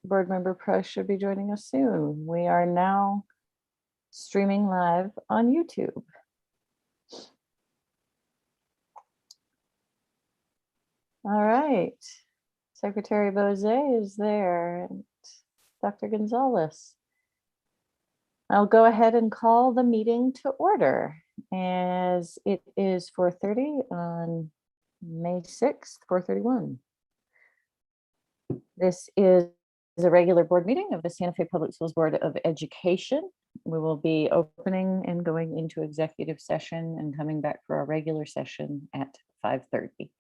Board Member Price should be joining us soon. We are now streaming live on YouTube. All right. Secretary Bose is there, and Dr. Gonzalez. I'll go ahead and call the meeting to order as it is 4:30 on May 6th, 4:31. This is a regular board meeting of the Santa Fe Public Schools Board of Education. We will be opening and going into executive session and coming back for our regular session at 5:30.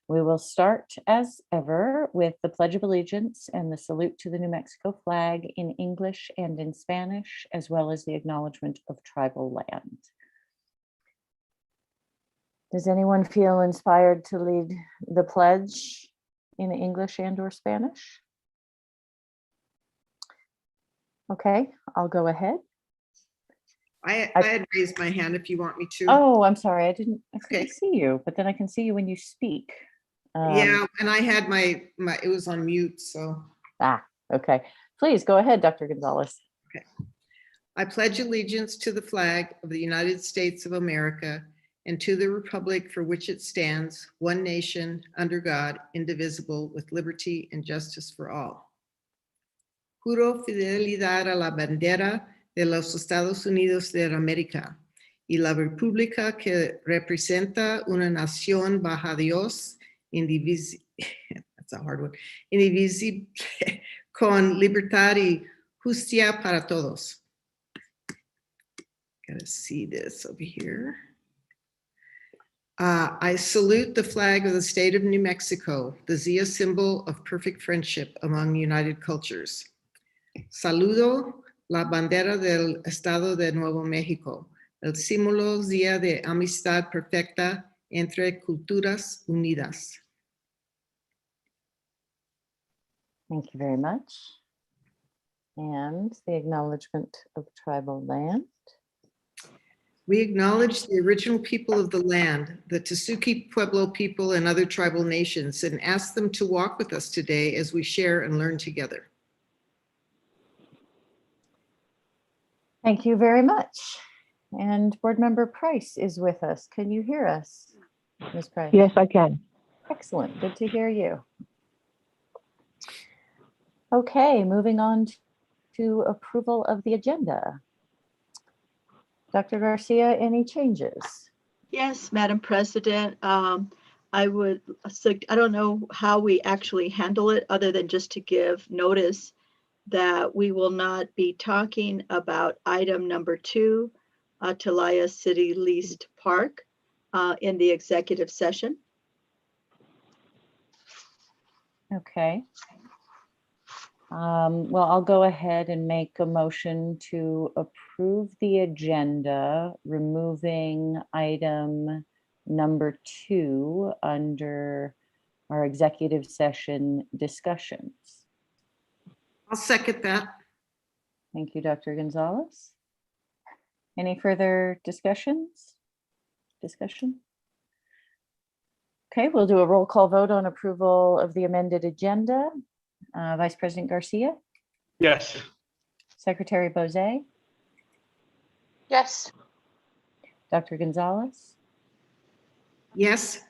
We will start as ever with the Pledge of Allegiance and the salute to the New Mexico flag in English and in Spanish, as well as the acknowledgement of tribal land. Does anyone feel inspired to lead the pledge in English and or Spanish? Okay, I'll go ahead. I had raised my hand if you want me to. Oh, I'm sorry. I couldn't Okay. see you, but then I can see you when you speak. Yeah, and I had my it was on mute, so. Okay. Please go ahead, Dr. Gonzalez. Okay. I pledge allegiance to the flag of the United States of America and to the republic for which it stands, one nation, under God, indivisible, with liberty and justice for all. Juro fidelidad a la bandera de los Estados Unidos de América y la república que representa una nación bajo Dios, that's a hard one, indivisible, con libertad y justicia para todos. Gotta see this over here. I salute the flag of the state of New Mexico, the Zia symbol of perfect friendship among united cultures. Saludo la bandera del Estado de Nuevo México, el símbolo Zia de amistad perfecta entre culturas unidas. Thank you very much. And the acknowledgement of tribal land. We acknowledge the original people of the land, the Tesuque Pueblo people and other tribal nations, and ask them to walk with us today as we share and learn together. Thank you very much. And Board Member Price is with us. Can you hear us, Ms. Price? Yes, I can. Excellent. Good to hear you. Okay, moving on to approval of the agenda. Dr. Garcia, any changes? Yes, Madam President. I don't know how we actually handle it other than just to give notice that we will not be talking about item number 2, Atalaya City Leased Park, in the executive session. Okay. Well, I'll go ahead and make a motion to approve the agenda, removing item number 2 under our executive session discussions. I'll second that. Thank you, Dr. Gonzalez. Any further discussions? Okay, we'll do a roll call vote on approval of the amended agenda. Vice President Garcia? Yes. Secretary Bose? Yes. Dr. Gonzalez? Yes.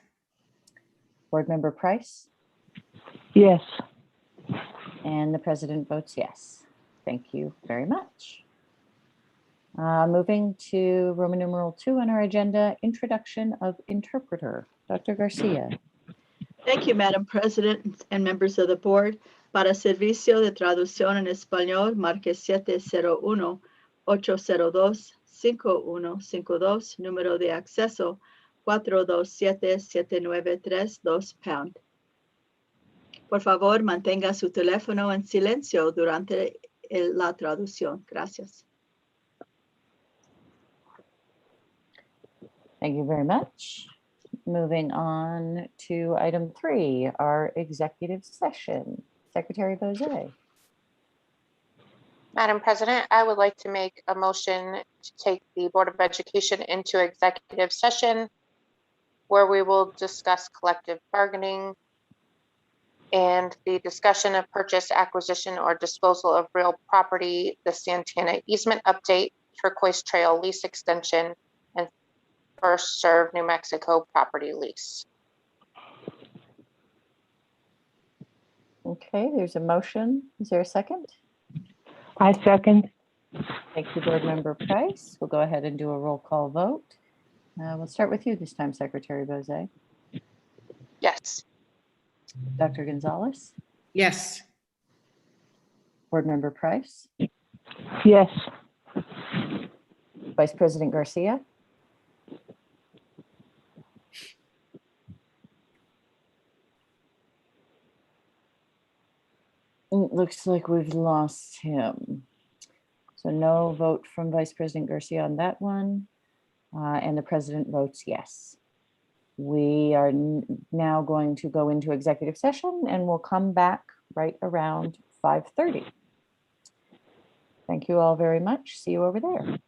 Board Member Price? Yes. And the president votes yes. Thank you very much. Moving to Roman numeral 2 on our agenda, introduction of interpreter. Dr. Garcia. Thank you, Madam President and members of the board. Para servicio de traducción en español, marque 701-802-5152, número de acceso 427-7932#. Por favor, mantenga su teléfono en silencio durante la traducción. Gracias. Thank you very much. Moving on to item 3, our executive session. Secretary Bose. Madam President, I would like to make a motion to take the Board of Education into executive session where we will discuss collective bargaining and the discussion of purchase, acquisition, or disposal of real property, the Santana easement update, Turquoise Trail lease extension, and First Serve New Mexico property lease. Okay, there's a motion. Is there a second? I second. Thank you, Board Member Price. We'll go ahead and do a roll call vote. We'll start with you this time, Secretary Bozay. Yes. Dr. Gonzalez, Yes. Board Member Price, Yes. Vice President Garcia, it looks like we've lost him. So no vote from Vice President Garcia on that one. And the president votes yes. We are now going to go into executive session and we'll come back right around 5:30. Thank you all very much. See you over there.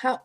How,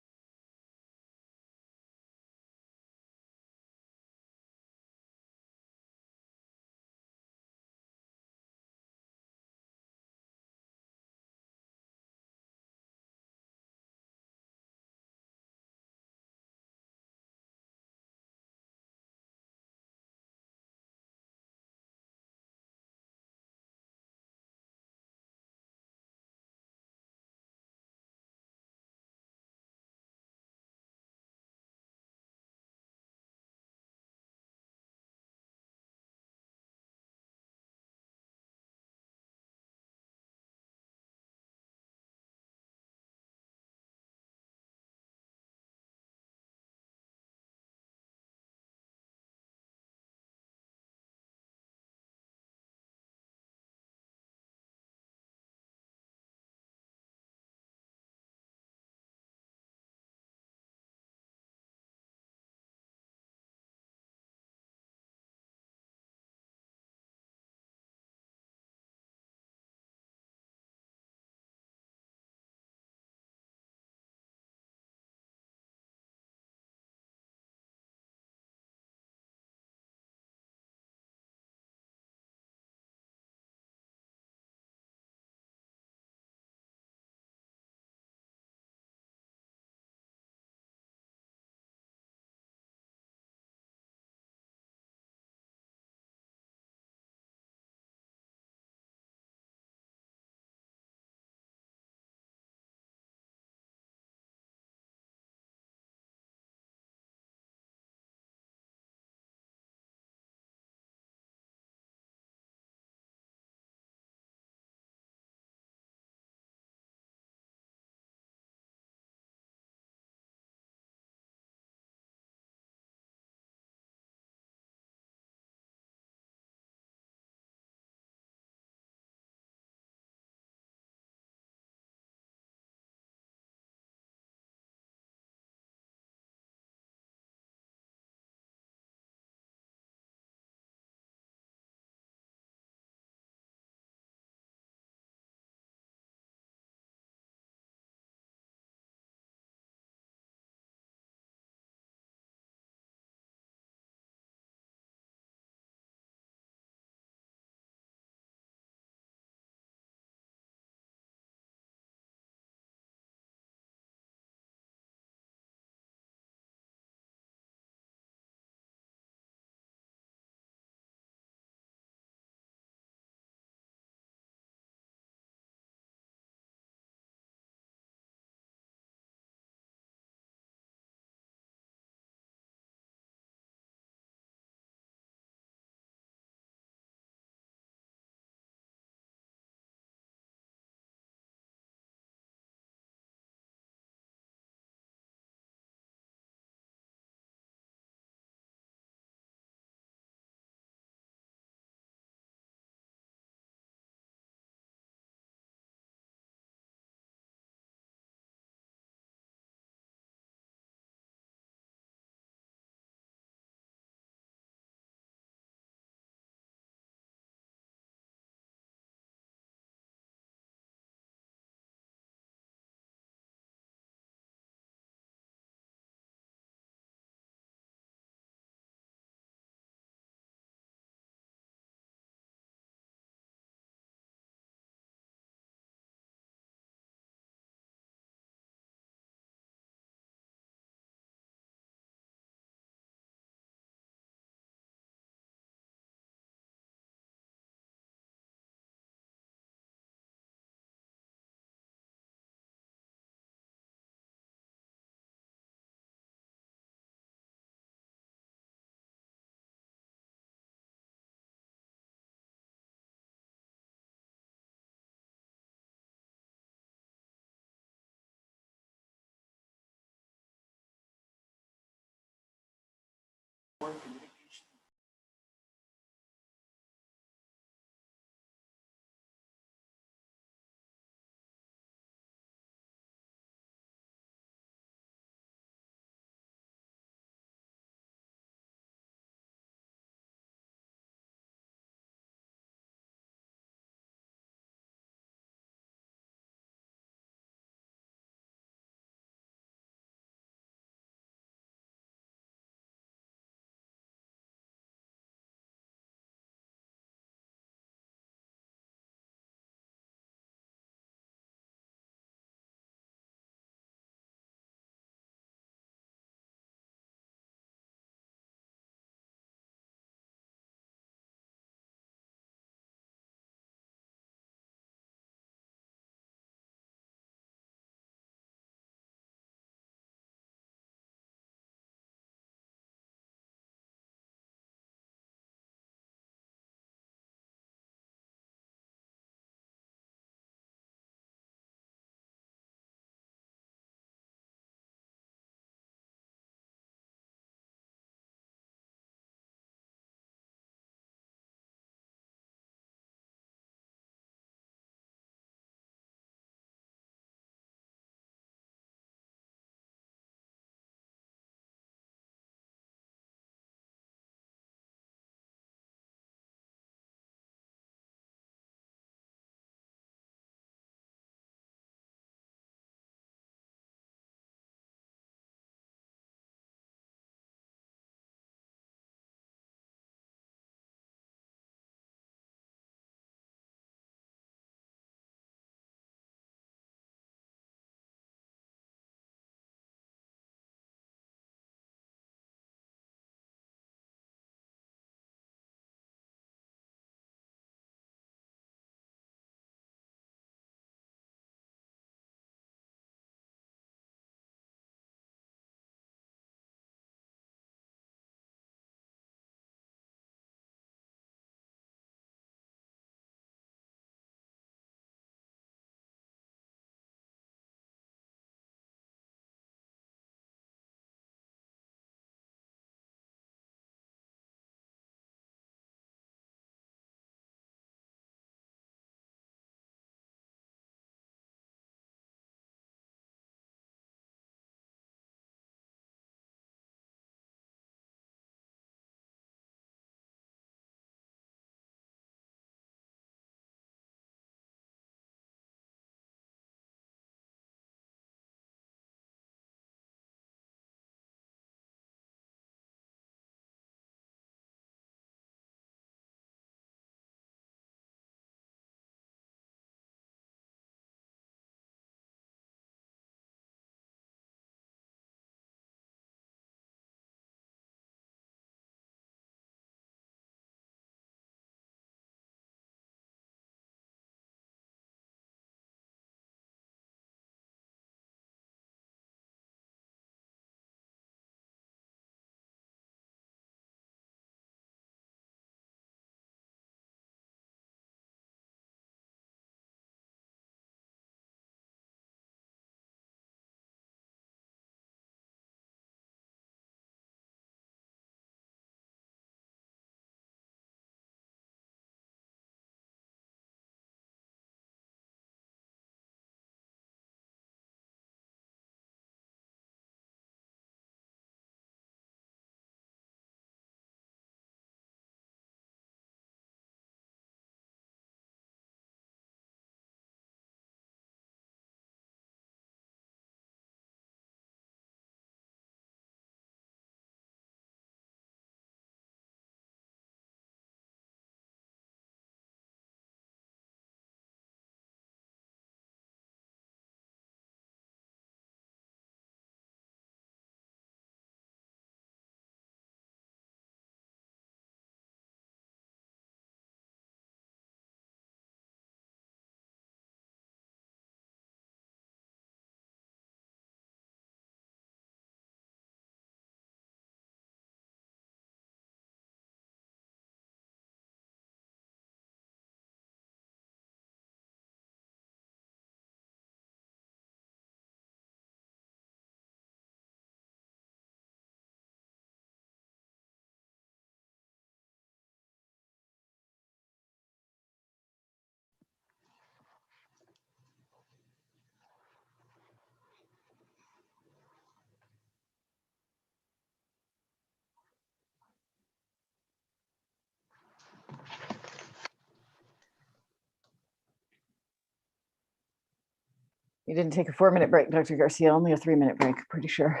You didn't take a 4-minute break, Dr. Garcia, only a 3-minute break, pretty sure.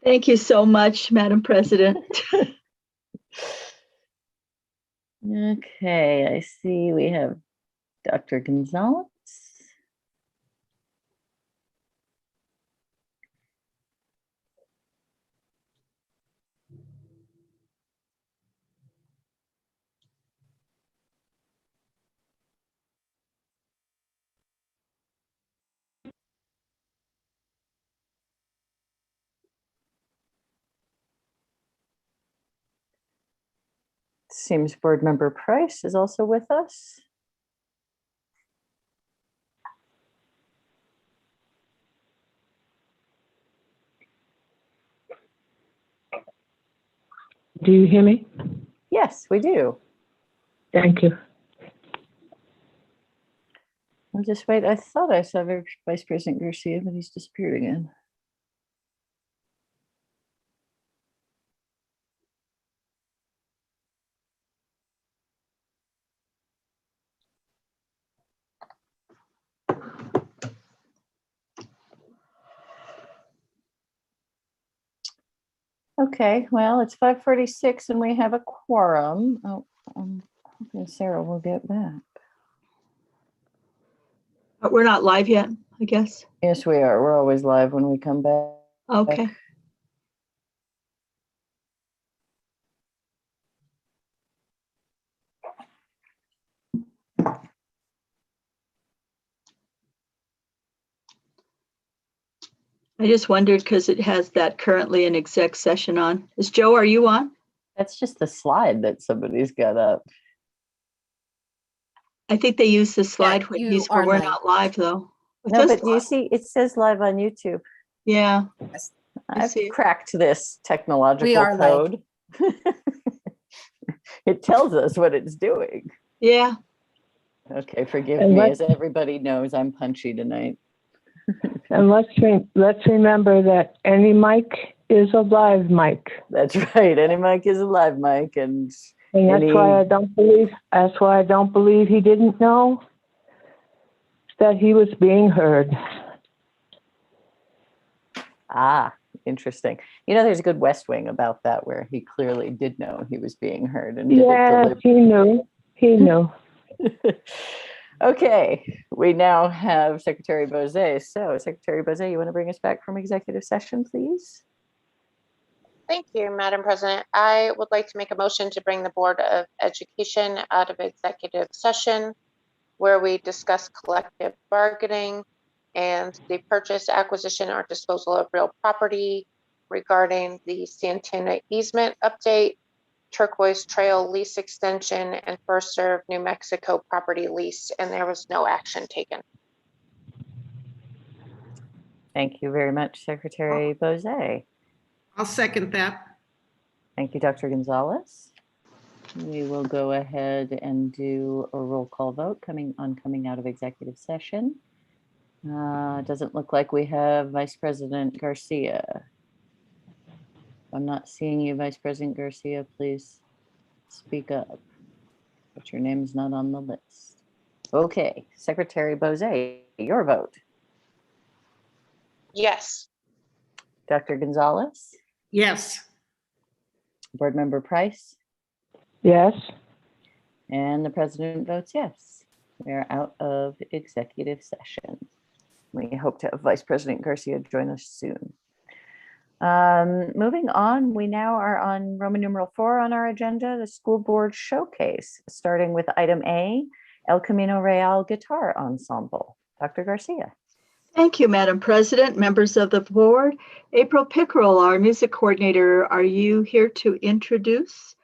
Thank you so much, Madam President. Okay, I see we have Dr. Gonzalez. Seems Board Member Price is also with us. Do you hear me? Yes, we do. Thank you. I'll just wait. I thought I saw Vice President Garcia, but he's disappeared again. Okay, well, it's 5:46 and we have a quorum. Oh, I'm hoping Sarah will get back. But we're not live yet, I guess. Yes, we are. We're always live when we come back. Okay. I just wondered because it has that currently an exec session on. Is Joe, are you on? That's just the slide that somebody's got up. I think they use the slide when you he's, are when we're live. not live though. It No, says but do you live. see, it says live on YouTube. Yeah, I I've see it. cracked this technological are live. code. It tells us what it's doing. Yeah. Okay, forgive And me, what- as everybody knows, I'm punchy tonight. And let's remember that any mic is a live mic. That's right. Any mic is a live mic, and And that's Any- why I don't believe he didn't know that he was being heard. interesting. You know, there's a good West Wing about that, where he clearly did know he was being heard and Yes, did he knew. He knew. it. Okay, we now have Secretary Bozé. So, Secretary Bozé, you want to bring us back from executive session, please? Thank you, Madam President. I would like to make a motion to bring the Board of Education out of executive session where we discuss collective bargaining and the purchase, acquisition, or disposal of real property regarding the Santana easement update, Turquoise Trail lease extension, and First Serve New Mexico property lease, and there was no action taken. Thank you very much, Secretary Bozé. I'll second that. Thank you, Dr. Gonzalez. We will go ahead and do a roll call vote coming out of executive session. Doesn't look like we have Vice President Garcia. I'm not seeing you, Vice President Garcia. Please speak up, but your name is not on the list. Okay, Secretary Bozé, your vote. Yes. Dr. Gonzalez, Yes. Board Member Price, Yes. and the President votes yes. We are out of executive session. We hope to have Vice President Garcia join us soon. Moving on, we now are on Roman numeral 4 on our agenda, the school board showcase, starting with item A, El Camino Real Guitar Ensemble. Dr. Garcia. Thank you, Madam President, members of the board. April Pickerel, our music coordinator, are you here to introduce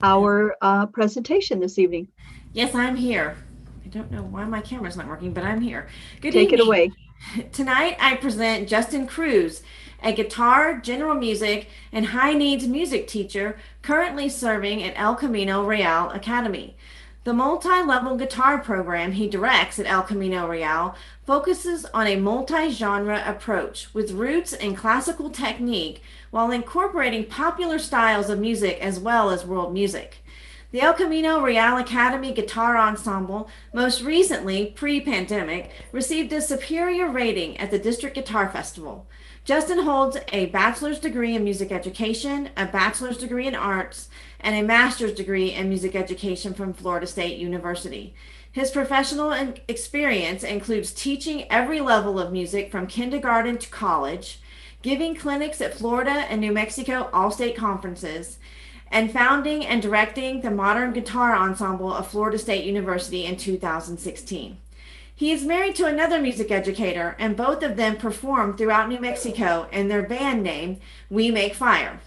our presentation this evening? Yes, I'm here. I don't know why my camera's not working, but I'm here. Good Take it evening. away. Tonight I present Justin Cruz, a guitar, general music, and high needs music teacher currently serving at El Camino Real Academy. The multi-level guitar program he directs at El Camino Real focuses on a multi-genre approach with roots in classical technique while incorporating popular styles of music as well as world music. The El Camino Real Academy Guitar Ensemble, most recently, pre-pandemic, received a superior rating at the District Guitar Festival. Justin holds a bachelor's degree in music education, a bachelor's degree in arts, and a master's degree in music education from Florida State University. His professional experience includes teaching every level of music from kindergarten to college, giving clinics at Florida and New Mexico All-State Conferences, and founding and directing the Modern Guitar Ensemble of Florida State University in 2016. He is married to another music educator, and both of them perform throughout New Mexico in their band name, We Make Fire.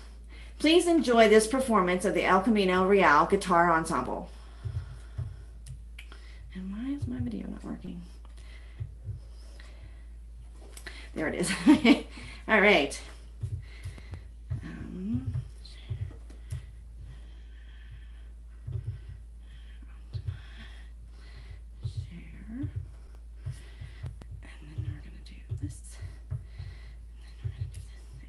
Please enjoy this performance of the El Camino Real Guitar Ensemble. And why is my video not working? There it is. All right. Share. And then we're going to do this. And then we're going to do this.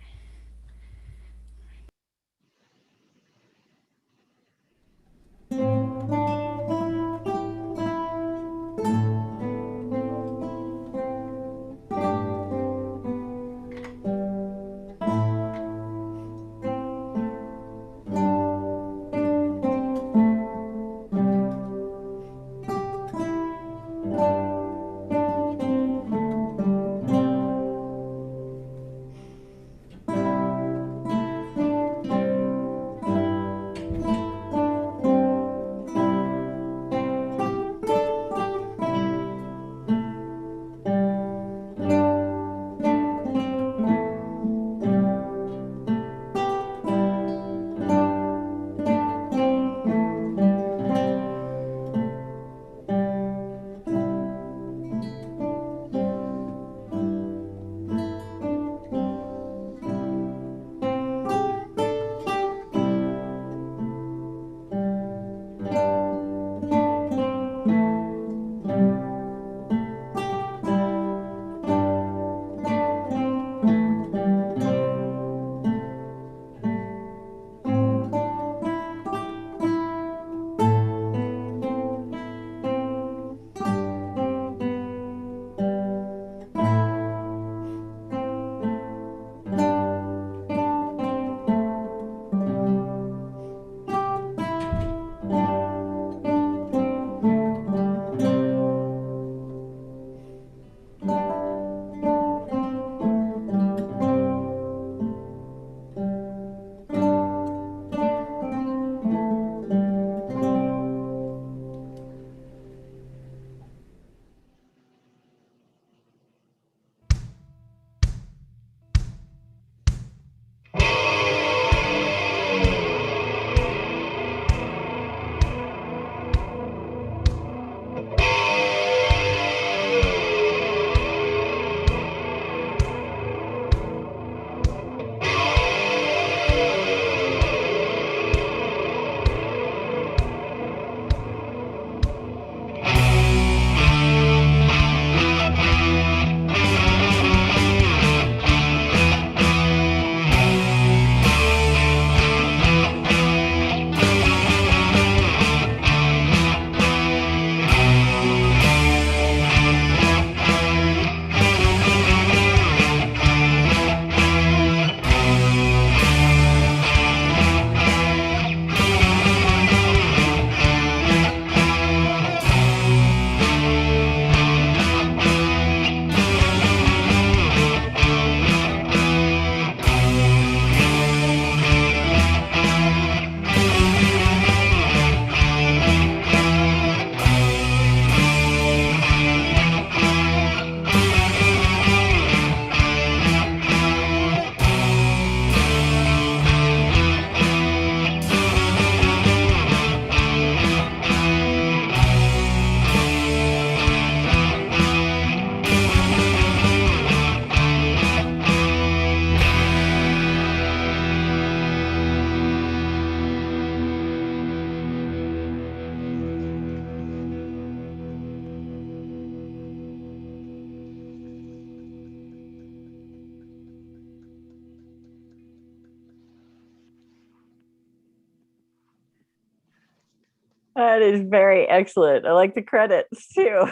That is very excellent. I like the credits too.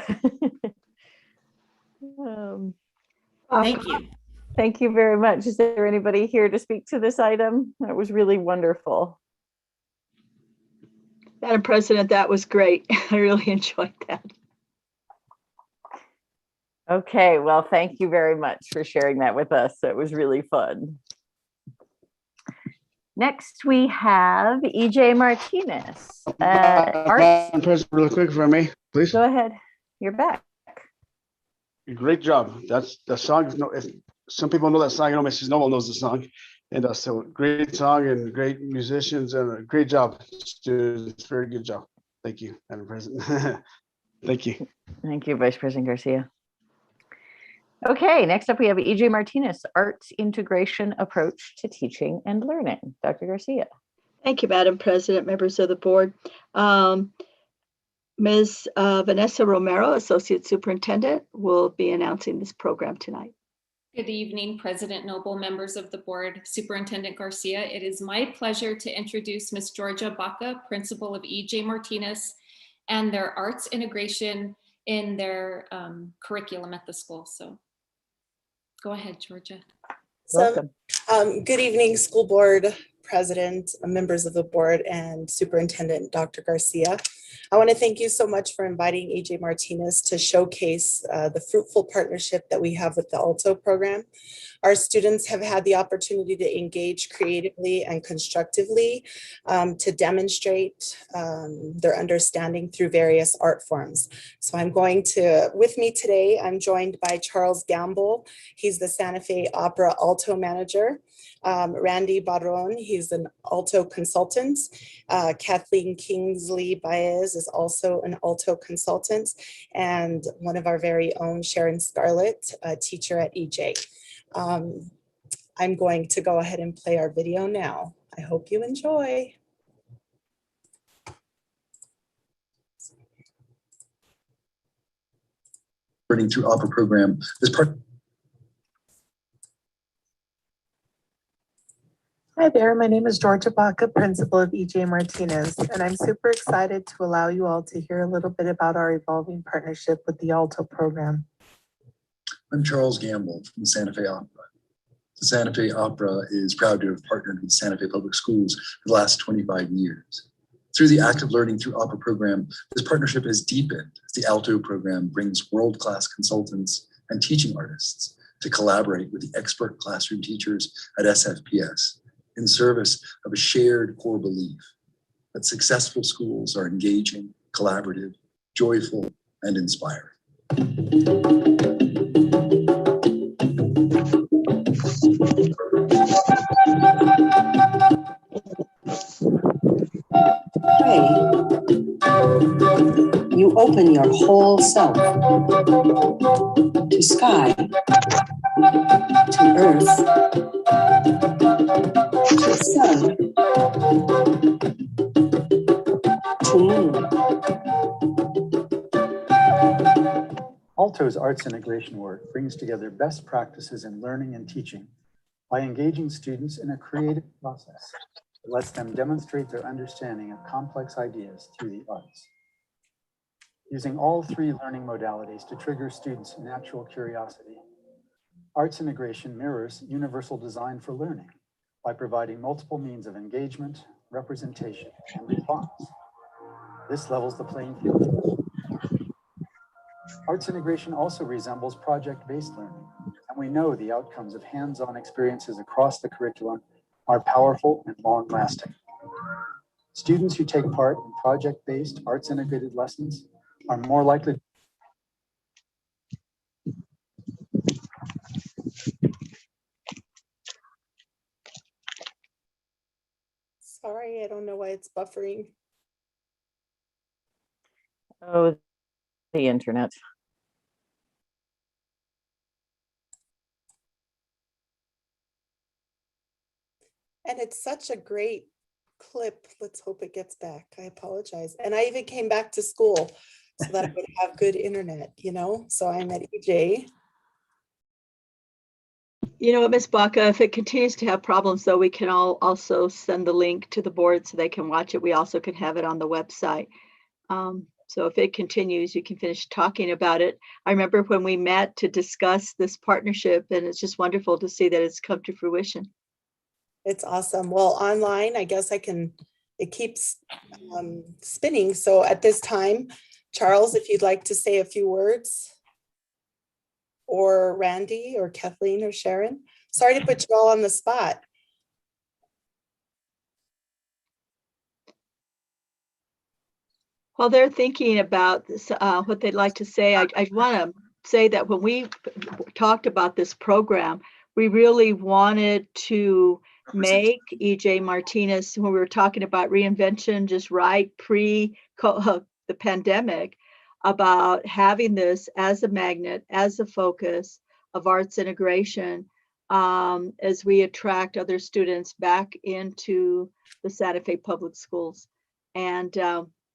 Thank you. Thank you very much. Is there anybody here to speak to this item? That was really wonderful. Madam President, that was great. I really enjoyed that. Okay, well, thank you very much for sharing that with us. It was really fun. Next, we have EJ Martinez. Madam President, really quick for me, please. Go ahead. You're back. Great job. That's the song. Some people know that song. I know Mrs. Noel knows the song. And so great song and great musicians and a great job, students. Very good job. Thank you, Madam President. Thank you. Thank you, Vice President Garcia. Okay, next up we have EJ Martinez, Arts Integration Approach to Teaching and Learning. Dr. Garcia. Thank you, Madam President, members of the board. Ms. Vanessa Romero, Associate Superintendent, will be announcing this program tonight. Good evening, President Noble, members of the board, Superintendent Garcia. It is my pleasure to introduce Ms. Georgia Baca, Principal of EJ Martinez, and their arts integration in their curriculum at the school. So go ahead, Georgia. Welcome. Good evening, school board, president, members of the board, and Superintendent Dr. Garcia. I want to thank you so much for inviting EJ Martinez to showcase the fruitful partnership that we have with the ALTO program. Our students have had the opportunity to engage creatively and constructively to demonstrate their understanding through various art forms. So with me today, I'm joined by Charles Gamble. He's the Santa Fe Opera Alto Manager. Randy Badron, he's an alto consultant. Kathleen Kingsley Baez is also an alto consultant. And one of our very own, Sharon Scarlett, a teacher at EJ. I'm going to go ahead and play our video now. I hope you enjoy. Learning through opera program is part. Hi there, my name is Georgia Baca, Principal of EJ Martinez, and I'm super excited to allow you all to hear a little bit about our evolving partnership with the ALTO program. I'm Charles Gamble from the Santa Fe Opera. The Santa Fe Opera is proud to have partnered with Santa Fe Public Schools for the last 25 years. Through the Active Learning Through Opera program, this partnership has deepened as the ALTO program brings world-class consultants and teaching artists to collaborate with the expert classroom teachers at SFPS in service of a shared core belief that successful schools are engaging, collaborative, joyful, and inspiring. Pray. You open your whole self to sky, to earth, to sun, to moon. ALTO's arts integration work brings together best practices in learning and teaching by engaging students in a creative process that lets them demonstrate their understanding of complex ideas through the arts. Using all three learning modalities to trigger students' natural curiosity, arts integration mirrors universal design for learning by providing multiple means of engagement, representation, and response. This levels the playing field. Arts integration also resembles project-based learning, and we know the outcomes of hands-on experiences across the curriculum are powerful and long-lasting. Students who take part in project-based arts integrated lessons are more likely. Sorry, I don't know why it's buffering. Oh, the internet. And it's such a great clip. Let's hope it gets back. I apologize. And I even came back to school so that I would have good internet, you know? So I'm at EJ. You know what, Ms. Baca, if it continues to have problems, though, we can also send the link to the board so they can watch it. We also can have it on the website. So if it continues, you can finish talking about it. I remember when we met to discuss this partnership, and it's just wonderful to see that it's come to fruition. It's awesome. Well, online, I guess it keeps spinning. So at this time, Charles, if you'd like to say a few words, or Randy or Kathleen or Sharon. Sorry to put you all on the spot. While they're thinking about this, what they'd like to say, I want to say that when we talked about this program, we really wanted to make EJ Martinez, when we were talking about reinvention, just right pre the pandemic, about having this as a magnet, as a focus of arts integration, as we attract other students back into the Santa Fe Public Schools. And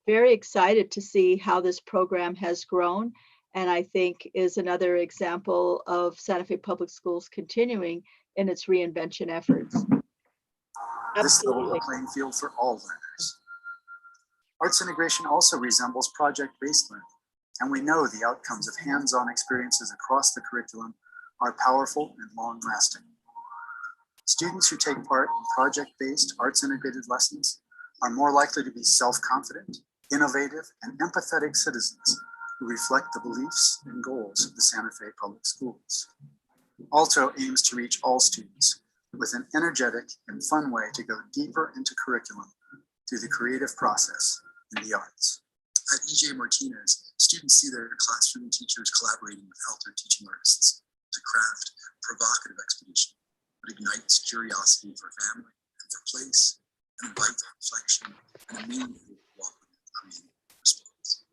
very excited to see how this program has grown, and I think is another example of Santa Fe Public Schools continuing in its reinvention efforts. This level the playing field for all learners. Arts integration also resembles project-based learning, and we know the outcomes of hands-on experiences across the curriculum are powerful and long-lasting. Students who take part in project-based arts integrated lessons are more likely to be self-confident, innovative, and empathetic citizens who reflect the beliefs and goals of the Santa Fe Public Schools. Alto aims to reach all students with an energetic and fun way to go deeper into curriculum through the creative process in the arts. At EJ Martinez, students see their classroom teachers collaborating with Alto teaching artists to craft a provocative expedition that ignites curiosity for family and for place, and invites reflection and a meaningful creative response.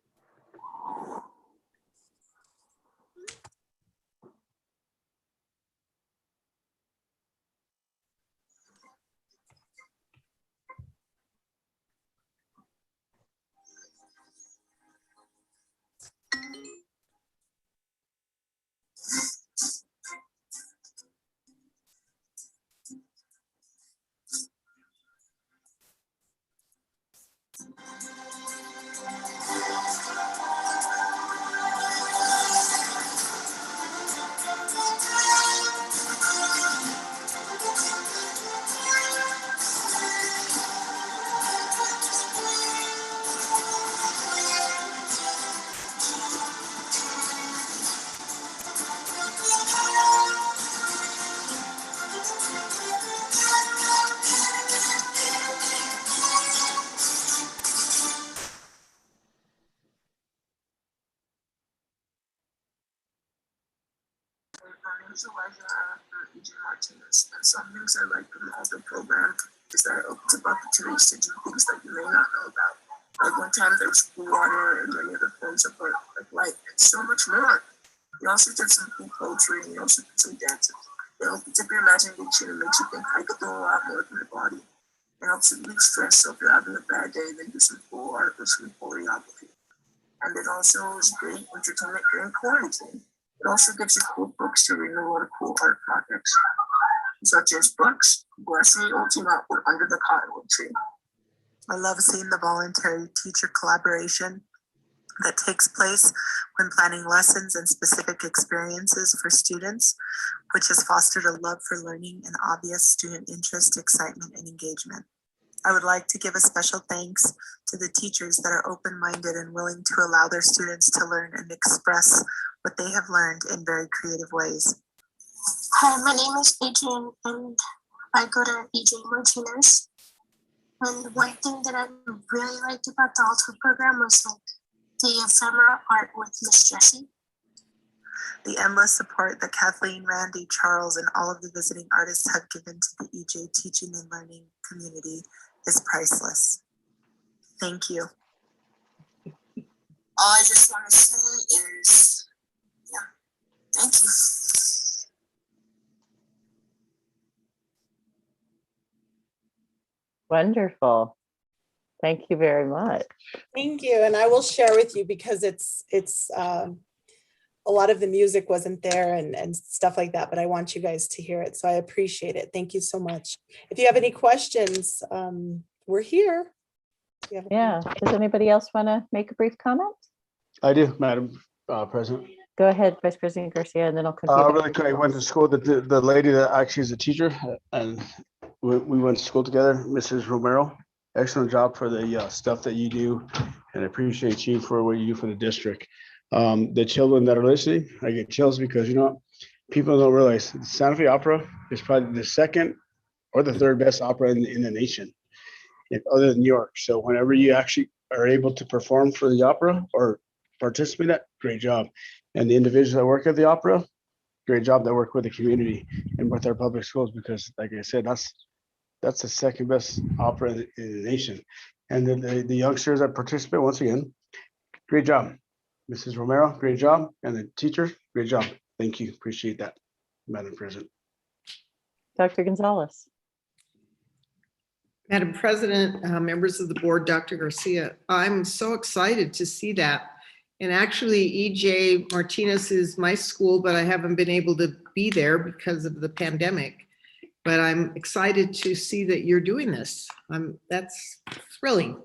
EJ Martinez, and some things I like about the program is that it opens up opportunities to do things that you may not know about. Like one time there was water and many other forms of light and so much more. We also did some cool poetry and we also did some dances. It opens up your imagination and makes you think I could do a lot more with my body. It helps you relieve stress, so if you're having a bad day, then do some cool art or some choreography. And it also is great entertainment during quarantine. It also gives you cool books to read and a lot of cool art projects, such as books, Blessing Ultima or Under the Cottonwood Tree. I love seeing the voluntary teacher collaboration that takes place when planning lessons and specific experiences for students, which has fostered a love for learning and obvious student interest, excitement, and engagement. I would like to give a special thanks to the teachers that are open-minded and willing to allow their students to learn and express what they have learned in very creative ways. Hi, my name is Adrian and I go to EJ Martinez. And one thing that I really liked about the Alto program was like the ephemera art with Miss Jessie. The endless support that Kathleen, Randy, Charles, and all of the visiting artists have given to the EJ teaching and learning community is priceless. Thank you. All I just want to say is, yeah, thank you. Wonderful. Thank you very much. Thank you. And I will share with you because it's a lot of the music wasn't there and stuff like that, but I want you guys to hear it. So I appreciate it. Thank you so much. If you have any questions, we're here. Do you have a Yeah. comment? Does anybody else want to make a brief comment? I do, Madam President. Go ahead, Vice President Garcia, and then I'll continue. Really quick, I went to school, the lady that actually is a teacher, and we went to school together, Mrs. Romero. Excellent job for the stuff that you do, and I appreciate you for what you do for the district. The children that are listening, I get chills because, you know, people don't realize the Santa Fe Opera is probably the second or the third best opera in the nation, other than New York. So whenever you actually are able to perform for the opera or participate, that great job. And the individuals that work at the opera, great job that work with the community and with our public schools, because like I said, that's the second best opera in the nation. And then the youngsters that participate, once again, great job. Mrs. Romero, great job. And the teachers, great job. Thank you. Appreciate that, Madam President. Dr. Gonzalez. Madam President, members of the board, Dr. Garcia, I'm so excited to see that. And actually, EJ Martinez is my school, but I haven't been able to be there because of the pandemic. But I'm excited to see that you're doing this. That's thrilling.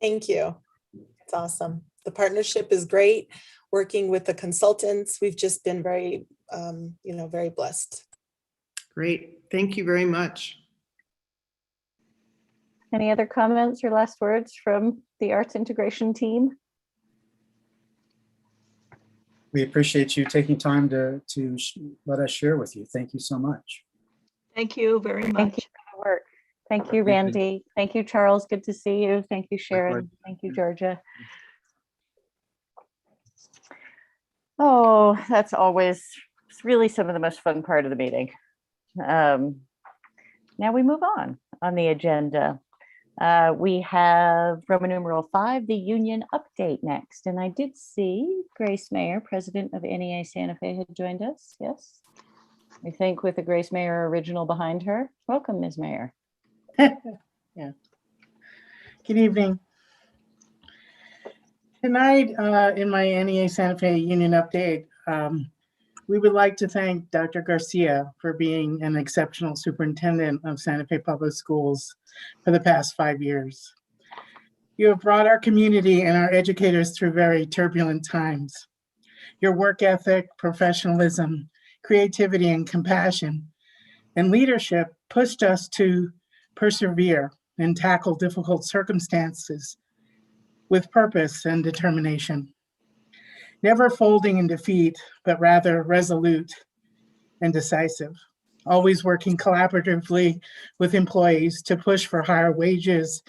Thank you. It's awesome. The partnership is great. Working with the consultants, we've just been very, very blessed. Great. Thank you very much. Any other comments or last words from the arts integration team? We appreciate you taking time to let us share with you. Thank you so much. Thank you very much. Thank you for the work. Thank you, Randy. Thank you, Charles. Good to see you. Thank you, Sharon. Thank you, Georgia. Oh, that's always really some of the most fun part of the meeting. Now we move on the agenda. We have Roman numeral 5, the union update next. And I did see Grace Mayer, president of NEA Santa Fe, had joined us. Yes. I think with the Grace Mayer original behind her. Welcome, Ms. Mayer. Yeah. Good evening. Tonight, in my NEA Santa Fe union update, we would like to thank Dr. Garcia for being an exceptional superintendent of Santa Fe Public Schools for the past 5 years. You have brought our community and our educators through very turbulent times. Your work ethic, professionalism, creativity, and compassion and leadership pushed us to persevere and tackle difficult circumstances with purpose and determination. Never folding in defeat, but rather resolute and decisive. Always working collaboratively with employees to push for higher wages,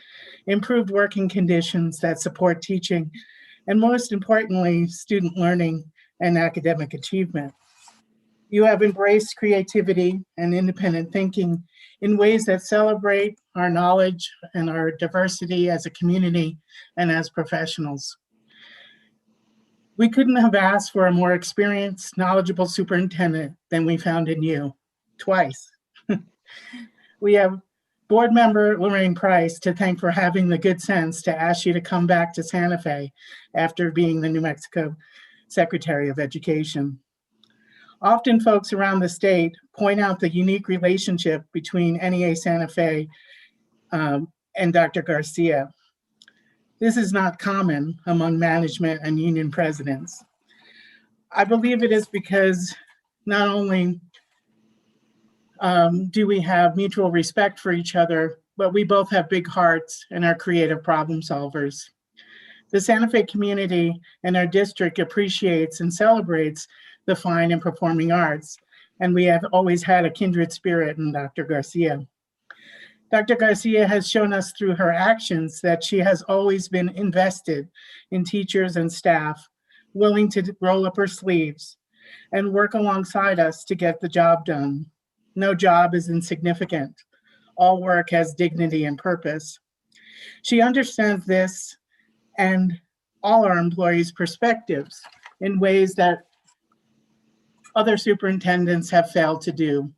improved working conditions that support teaching, and most importantly, student learning and academic achievement. You have embraced creativity and independent thinking in ways that celebrate our knowledge and our diversity as a community and as professionals. We couldn't have asked for a more experienced, knowledgeable superintendent than we found in you, twice. We have board member Lorraine Price to thank for having the good sense to ask you to come back to Santa Fe after being the New Mexico Secretary of Education. Often folks around the state point out the unique relationship between NEA Santa Fe and Dr. Garcia. This is not common among management and union presidents. I believe it is because not only do we have mutual respect for each other, but we both have big hearts and are creative problem solvers. The Santa Fe community and our district appreciates and celebrates the fine and performing arts, and we have always had a kindred spirit in Dr. Garcia. Dr. Garcia has shown us through her actions that she has always been invested in teachers and staff, willing to roll up her sleeves and work alongside us to get the job done. No job is insignificant. All work has dignity and purpose. She understands this and all our employees' perspectives in ways that other superintendents have failed to do.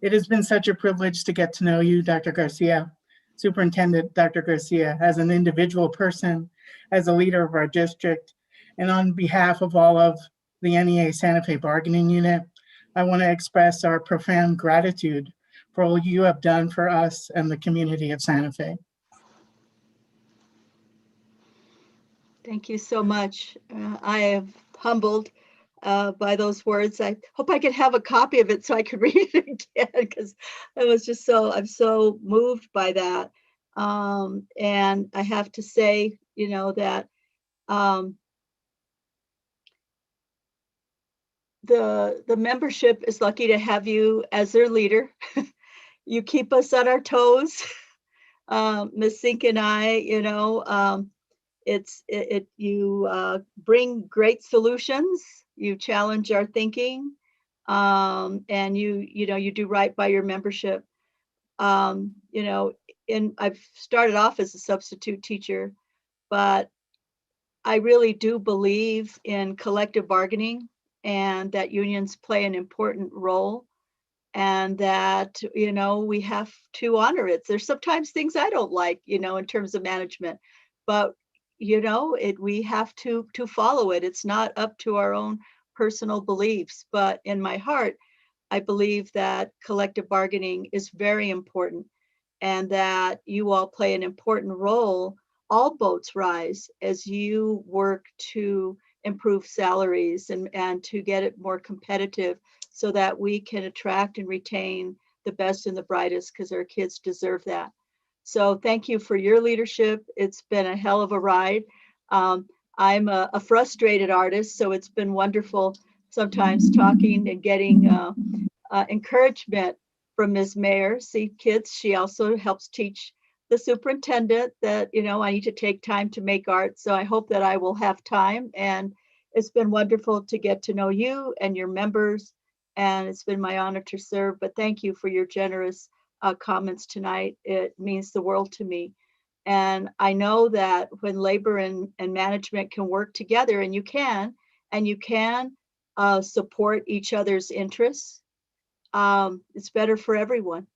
It has been such a privilege to get to know you, Dr. Garcia, Superintendent Dr. Garcia, as an individual person, as a leader of our district, and on behalf of all of the NEA Santa Fe bargaining unit, I want to express our profound gratitude for all you have done for us and the community of Santa Fe. Thank you so much. I am humbled by those words. I hope I could have a copy of it so I could read it again, because I was just I'm so moved by that. And I have to say, that the membership is lucky to have you as their leader. You keep us on our toes. Ms. Sink and I, you bring great solutions. You challenge our thinking, and you do right by your membership. And I've started off as a substitute teacher, but I really do believe in collective bargaining and that unions play an important role, and that, we have to honor it. There's sometimes things I don't like, in terms of management, but, we have to follow it. It's not up to our own personal beliefs, but in my heart, I believe that collective bargaining is very important, and that you all play an important role. All boats rise as you work to improve salaries and to get it more competitive, so that we can attract and retain the best and the brightest, because our kids deserve that. So thank you for your leadership. It's been a hell of a ride. I'm a frustrated artist, so it's been wonderful sometimes talking and getting encouragement from Ms. Mayer. See, kids, she also helps teach the superintendent that, I need to take time to make art. So I hope that I will have time. And it's been wonderful to get to know you and your members. And it's been my honor to serve. But thank you for your generous comments tonight. It means the world to me. And I know that when labor and management can work together, and you can support each other's interests, it's better for everyone.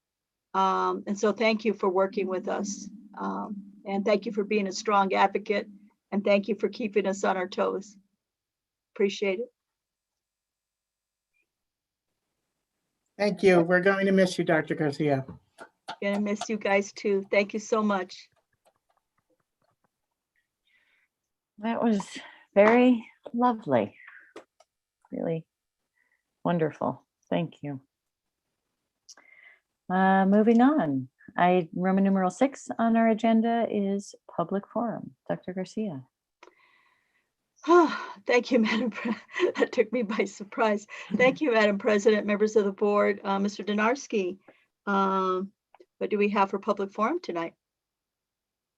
And so thank you for working with us. And thank you for being a strong advocate. And thank you for keeping us on our toes. Appreciate it. Thank you. We're going to miss you, Dr. Garcia. Gonna miss you guys too. Thank you so much. That was very lovely. Really wonderful. Thank you. Moving on. Roman numeral 6 on our agenda is public forum. Dr. Garcia. Thank you, Madam President. That took me by surprise. Thank you, Madam President, members of the board. Mr. Donarski, what do we have for public forum tonight?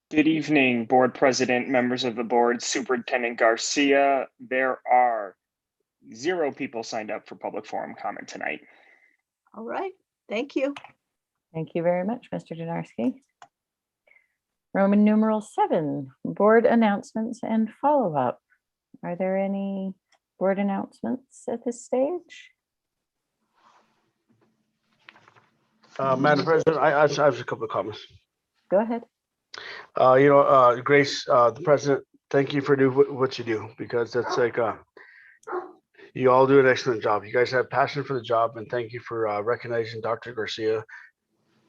Good evening, board president, members of the board, Superintendent Garcia. There are 0 people signed up for public forum comment tonight. All right, thank you. Thank you very much, Mr. Donarski. Roman numeral 7, board announcements and follow-up. Are there any board announcements at this stage? Madam President, I have a couple of comments. Go ahead. Grace, the president, thank you for doing what you do, because that's like, you all do an excellent job. You guys have passion for the job, and thank you for recognizing Dr. Garcia,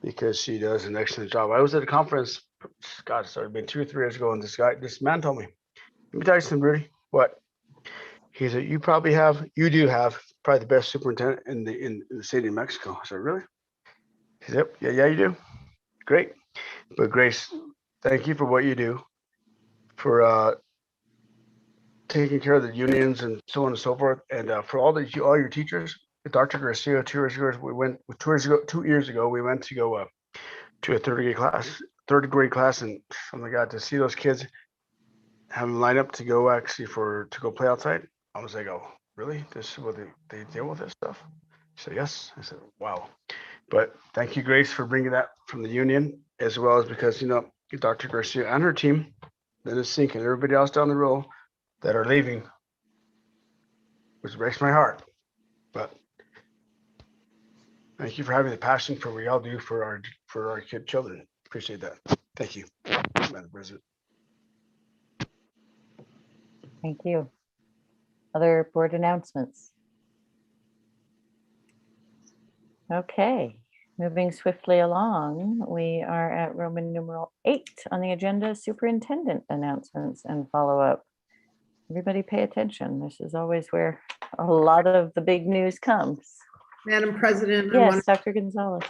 because she does an excellent job. I was at a conference, God, it's already been 2 or 3 years ago, and this man told me, let me tell you something, Rudy. What? He said, you do have probably the best superintendent in the state of New Mexico. I said, really? He said, yep, yeah, you do. Great. But Grace, thank you for what you do, for taking care of the unions and so on and so forth, and for all your teachers. Dr. Garcia, 2 years ago, we went to go to a third grade class, and oh my God, to see those kids have them line up to go to go play outside. I was like, oh, really? This is what they deal with this stuff? She said, yes. I said, wow. But thank you, Grace, for bringing that from the union, as well as because, Dr. Garcia and her team, then is Sink and everybody else down the road that are leaving, which breaks my heart. But thank you for having the passion for what y'all do for our children. Appreciate that. Thank you, Madam President. Thank you. Other board announcements? Okay, moving swiftly along, we are at Roman numeral 8 on the agenda, superintendent announcements and follow-up. Everybody pay attention. This is always where a lot of the big news comes. Madam President, I Yes, want Dr. Gonzalez.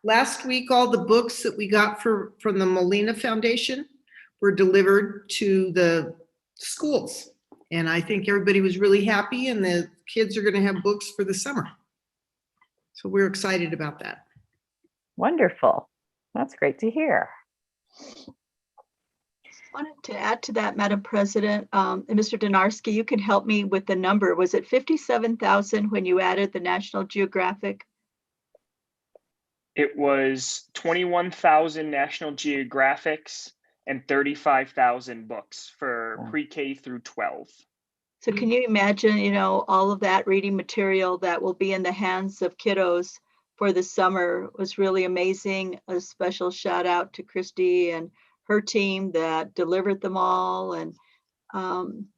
last week, all the books that we got from the Molina Foundation were delivered to the schools. And I think everybody was really happy, and the kids are going to have books for the summer. So we're excited about that. Wonderful. That's great to hear. Wanted to add to that, Madam President, and Mr. Donarski, you can help me with the number. Was it 57,000 when you added the National Geographic? It was 21,000 National Geographics and 35,000 books for pre-K through 12. So can you imagine, you know, all of that reading material that will be in the hands of kiddos for the summer? Was really amazing. A special shout out to Christy and her team that delivered them all, and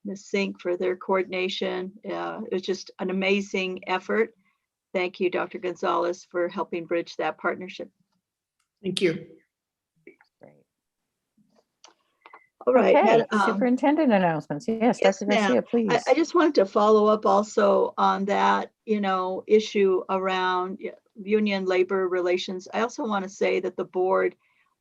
Ms. Sink for their coordination. It was just an amazing effort. Thank you, Dr. Gonzalez, for helping bridge that partnership. Thank you. All right. Okay, Madam, Superintendent announcements. Yes, yes, Dr. Garcia, ma'am. please. I just wanted to follow up also on that, you know, issue around union labor relations. I also want to say that the board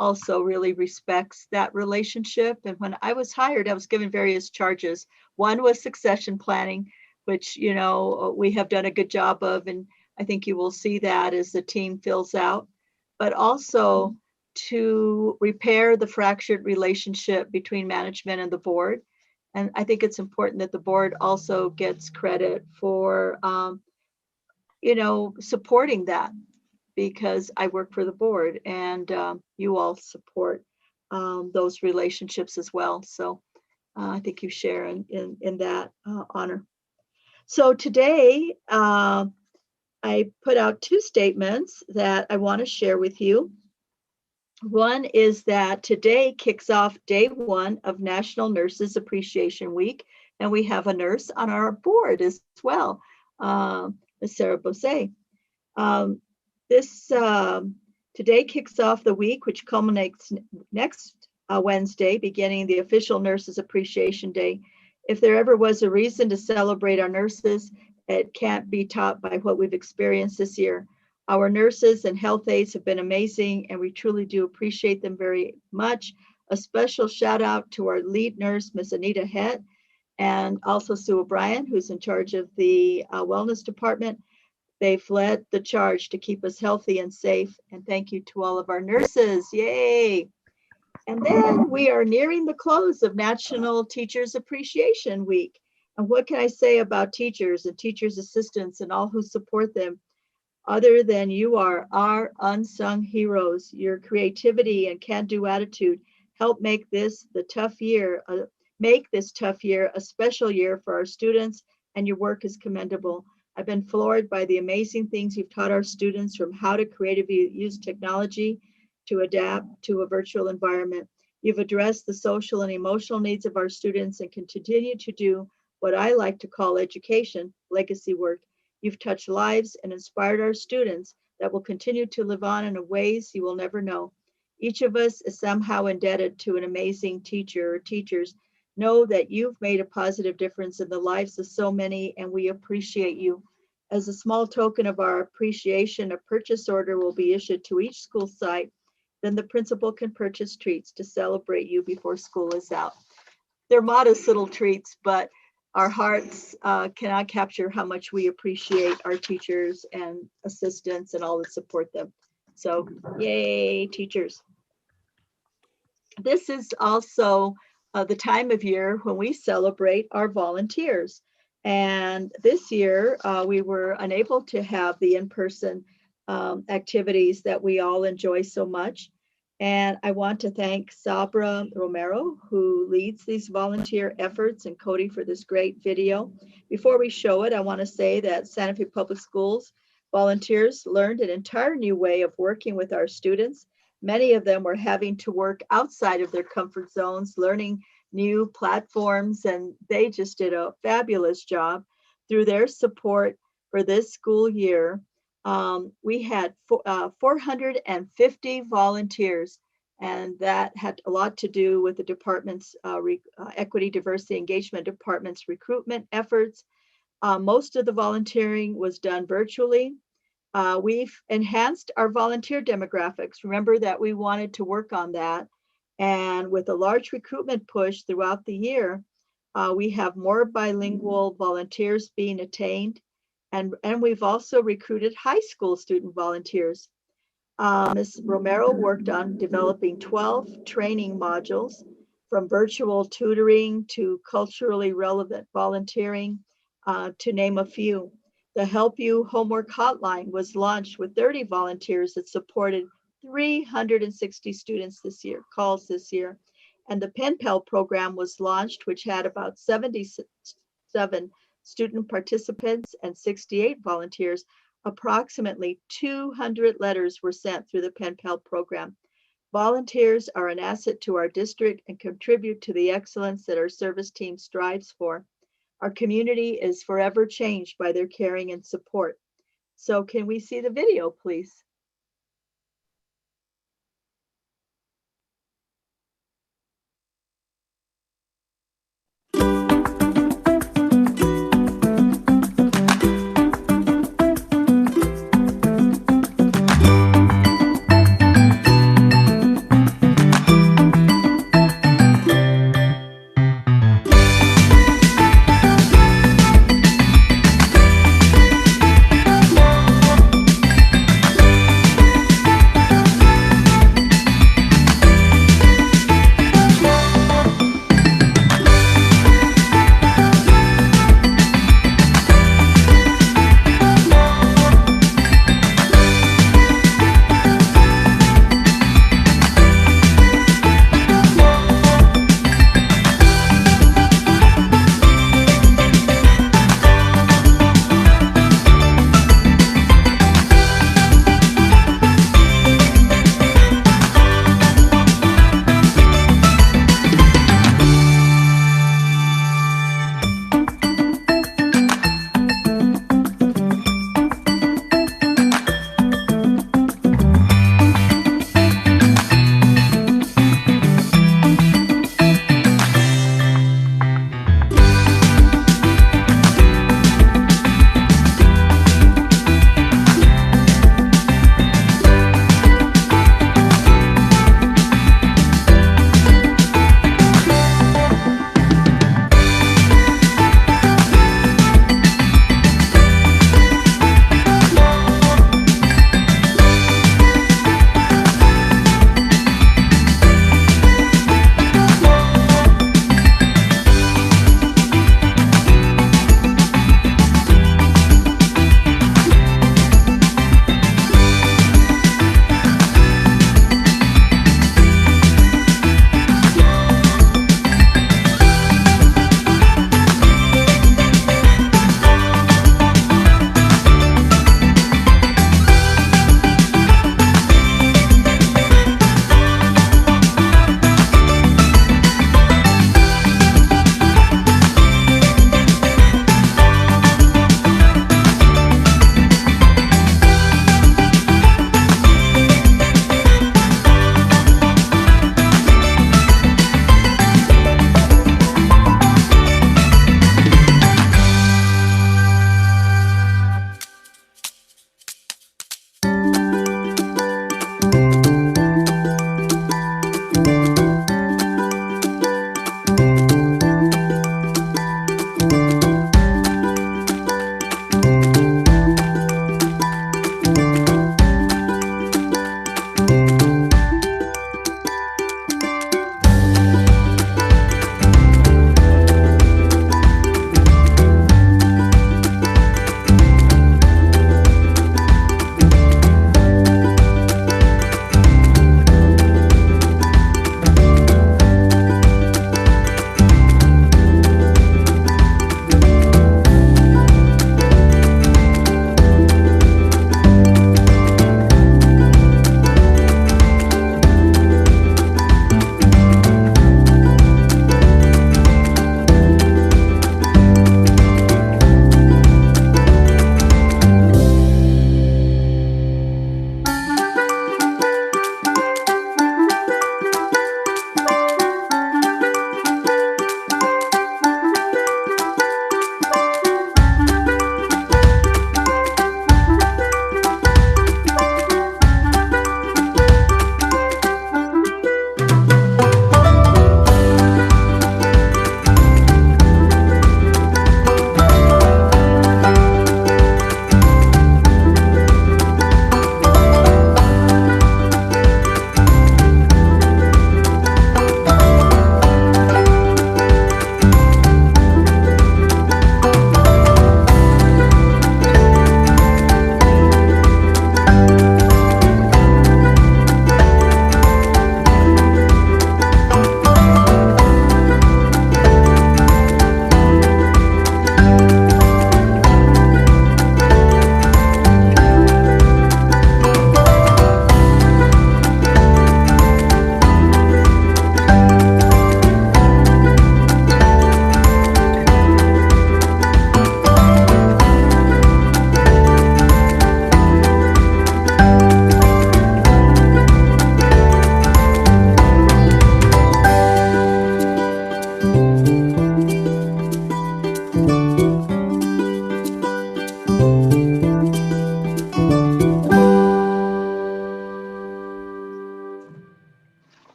also really respects that relationship. And when I was hired, I was given various charges. One was succession planning, which, you know, we have done a good job of, and I think you will see that as the team fills out, but also to repair the fractured relationship between management and the board. And I think it's important that the board also gets credit for, you know, supporting that, because I work for the board, and you all support those relationships as well. So I think you share in that honor. So today, I put out two statements that I want to share with you. One is that today kicks off day one of National Nurses Appreciation Week, and we have a nurse on our board as well, Ms. Sarah Bosset. This today kicks off the week, which culminates next Wednesday, beginning the official Nurses Appreciation Day. If there ever was a reason to celebrate our nurses, it can't be topped by what we've experienced this year. Our nurses and health aides have been amazing, and we truly do appreciate them very much. A special shout out to our lead nurse, Ms. Anita Het, and also Sue O'Brien, who's in charge of the wellness department. They've led the charge to keep us healthy and safe. And thank you to all of our nurses. Yay. And then we are nearing the close of National Teachers Appreciation Week. And what can I say about teachers and teachers' assistants and all who support them, other than you are our unsung heroes? Your creativity and can-do attitude help make this the tough year, a special year for our students, and your work is commendable. I've been floored by the amazing things you've taught our students, from how to creatively use technology to adapt to a virtual environment. You've addressed the social and emotional needs of our students and continue to do what I like to call education, legacy work. You've touched lives and inspired our students that will continue to live on in ways you will never know. Each of us is somehow indebted to an amazing teacher or teachers. Know that you've made a positive difference in the lives of so many, and we appreciate you. As a small token of our appreciation, a purchase order will be issued to each school site. Then the principal can purchase treats to celebrate you before school is out. They're modest little treats, but our hearts cannot capture how much we appreciate our teachers and assistants and all that support them. So yay, teachers. This is also the time of year when we celebrate our volunteers. And this year, we were unable to have the in-person activities that we all enjoy so much. And I want to thank Sabra Romero, who leads these volunteer efforts, and Cody for this great video. Before we show it, I want to say that Santa Fe Public Schools volunteers learned an entire new way of working with our students. Many of them were having to work outside of their comfort zones, learning new platforms, and they just did a fabulous job. Through their support for this school year, we had 450 volunteers, And that had a lot to do with the department's equity, diversity, engagement department's recruitment efforts. Most of the volunteering was done virtually. We've enhanced our volunteer demographics. Remember that we wanted to work on that. And with a large recruitment push throughout the year, we have more bilingual volunteers being attained. And we've also recruited high school student volunteers. Ms. Romero worked on developing 12 training modules, from virtual tutoring to culturally relevant volunteering, to name a few. The Help You Homework Hotline was launched with 30 volunteers that supported 360 students calls this year. And the Pen Pal program was launched, which had about 77 student participants and 68 volunteers. Approximately 200 letters were sent through the Pen Pal program. Volunteers are an asset to our district and contribute to the excellence that our service team strives for. Our community is forever changed by their caring and support. So can we see the video, please?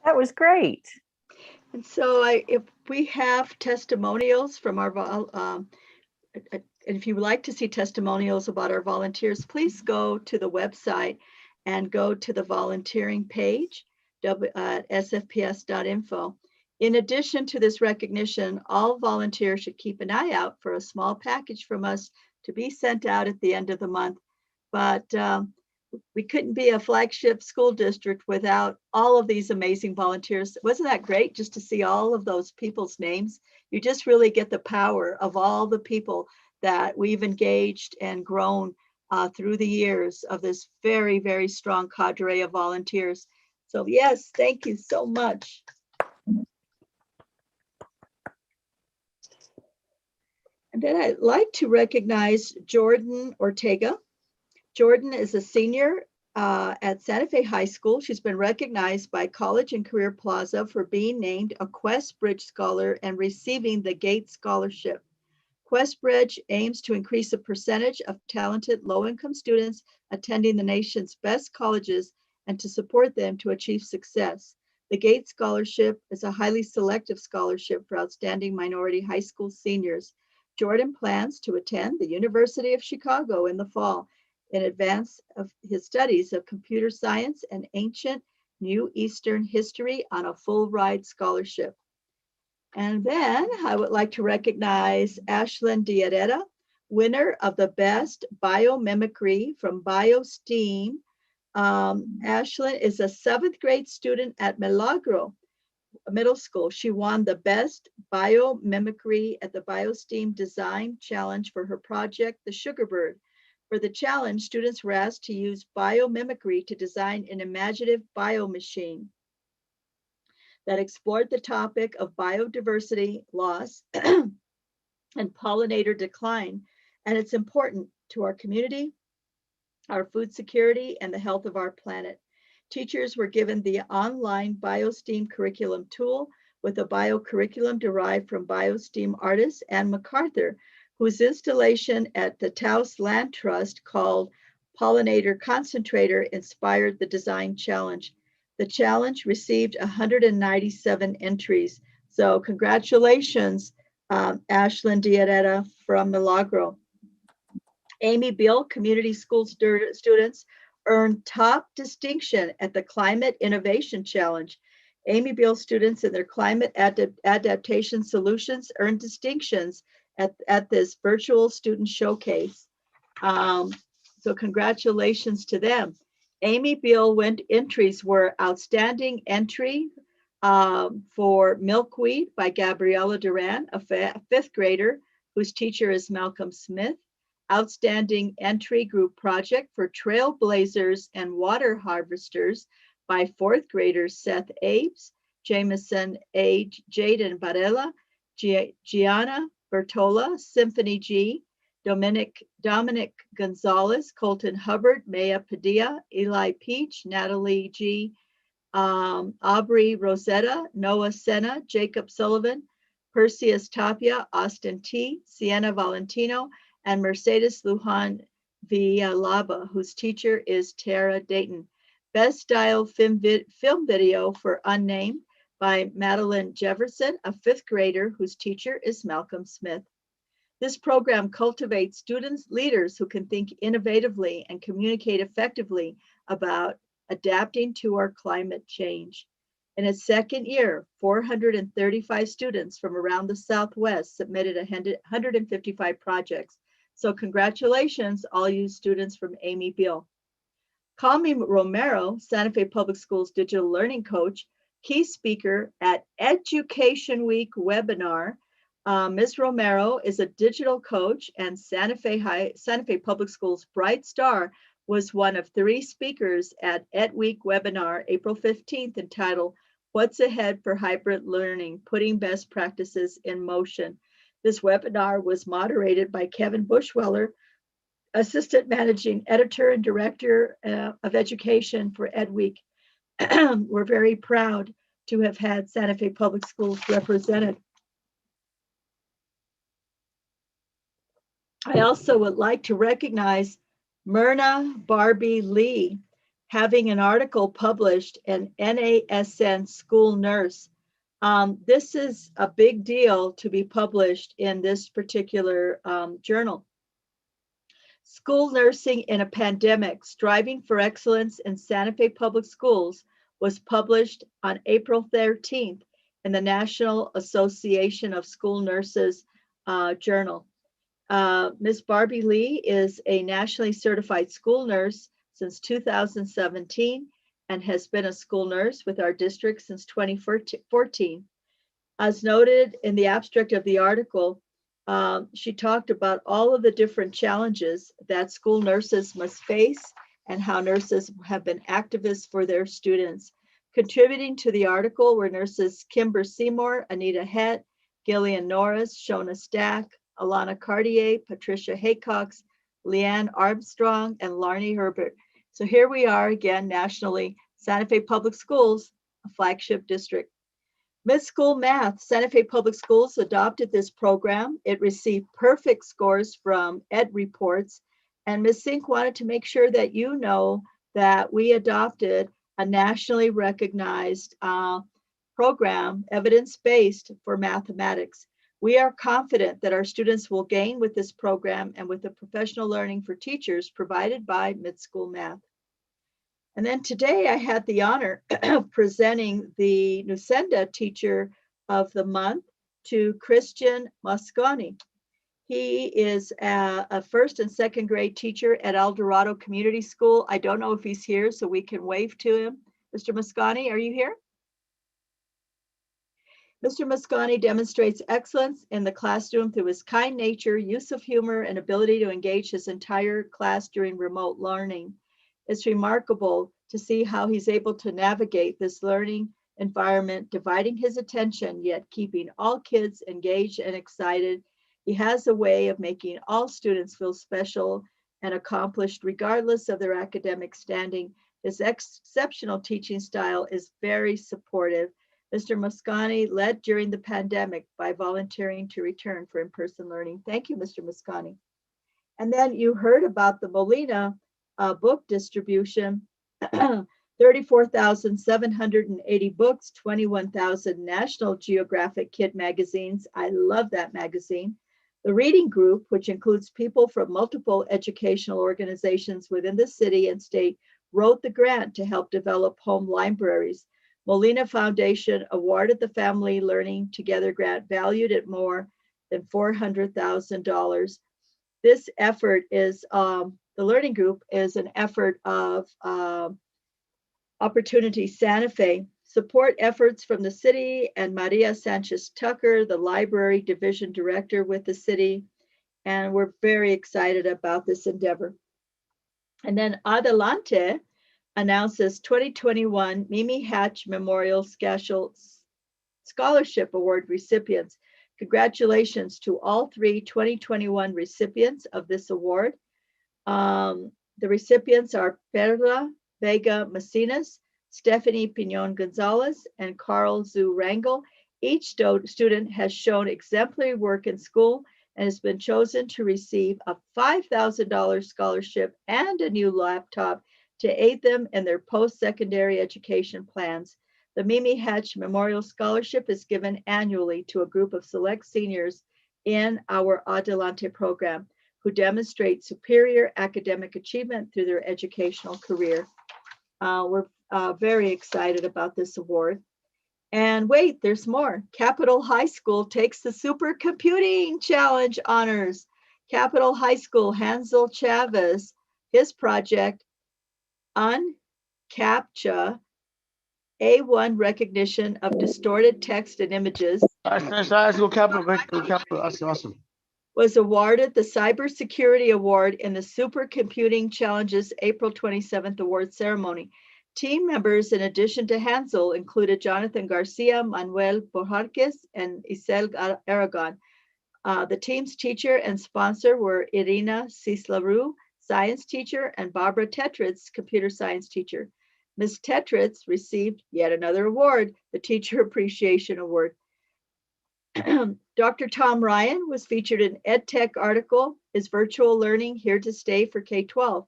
That was great. And so if we have testimonials from our, and if you would like to see testimonials about our volunteers, please go to the website and go to the volunteering page, sfps.info. In addition to this recognition, all volunteers should keep an eye out for a small package from us to be sent out at the end of the month. But we couldn't be a flagship school district without all of these amazing volunteers. Wasn't that great just to see all of those people's names? You just really get the power of all the people that we've engaged and grown through the years of this very, very strong cadre of volunteers. So yes, thank you so much. And then I'd like to recognize Jordan Ortega. Jordan is a senior at Santa Fe High School. She's been recognized by College and Career Plaza for being named a Quest Bridge Scholar and receiving the Gates Scholarship. Quest Bridge aims to increase the percentage of talented low-income students attending the nation's best colleges and to support them to achieve success. The Gates Scholarship is a highly selective scholarship for outstanding minority high school seniors. Jordan plans to attend the University of Chicago in the fall in advance of his studies of computer science and ancient Near Eastern history on a full ride scholarship. And then I would like to recognize Ashlyn Diareta, winner of the Best Biomimicry from BioSteam. Ashlyn is a 7th grade student at Milagro Middle School. She won the Best Biomimicry at the BioSteam Design Challenge for her project, The Sugar Bird. For the challenge, students were asked to use biomimicry to design an imaginative biomachine that explored the topic of biodiversity loss and pollinator decline, and it's important to our community, our food security, and the health of our planet. Teachers were given the online BioSteam curriculum tool with a bio-curriculum derived from BioSteam artist Ann MacArthur, whose installation at the Taos Land Trust called Pollinator Concentrator inspired the design challenge. The challenge received 197 entries. So congratulations, Ashlyn Diareta from Milagro. Amy Beal Community School students earned top distinction at the Climate Innovation Challenge. Amy Beal students in their climate adaptation solutions earned distinctions at this virtual student showcase. So congratulations to them. Amy Beal entries were outstanding entry for Milkweed by Gabriela Duran, a 5th grader whose teacher is Malcolm Smith. Outstanding entry group project for Trailblazers and Water Harvesters by 4th graders Seth Abes, Jameson A. Jaden Varela, Gianna Bertola, Symphony G, Dominic Gonzalez, Colton Hubbard, Maya Padilla, Eli Peach, Natalie G, Aubrey Rosetta, Noah Senna, Jacob Sullivan, Perseus Tapia, Austin T, Sienna Valentino, and Mercedes Lujan Villalaba, whose teacher is Tara Dayton. Best Style Film Video for Unnamed by Madeline Jefferson, a 5th grader whose teacher is Malcolm Smith. This program cultivates students, leaders who can think innovatively and communicate effectively about adapting to our climate change. In its 2nd year, 435 students from around the Southwest submitted 155 projects. So congratulations, all you students from Amy Beal. Cami Romero, Santa Fe Public Schools digital learning coach, key speaker at Education Week webinar. Ms. Romero is a digital coach and Santa Fe Public Schools Bright Star was one of 3 speakers at Ed Week webinar, April 15th, entitled What's Ahead for Hybrid Learning, Putting Best Practices in Motion. This webinar was moderated by Kevin Bushweller, Assistant Managing Editor and Director of Education for Ed Week. We're very proud to have had Santa Fe Public Schools represented. I also would like to recognize Myrna Barbie Lee, having an article published in NASN School Nurse. This is a big deal to be published in this particular journal. School Nursing in a Pandemic, Striving for Excellence in Santa Fe Public Schools was published on April 13th in the National Association of School Nurses journal. Ms. Barbie Lee is a nationally certified school nurse since 2017 and has been a school nurse with our district since 2014. As noted in the abstract of the article, she talked about all of the different challenges that school nurses must face and how nurses have been activists for their students. Contributing to the article were nurses Kimber Seymour, Anita Het, Gillian Norris, Shona Stack, Alana Cartier, Patricia Haycox, Leanne Armstrong, and Larnie Herbert. So here we are again nationally, Santa Fe Public Schools, a flagship district. Mid-School Math, Santa Fe Public Schools adopted this program. It received perfect scores from Ed Reports, and Ms. Sink wanted to make sure that you know that we adopted a nationally recognized program, evidence-based for mathematics. We are confident that our students will gain with this program and with the professional learning for teachers provided by Mid-School Math. And then today I had the honor of presenting the Nusenda Teacher of the Month to Christian Moscone. He is a first and second grade teacher at El Dorado Community School. I don't know if he's here, so we can wave to him. Mr. Moscone, are you here? Mr. Moscone demonstrates excellence in the classroom through his kind nature, use of humor, and ability to engage his entire class during remote learning. It's remarkable to see how he's able to navigate this learning environment, dividing his attention, yet keeping all kids engaged and excited. He has a way of making all students feel special and accomplished regardless of their academic standing. His exceptional teaching style is very supportive. Mr. Moscone led during the pandemic by volunteering to return for in-person learning. Thank you, Mr. Moscone. And then you heard about the Molina book distribution, 34,780 books, 21,000 National Geographic Kid magazines. I love that magazine. The Reading Group, which includes people from multiple educational organizations within the city and state, wrote the grant to help develop home libraries. Molina Foundation awarded the Family Learning Together grant valued at more than $400,000. This effort is, the Learning Group is an effort of Opportunity Santa Fe. Support efforts from the city and Maria Sanchez Tucker, the library division director with the city. And we're very excited about this endeavor. And then Adelante announces 2021 Mimi Hatch Memorial Scholarship Award recipients. Congratulations to all three 2021 recipients of this award. The recipients are Perla Vega Macinas, Stephanie Pinon Gonzalez, and Carl Zu Rangel. Each student has shown exemplary work in school and has been chosen to receive a $5,000 scholarship and a new laptop to aid them in their post-secondary education plans. The Mimi Hatch Memorial Scholarship is given annually to a group of select seniors in our Adelante program who demonstrate superior academic achievement through their educational career. We're very excited about this award. And wait, there's more. Capitol High School takes the Supercomputing Challenge honors. Capitol High School, Hansel Chavez, his project, UnCAPTCHA, A1 recognition of distorted text and images. That's awesome. Was awarded the Cybersecurity Award in the Supercomputing Challenge's April 27th award ceremony. Team members, in addition to Hansel, included Jonathan Garcia, Manuel Bojarquez, and Isel Aragon. The team's teacher and sponsor were Irina Cislarou, science teacher, and Barbara Tetritz, computer science teacher. Ms. Tetritz received yet another award, the Teacher Appreciation Award. Dr. Tom Ryan was featured in EdTech article, Is Virtual Learning Here to Stay for K-12?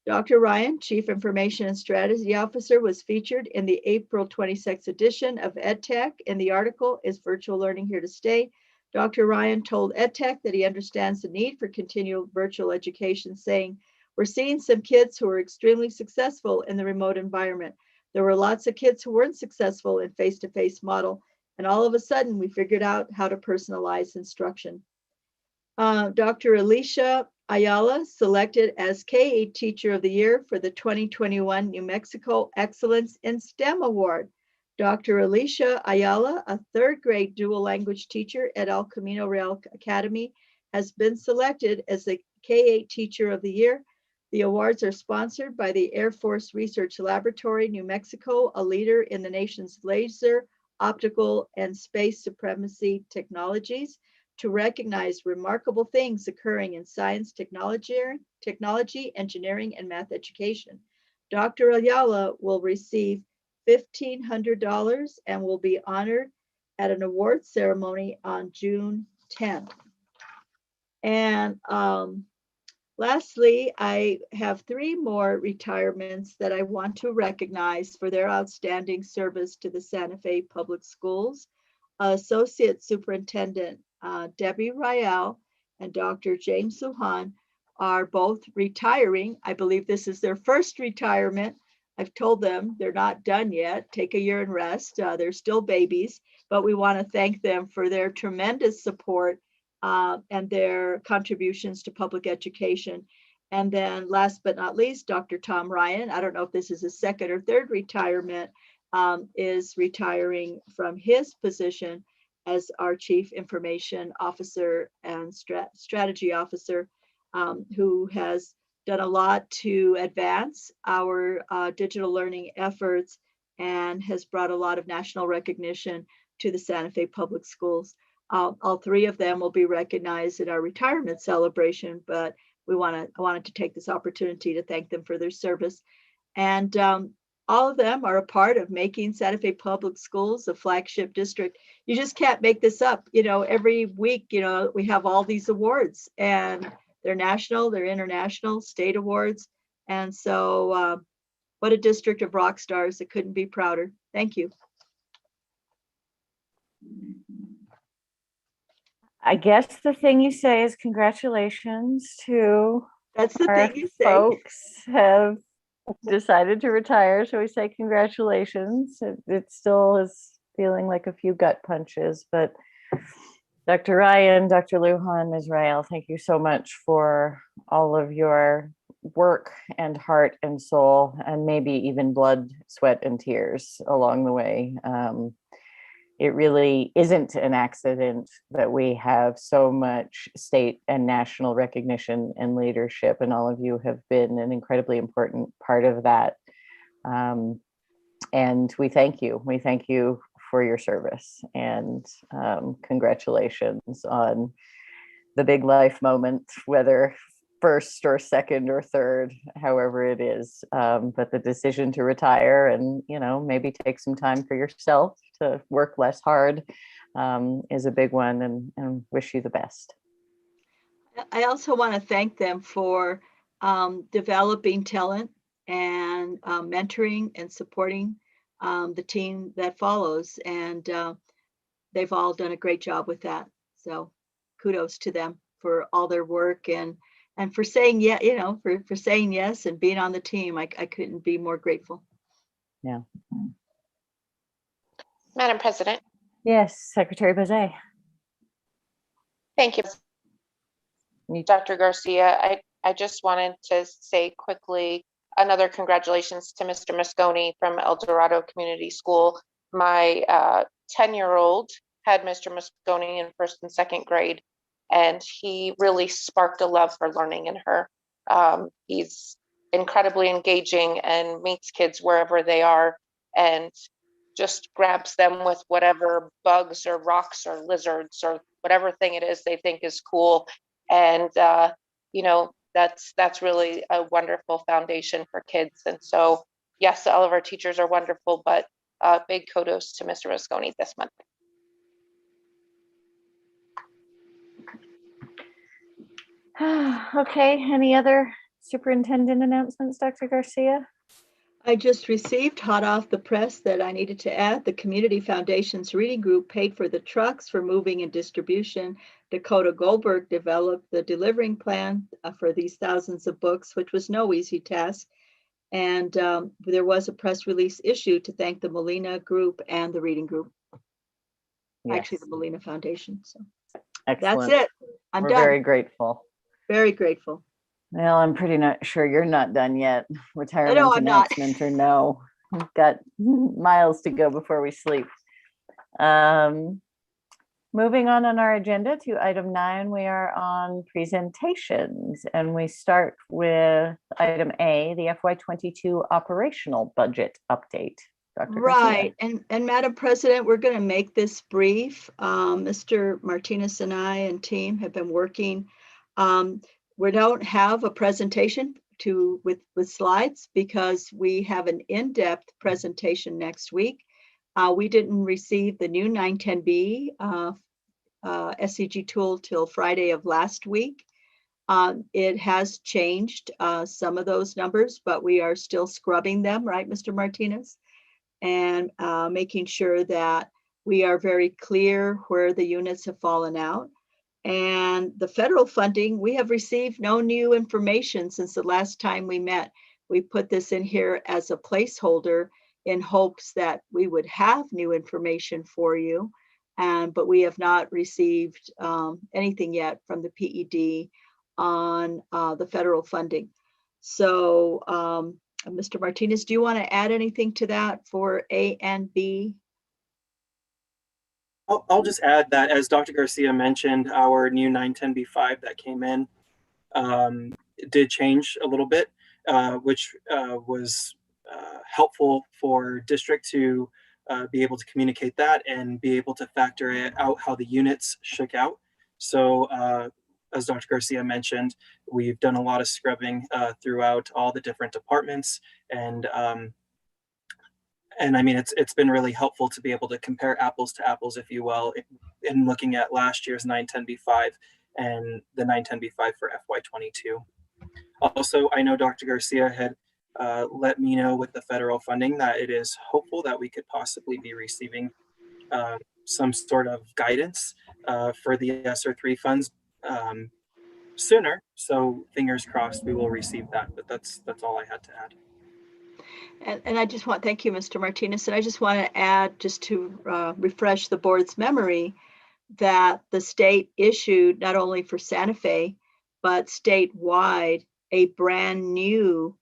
Dr. Ryan, Chief Information and Strategy Officer, was featured in the April 26th edition of EdTech. In the article, Is Virtual Learning Here to Stay? Dr. Ryan told EdTech that he understands the need for continual virtual education, saying, we're seeing some kids who are extremely successful in the remote environment. There were lots of kids who weren't successful in face-to-face model, and all of a sudden we figured out how to personalize instruction. Dr. Alicia Ayala, selected as K-8 Teacher of the Year for the 2021 New Mexico Excellence in STEM Award. Dr. Alicia Ayala, a third grade dual language teacher at El Camino Real Academy, has been selected as the K-8 Teacher of the Year. The awards are sponsored by the Air Force Research Laboratory, New Mexico, a leader in the nation's laser, optical, and space supremacy technologies, to recognize remarkable things occurring in science, technology, engineering, and math education. Dr. Ayala will receive $1,500 and will be honored at an award ceremony on June 10th. And lastly, I have 3 more retirements that I want to recognize for their outstanding service to the Santa Fe Public Schools. Associate Superintendent Debbie Rial and Dr. James Suhan are both retiring. I believe this is their first retirement. I've told them they're not done yet. Take a year and rest. They're still babies, but we want to thank them for their tremendous support and their contributions to public education. And then last but not least, Dr. Tom Ryan, I don't know if this is his second or third retirement, is retiring from his position as our Chief Information Officer and Strategy Officer, who has done a lot to advance our digital learning efforts and has brought a lot of national recognition to the Santa Fe Public Schools. All 3 of them will be recognized at our retirement celebration, but I wanted to take this opportunity to thank them for their service. And all of them are a part of making Santa Fe Public Schools a flagship district. You just can't make this up. You know, every week, you know, we have all these awards, and they're national, they're international, state awards. And so what a district of rock stars. It couldn't be prouder. Thank you. I guess the thing you say is congratulations to That's the our thing you say. folks have decided to retire. So we say congratulations. It still is feeling like a few gut punches, but Dr. Ryan, Dr. Lujan, Ms. Rael, thank you so much for all of your work and heart and soul, and maybe even blood, sweat, and tears along the way. It really isn't an accident that we have so much state and national recognition and leadership, and all of you have been an incredibly important part of that. And we thank you. We thank you for your service, and congratulations on the big life moment, whether first or second or third, however it is. But the decision to retire and, you know, maybe take some time for yourself to work less hard is a big one, and wish you the best. I also want to thank them for developing talent and mentoring and supporting the team that follows. And they've all done a great job with that. So kudos to them for all their work and for saying, yeah, you know, for saying yes and being on the team. I couldn't be more grateful. Yeah. Madam President. Yes, Secretary Bazay. Thank you, Dr. Garcia. I just wanted to say quickly, another congratulations to Mr. Moscone from El Dorado Community School. My 10-year-old had Mr. Moscone in 1st and 2nd grade, and he really sparked a love for learning in her. He's incredibly engaging and meets kids wherever they are, and just grabs them with whatever bugs or rocks or lizards or whatever thing it is they think is cool. And, you know, that's really a wonderful foundation for kids. And so, yes, all of our teachers are wonderful, but big kudos to Mr. Moscone this month. Okay, any other Superintendent announcements, Dr. Garcia. I just received hot off the press that I needed to add the Community Foundation's reading group paid for the trucks for moving and distribution. Dakota Goldberg developed the delivering plan for these thousands of books, which was no easy task. And there was a press release issued to thank the Molina Group and the reading group. Yes. Actually, the Molina Foundation. So Excellent. that's it. I'm We're done. very grateful. Very grateful. Well, I'm pretty not sure you're not done yet. Retirement I'm not. announcement or no. We've got miles to go before we sleep. Moving on our agenda to item 9, we are on presentations, and we start with item A, the FY22 operational budget update. Dr. Right. Garcia. And Madam President, we're going to make this brief. Mr. Martinez and I and team have been working. We don't have a presentation with slides because we have an in-depth presentation next week. We didn't receive the new 910B SCG tool till Friday of last week. It has changed some of those numbers, but we are still scrubbing them, right, Mr. Martinez? And making sure that we are very clear where the units have fallen out. And the federal funding, we have received no new information since the last time we met. We put this in here as a placeholder in hopes that we would have new information for you. But we have not received anything yet from the PED on the federal funding. So, Mr. Martinez, do you want to add anything to that for A and B? I'll just add that, as Dr. Garcia mentioned, our new 910B5 that came in did change a little bit, which was helpful for district to be able to communicate that and be able to factor it out how the units shook out. So as Dr. Garcia mentioned, we've done a lot of scrubbing throughout all the different departments, and I mean, it's been really helpful to be able to compare apples to apples, if you will, in looking at last year's 910B5 and the 910B5 for FY22. Also, I know Dr. Garcia had let me know with the federal funding that it is hopeful that we could possibly be receiving some sort of guidance for the ESSER 3 funds sooner. So fingers crossed we will receive that, but that's all I had to add. And I just thank you, Mr. Martinez. And I just want to add, just to refresh the board's memory, that the state issued not only for Santa Fe, but statewide, a brand new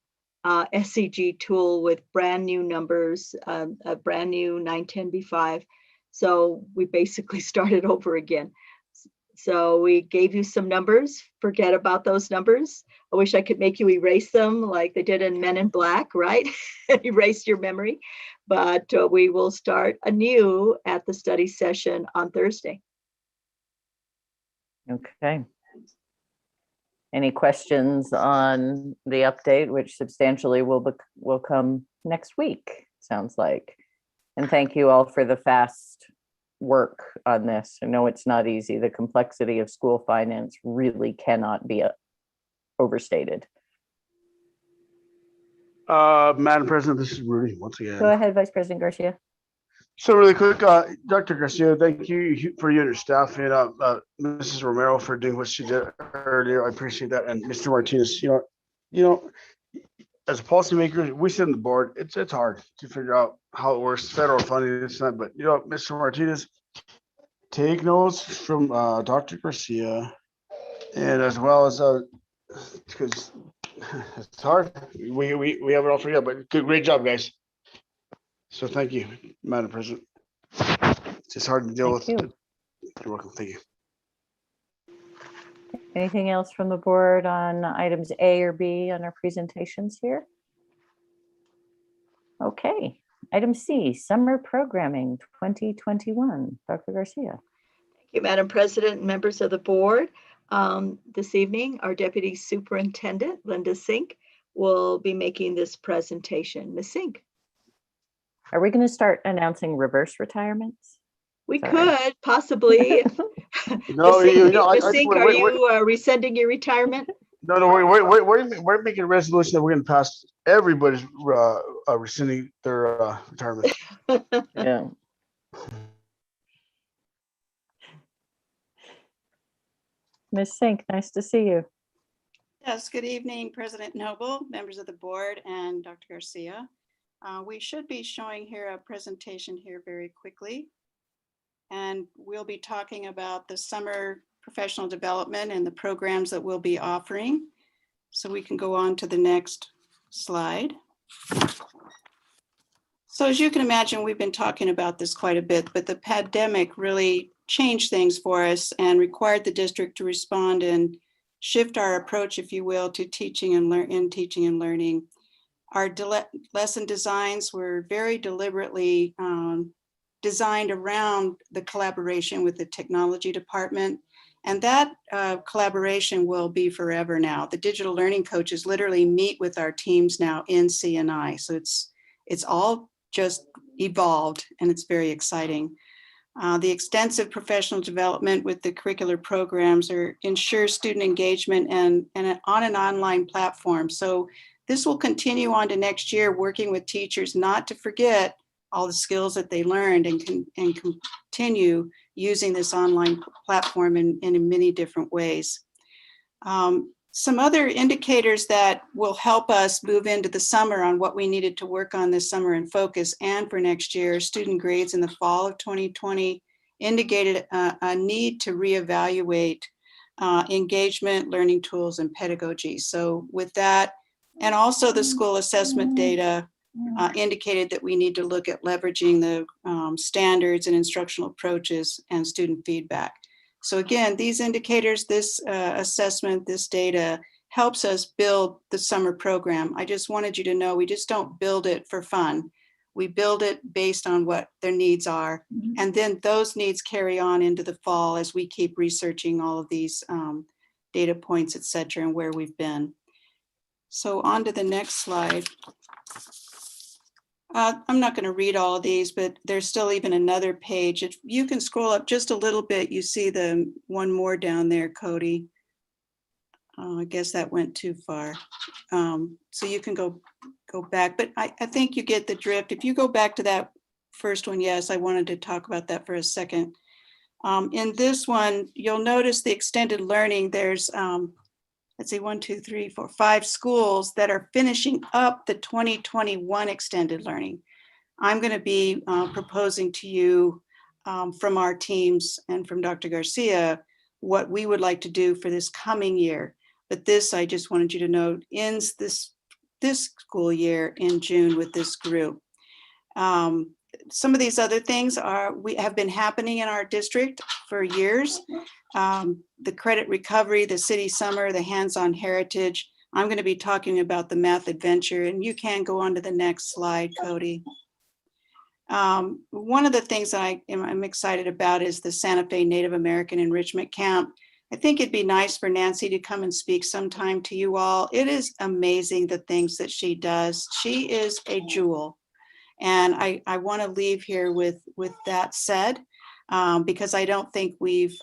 SCG tool with brand new numbers, a brand new 910B5. So we basically started over again. So we gave you some numbers, forget about those numbers. I wish I could make you erase them like they did in Men in Black, right? Erase your memory. But we will start anew at the study session on Thursday. Okay. Any questions on the update, which substantially will come next week, sounds like. And thank you all for the fast work on this. I know it's not easy. The complexity of school finance really cannot be overstated. Madam President, this is Rudy once again. Go ahead, Vice President Garcia. So really quick, Dr. Garcia, thank you for you and your staff, and Mrs. Romero for doing what she did earlier. I appreciate that. And Mr. Martinez, you know, as a policymaker, we sit on the board. It's hard to figure out how it works, federal funding, this and that. But you know, Mr. Martinez, take notes from Dr. Garcia, and as well as because it's hard. We have it all figured out. But great job, guys. So thank you, Madam President. It's just hard to deal with. You're welcome. Thank you. Anything else from the board on items A or B on our presentations here? Okay. Item C, summer programming 2021. Dr. Garcia. Thank you, Madam President and members of the board. This evening, our Deputy Superintendent, Linda Sink, will be making this presentation. Ms. Sink. Are we going to start announcing reverse retirements? We could possibly. No, Ms. Sink, are you rescinding your retirement? No, no, we're making a resolution that we're gonna pass everybody's rescinding their retirement. Yeah. Ms. Sink, nice to see you. Yes, good evening, President Noble, members of the board, and Dr. Garcia. We should be showing here a presentation here very quickly. And we'll be talking about the summer professional development and the programs that we'll be offering. So we can go on to the next slide. So as you can imagine, we've been talking about this quite a bit, but the pandemic really changed things for us and required the district to respond and shift our approach, if you will, to teaching and learning. Our lesson designs were very deliberately designed around the collaboration with the technology department. And that collaboration will be forever now. The digital learning coaches literally meet with our teams now in CNI. So it's all just evolved and it's very exciting. The extensive professional development with the curricular programs ensure student engagement and on an online platform. So this will continue on to next year, working with teachers not to forget all the skills that they learned and continue using this online platform in many different ways. Some other indicators that will help us move into the summer on what we needed to work on this summer and focus and for next year, student grades in the fall of 2020 indicated a need to reevaluate engagement, learning tools, and pedagogy. So with that, and also the school assessment data indicated that we need to look at leveraging the standards and instructional approaches and student feedback. So again, these indicators, this assessment, this data helps us build the summer program. I just wanted you to know we just don't build it for fun. We build it based on what their needs are. And then those needs carry on into the fall as we keep researching all of these data points, et cetera, and where we've been. So on to the next slide. I'm not going to read all of these, but there's still even another page. If you can scroll up just a little bit, you see the one more down there, Cody. I guess that went too far. So you can go back, but I think you get the drift. If you go back to that first one, yes, I wanted to talk about that for a second. In this one, you'll notice the extended learning. There's let's see, 1, 2, 3, 4, 5 schools that are finishing up the 2021 extended learning. I'm going to be proposing to you from our teams and from Dr. Garcia what we would like to do for this coming year. But this, I just wanted you to know, ends this school year in June with this group. Some of these other things have been happening in our district for years. The credit recovery, the city summer, the hands-on heritage. I'm going to be talking about the math adventure, and you can go on to the next slide, Cody. One of the things that I'm excited about is the Santa Fe Native American Enrichment Camp. I think it'd be nice for Nancy to come and speak sometime to you all. It is amazing the things that she does. She is a jewel. And I want to leave here with that said, because I don't think we've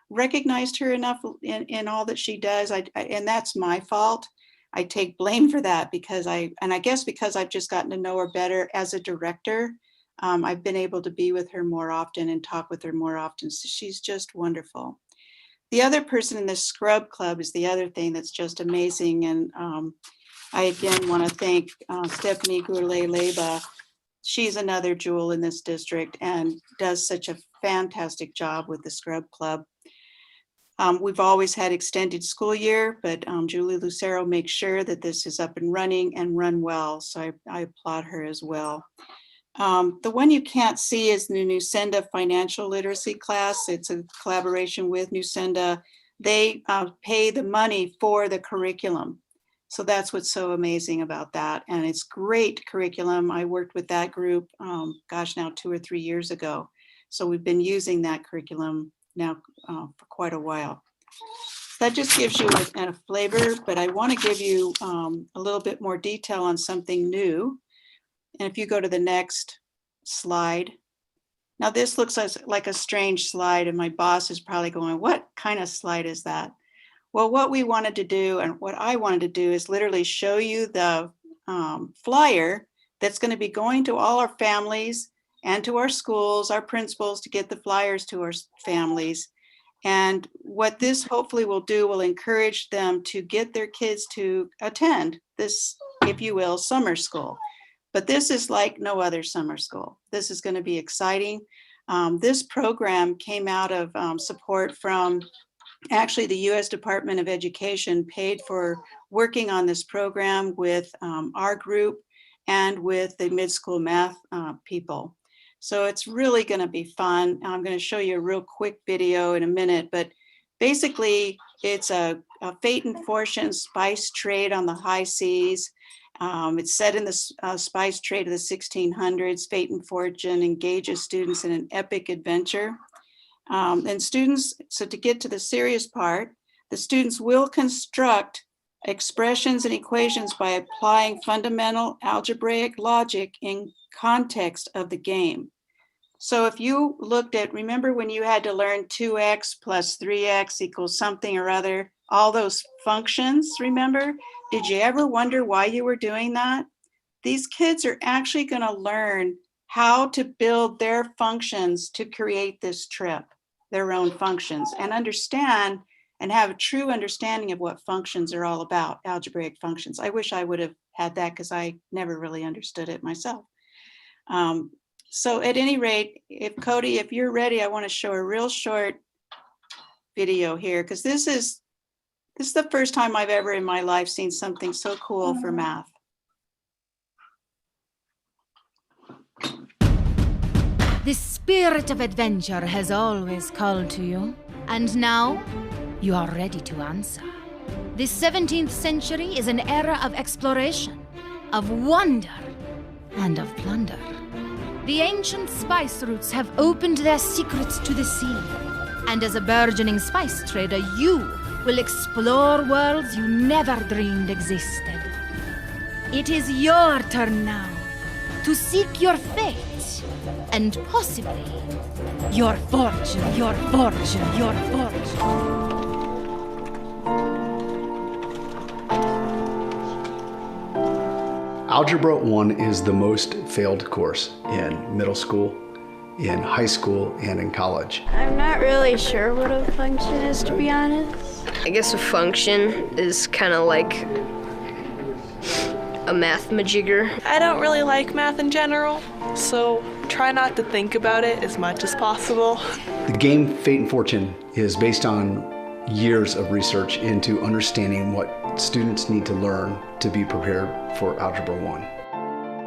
recognized her enough in all that she does. And that's my fault. I take blame for that because I guess because I've just gotten to know her better as a director, I've been able to be with her more often and talk with her more often. So she's just wonderful. The other person in the Scrub Club is the other thing that's just amazing. And I again want to thank Stephanie Gourlay-Leba. She's another jewel in this district and does such a fantastic job with the Scrub Club. We've always had extended school year, but Julie Lucero makes sure that this is up and running and run well. So I applaud her as well. The one you can't see is the Nusenda financial literacy class. It's a collaboration with Nusenda. They pay the money for the curriculum. So that's what's so amazing about that. And it's great curriculum. I worked with that group, gosh, now 2 or 3 years ago. So we've been using that curriculum now for quite a while. That just gives you a flavor, but I want to give you a little bit more detail on something new. And if you go to the next slide. Now this looks like a strange slide and my boss is probably going, what kind of slide is that? Well, what we wanted to do and what I wanted to do is literally show you the flyer that's going to be going to all our families and to our schools, our principals, to get the flyers to our families. And what this hopefully will do will encourage them to get their kids to attend this, if you will, summer school. But this is like no other summer school. This is going to be exciting. This program came out of support from actually the U.S. Department of Education, paid for working on this program with our group and with the mid-school math people. So it's really going to be fun. I'm going to show you a real quick video in a minute, but basically it's a fate and fortune spice trade on the high seas. It's set in the spice trade of the 1600s. Fate and fortune engages students in an epic adventure. And students, so to get to the serious part, the students will construct expressions and equations by applying fundamental algebraic logic in context of the game. So if you looked at, remember when you had to learn 2x plus 3x equals something or other, all those functions, remember? Did you ever wonder why you were doing that? These kids are actually going to learn how to build their functions to create this trip, their own functions, and understand and have a true understanding of what functions are all about, algebraic functions. I wish I would have had that because I never really understood it myself. So at any rate, Cody, if you're ready, I want to show a real short video here, because this is the first time I've ever in my life seen something so cool for math. The spirit of adventure has always called to you, and now you are ready to answer. The 17th century is an era of exploration, of wonder, and of plunder. The ancient spice routes have opened their secrets to the sea, and as a burgeoning spice trader, you will explore worlds you never dreamed existed. It is your turn now to seek your fate, and possibly your fortune, your fortune, your fortune. Algebra 1 is the most failed course in middle school, in high school, and in college. I'm not really sure what a function is, to be honest. I guess a function is kind of like a math majigger. I don't really like math in general, so try not to think about it as much as possible. The game Fate and Fortune is based on years of research into understanding what students need to learn to be prepared for Algebra 1.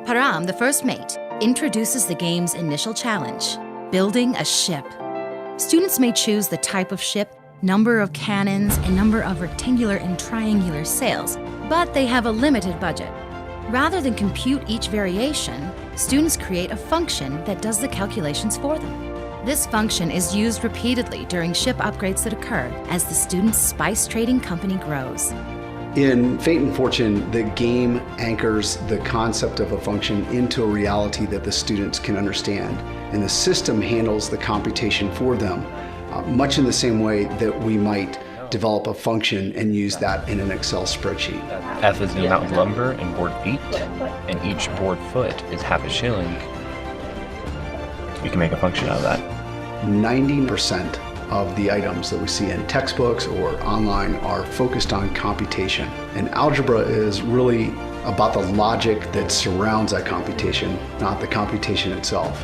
Param, the first mate, introduces the game's initial challenge, building a ship. Students may choose the type of ship, number of cannons, and number of rectangular and triangular sails, but they have a limited budget. Rather than compute each variation, students create a function that does the calculations for them. This function is used repeatedly during ship upgrades that occur as the student's spice trading company grows. In Fate and Fortune, the game anchors the concept of a function into a reality that the students can understand, and the system handles the computation for them, much in the same way that we might develop a function and use that in an Excel spreadsheet. F is the amount of lumber in board feet, and each board foot is half a shilling. We can make a function out of that. 90% of the items that we see in textbooks or online are focused on computation. And algebra is really about the logic that surrounds that computation, not the computation itself.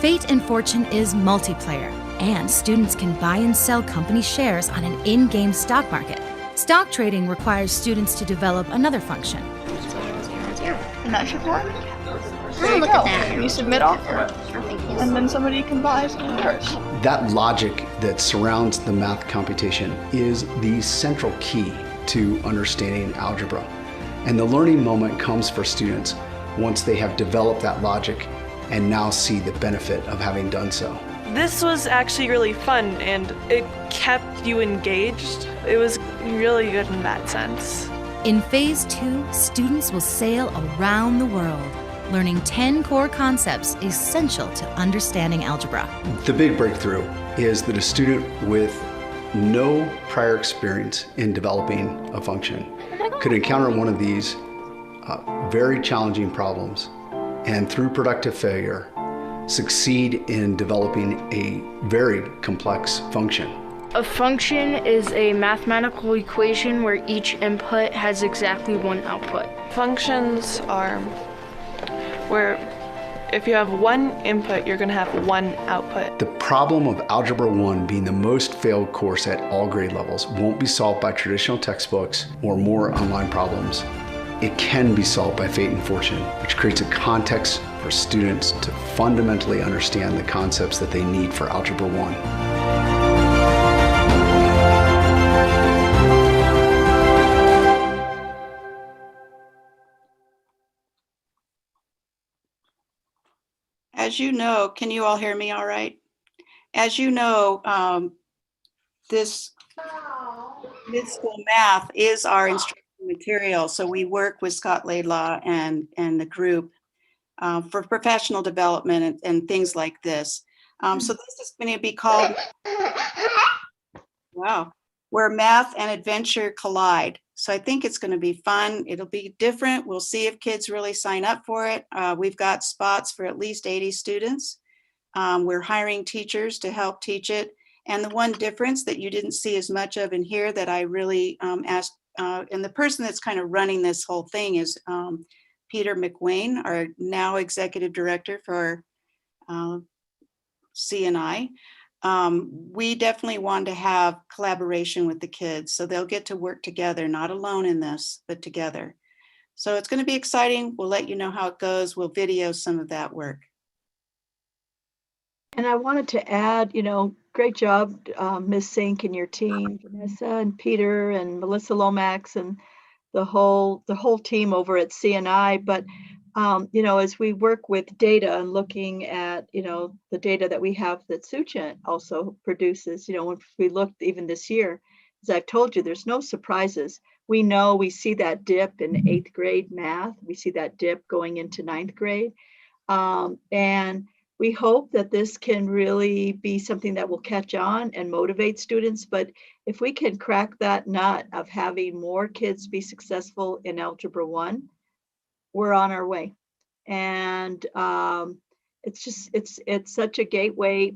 Fate and Fortune is multiplayer, and students can buy and sell company shares on an in-game stock market. Stock trading requires students to develop another function. And that's your board? There you go. You submit offer, and then somebody can buy some shares. That logic that surrounds the math computation is the central key to understanding algebra. And the learning moment comes for students once they have developed that logic and now see the benefit of having done so. This was actually really fun, and it kept you engaged. It was really good in that sense. In Phase 2, students will sail around the world, learning 10 core concepts essential to understanding algebra. The big breakthrough is that a student with no prior experience in developing a function could encounter one of these very challenging problems and through productive failure succeed in developing a very complex function. A function is a mathematical equation where each input has exactly one output. Functions are where if you have one input, you're going to have one output. The problem of Algebra 1 being the most failed course at all grade levels won't be solved by traditional textbooks or more online problems. It can be solved by fate and fortune, which creates a context for students to fundamentally understand the concepts that they need for Algebra 1. As you know, can you all hear me all right? As you know, this mid-school math is our instructional material. So we work with Scott Laidlaw and the group for professional development and things like this. So this is going to be called, wow, where math and adventure collide. So I think it's going to be fun. It'll be different. We'll see if kids really sign up for it. We've got spots for at least 80 students. We're hiring teachers to help teach it. And the one difference that you didn't see as much of in here that I really asked, and the person that's kind of running this whole thing is Peter McWayne, our now executive director for CNI. We definitely want to have collaboration with the kids, so they'll get to work together, not alone in this, but together. So it's going to be exciting. We'll let you know how it goes. We'll video some of that work. And I wanted to add, great job, Ms. Sink and your team, Vanessa and Peter and Melissa Lomax and the whole team over at CNI. But as we work with data and looking at, the data that we have that Suchent also produces, when we looked even this year, as I've told you, there's no surprises. We know we see that dip in 8th grade math. We see that dip going into 9th grade. And we hope that this can really be something that will catch on and motivate students. But if we can crack that nut of having more kids be successful in Algebra 1, we're on our way. And it's such a gateway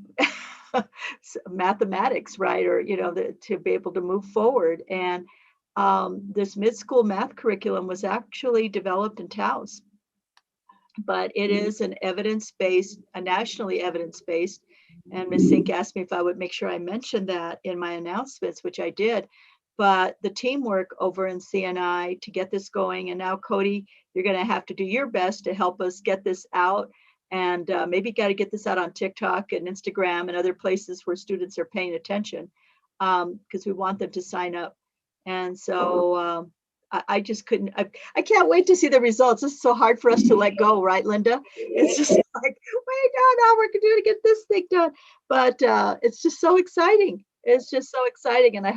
mathematics, right? Or, to be able to move forward. And this mid-school math curriculum was actually developed in Taos, but it is an evidence-based, a nationally evidence-based. And Ms. Sink asked me if I would make sure I mentioned that in my announcements, which I did. But the teamwork over in CNI to get this going, and now Cody, you're going to have to do your best to help us get this out, and maybe got to get this out on TikTok and Instagram and other places where students are paying attention, because we want them to sign up. And so I just couldn't, I can't wait to see the results. This is so hard for us to let go, right, Linda? It's just like, wait, no, we're going to get this thing done. But it's just so exciting. It's just so exciting. And I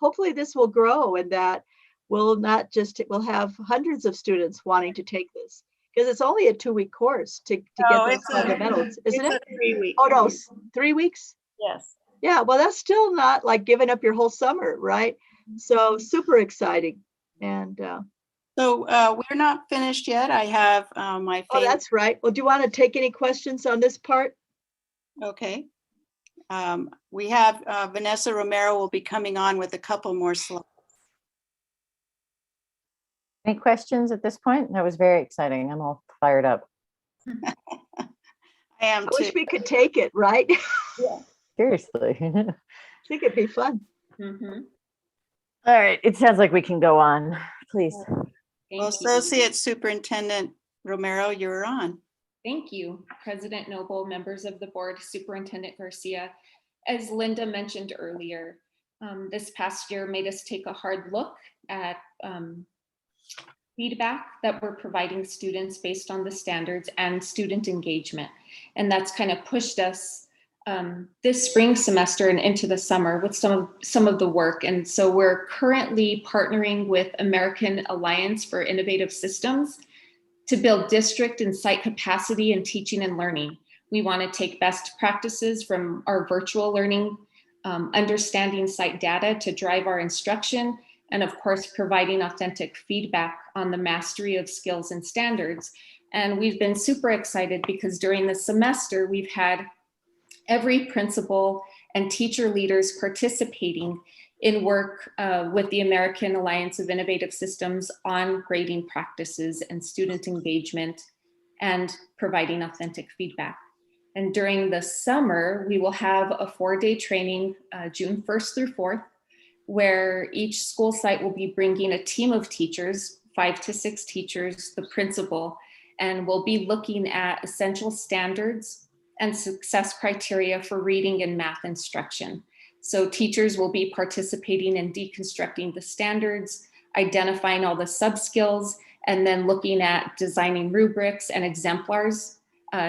hopefully this will grow, and that we'll have hundreds of students wanting to take this, because it's only a 2-week course to get those fundamentals, isn't it? 3 weeks. Oh, no, 3 weeks? Yes. Yeah, well, that's still not like giving up your whole summer, right? So super exciting. And so we're not finished yet. I have my favorite. Oh, that's right. Well, do you want to take any questions on this part? Okay. We have Vanessa Romero will be coming on with a couple more slides. Any questions at this point? That was very exciting. I'm all fired up. I am too. I wish we could take it, right? Yeah. Seriously. I think it'd be fun. Mm-hmm. All right. It sounds like we can go on, please. Well, Associate Superintendent Romero, you're on. Thank you, President Noble, members of the board, Superintendent Garcia. As Linda mentioned earlier, this past year made us take a hard look at feedback that we're providing students based on the standards and student engagement. And that's kind of pushed us this spring semester and into the summer with some of the work. And so we're currently partnering with American Alliance for Innovative Systems to build district and site capacity in teaching and learning. We want to take best practices from our virtual learning understanding site data to drive our instruction, and of course, providing authentic feedback on the mastery of skills and standards. And we've been super excited because during the semester, we've had every principal and teacher leaders participating in work with the American Alliance of Innovative Systems on grading practices and student engagement and providing authentic feedback. And during the summer, we will have a 4-day training, June 1st through 4th, where each school site will be bringing a team of teachers, 5 to 6 teachers, the principal, and we'll be looking at essential standards and success criteria for reading and math instruction. So teachers will be participating in deconstructing the standards, identifying all the sub-skills, and then looking at designing rubrics and exemplars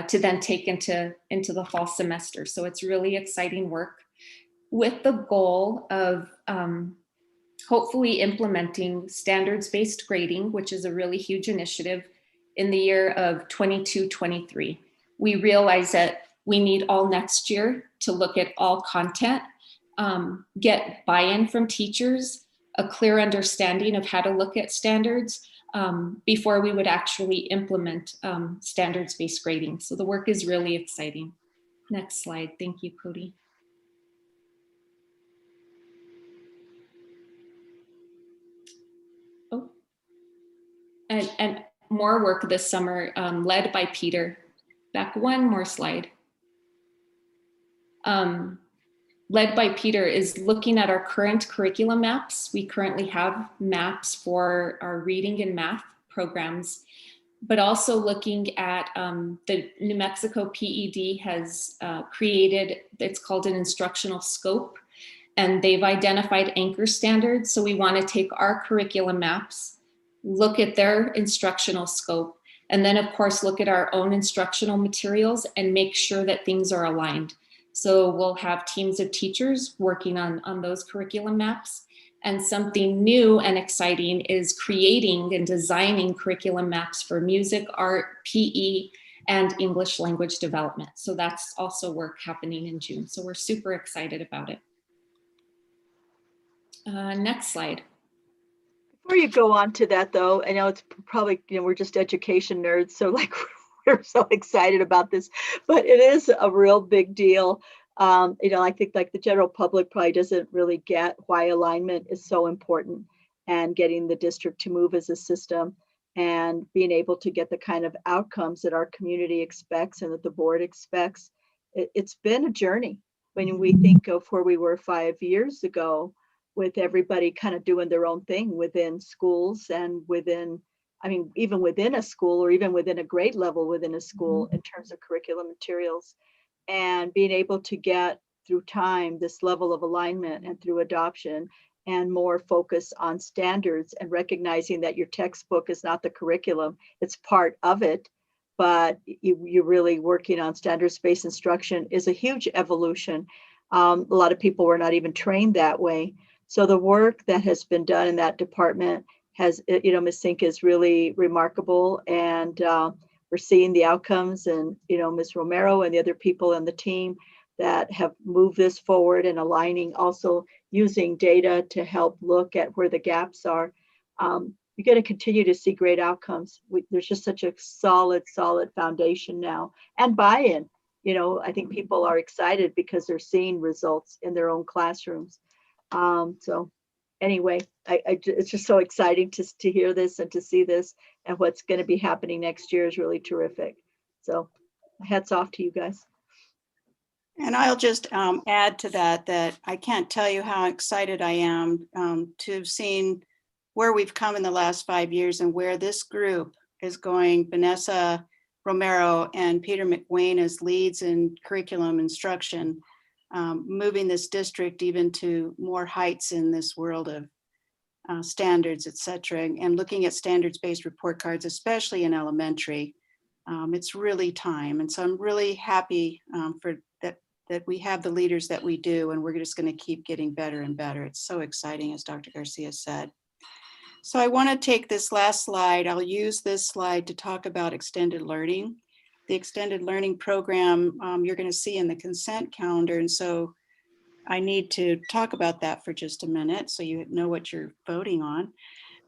to then take into the fall semester. So it's really exciting work with the goal of hopefully implementing standards-based grading, which is a really huge initiative in the year of 22-23. We realize that we need all next year to look at all content, get buy-in from teachers, a clear understanding of how to look at standards before we would actually implement standards-based grading. So the work is really exciting. Next slide. Thank you, Cody. Oh, and more work this summer led by Peter. Back one more slide. Led by Peter is looking at our current curriculum maps. We currently have maps for our reading and math programs, but also looking at the New Mexico PED has created, it's called an instructional scope, and they've identified anchor standards. So we want to take our curriculum maps, look at their instructional scope, and then of course look at our own instructional materials and make sure that things are aligned. So we'll have teams of teachers working on those curriculum maps. And something new and exciting is creating and designing curriculum maps for music, art, PE, and English language development. So that's also work happening in June. So we're super excited about it. Next slide. Before you go on to that though, I know it's probably, we're just education nerds, so like we're so excited about this, but it is a real big deal. I think like the general public probably doesn't really get why alignment is so important and getting the district to move as a system and being able to get the kind of outcomes that our community expects and that the board expects. It's been a journey. When we think of where we were 5 years ago, with everybody kind of doing their own thing within schools and within, even within a school or even within a grade level within a school in terms of curriculum materials, and being able to get through time this level of alignment and through adoption and more focus on standards and recognizing that your textbook is not the curriculum, it's part of it, but you're really working on standards-based instruction is a huge evolution. A lot of people were not even trained that way. So the work that has been done in that department has, Ms. Sink is really remarkable, and we're seeing the outcomes, and Ms. Romero and the other people on the team that have moved this forward and aligning, also using data to help look at where the gaps are. You're going to continue to see great outcomes. There's just such a solid foundation now, and buy-in. I think people are excited because they're seeing results in their own classrooms. So anyway, it's just so exciting to hear this and to see this, and what's going to be happening next year is really terrific. So hats off to you guys. And I'll just add to that I can't tell you how excited I am to have seen where we've come in the last 5 years and where this group is going. Vanessa Romero and Peter McWayne as leads in curriculum instruction, moving this district even to more heights in this world of standards, et cetera, and looking at standards-based report cards, especially in elementary. It's really time. And so I'm really happy that we have the leaders that we do, and we're just going to keep getting better and better. It's so exciting, as Dr. Garcia said. So I want to take this last slide. I'll use this slide to talk about extended learning. The extended learning program you're going to see in the consent calendar. And so I need to talk about that for just a minute so you know what you're voting on.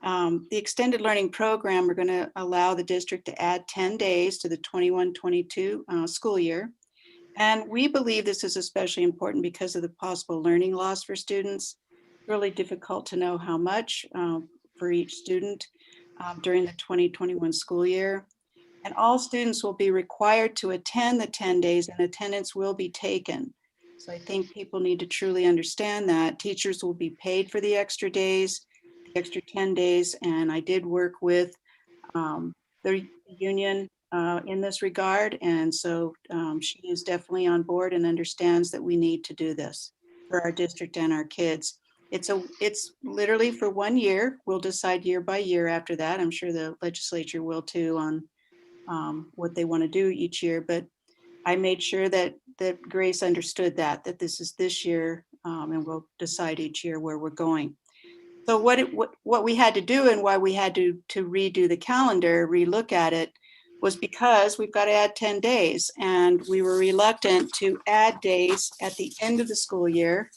The extended learning program, we're going to allow the district to add 10 days to the 21-22 school year. And we believe this is especially important because of the possible learning loss for students. Really difficult to know how much for each student during the 2021 school year. And all students will be required to attend the 10 days and attendance will be taken. So I think people need to truly understand that teachers will be paid for the extra days, the extra 10 days. And I did work with the union in this regard. And so she is definitely on board and understands that we need to do this for our district and our kids. It's literally for 1 year. We'll decide year by year after that. I'm sure the legislature will too on what they want to do each year. But I made sure that Grace understood that this is this year and we'll decide each year where we're going. So what we had to do and why we had to redo the calendar, relook at it, was because we've got to add 10 days. And we were reluctant to add days at the end of the school year.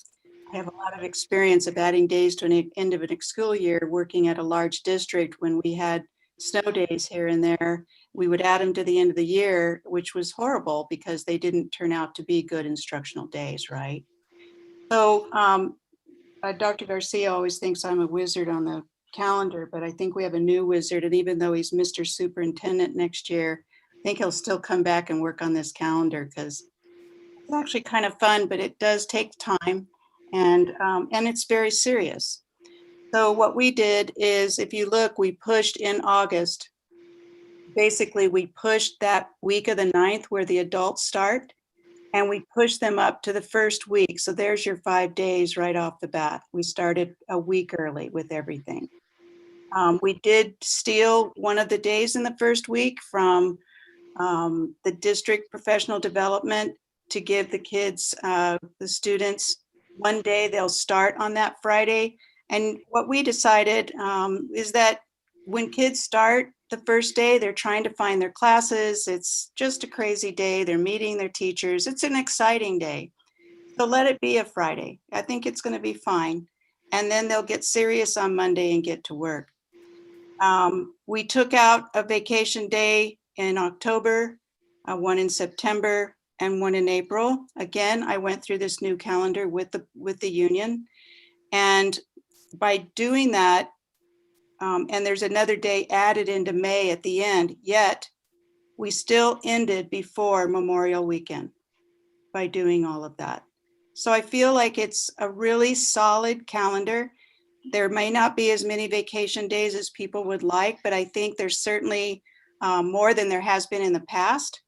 I have a lot of experience of adding days to an end of a school year working at a large district when we had snow days here and there. We would add them to the end of the year, which was horrible because they didn't turn out to be good instructional days, right? So Dr. Garcia always thinks I'm a wizard on the calendar, but I think we have a new wizard. And even though he's Mr. Superintendent next year, I think he'll still come back and work on this calendar because it's actually kind of fun, but it does take time and it's very serious. So what we did is, if you look, we pushed in August. Basically, we pushed that week of the 9th where the adults start, and we pushed them up to the first week. So there's your 5 days right off the bat. We started a week early with everything. We did steal one of the days in the first week from the district professional development to give the kids, the students, 1 day. They'll start on that Friday. And what we decided is that when kids start the first day, they're trying to find their classes. It's just a crazy day. They're meeting their teachers. It's an exciting day. So let it be a Friday. I think it's going to be fine. And then they'll get serious on Monday and get to work. We took out a vacation day in October, one in September, and one in April. Again, I went through this new calendar with the union. And by doing that, and there's another day added into May at the end, yet we still ended before Memorial Weekend by doing all of that. So I feel like it's a really solid calendar. There may not be as many vacation days as people would like, but I think there's certainly more than there has been in the past.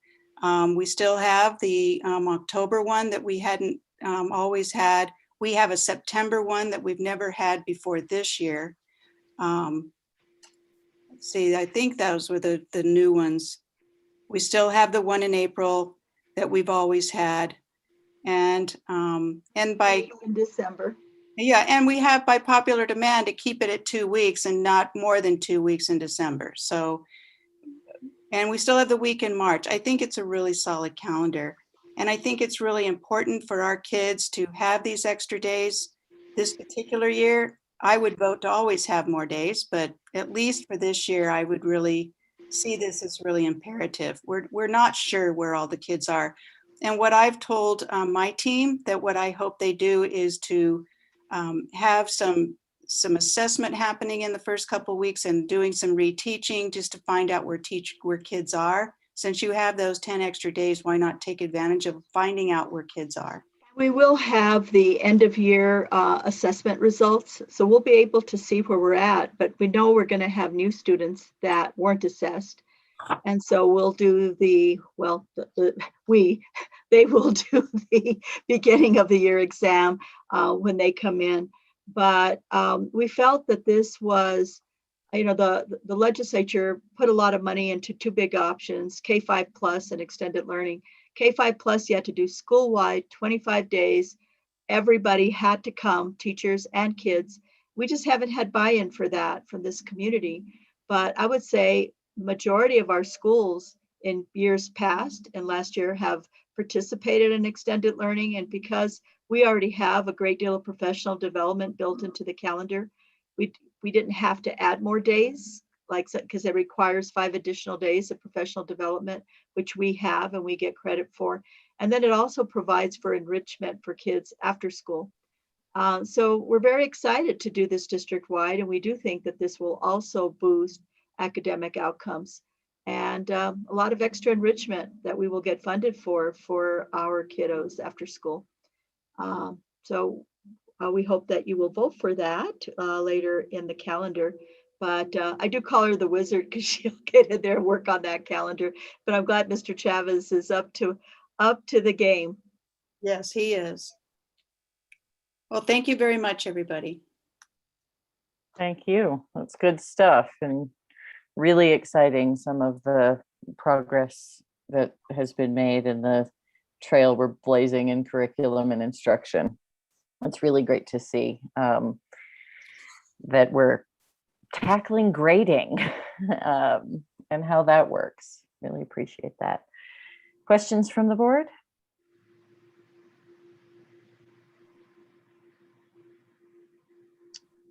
We still have the October one that we hadn't always had. We have a September one that we've never had before this year. Let's see, I think those were the new ones. We still have the one in April that we've always had. And by in December. Yeah, and we have by popular demand to keep it at 2 weeks and not more than 2 weeks in December. So, and we still have the week in March. I think it's a really solid calendar. And I think it's really important for our kids to have these extra days. This particular year, I would vote to always have more days, but at least for this year, I would really see this as really imperative. We're not sure where all the kids are. And what I've told my team, that what I hope they do is to have some assessment happening in the first couple of weeks and doing some reteaching just to find out where kids are. Since you have those 10 extra days, why not take advantage of finding out where kids are? We will have the end of year assessment results. So we'll be able to see where we're at, but we know we're going to have new students that weren't assessed. And so we'll do they will do the beginning of the year exam when they come in. But we felt that this was, the legislature put a lot of money into two big options, K-5 plus and extended learning. K-5 plus, you had to do school-wide, 25 days. Everybody had to come, teachers and kids. We just haven't had buy-in for that from this community. But I would say majority of our schools in years past and last year have participated in extended learning, and because we already have a great deal of professional development built into the calendar, we didn't have to add more days, like, because it requires 5 additional days of professional development, which we have and we get credit for. And then it also provides for enrichment for kids after school. So we're very excited to do this district-wide, and we do think that this will also boost academic outcomes and a lot of extra enrichment that we will get funded for our kiddos after school. So we hope that you will vote for that later in the calendar. But I do call her the wizard because she'll get in there and work on that calendar. But I'm glad Mr. Chavez is up to the game. Yes, he is. Well, thank you very much, everybody. Thank you. That's good stuff and really exciting, some of the progress that has been made and the trail we're blazing in curriculum and instruction. It's really great to see that we're tackling grading and how that works. Really appreciate that. Questions from the board?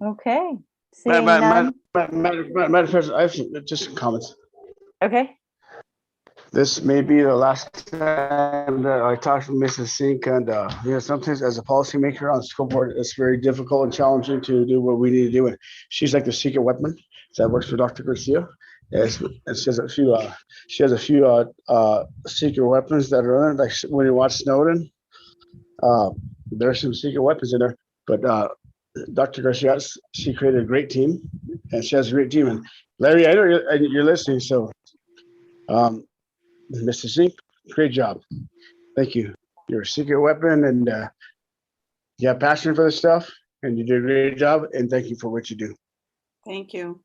Okay. Seeing none. Madam President, I have just some comments. Okay. This may be the last time that I talked to Mrs. Sink, and sometimes as a policymaker on the school board, it's very difficult and challenging to do what we need to do. And she's like the secret weapon that works for Dr. Garcia. Yes, and she has a few. Secret weapons that are in it. Like when you watch Snowden, there's some secret weapons in there. But Dr. Garcia, she created a great team, and she has a great team. And Larry, I know you're listening, so Mr. Zink, great job. Thank you. You're a secret weapon, and you have passion for this stuff, and you did a great job. And thank you for what you do. Thank you.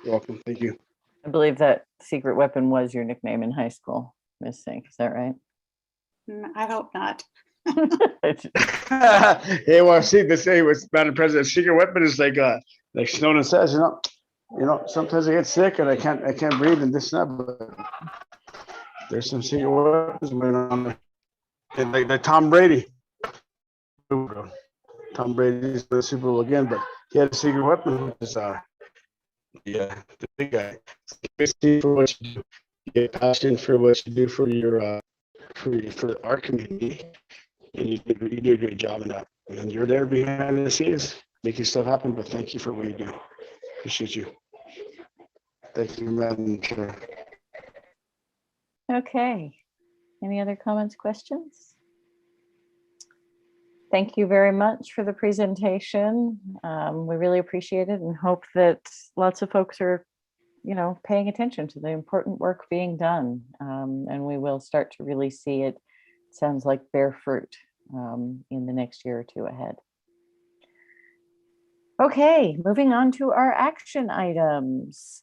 You're welcome. Thank you. I believe that secret weapon was your nickname in high school, Miss Sink. Is that right? I hope not. Hey, well, see, this hey, was Madam President, secret weapon is like Snowden says, sometimes I get sick and I can't breathe and this and that, but there's some secret weapons going on there. And like Tom Brady. Tom Brady's the Super Bowl again, but he had a secret weapon, which is the big guy. Passion for what you do. You get passion for what you do for your for our community. And you do a great job in that. And you're there behind the scenes, making stuff happen, but thank you for what you do. Appreciate you. Thank you, Madam Chair. Okay. Any other comments, questions? Thank you very much for the presentation. We really appreciate it and hope that lots of folks are, paying attention to the important work being done. And we will start to really see it, sounds like, bear fruit in the next year or two ahead. Okay, moving on to our action items.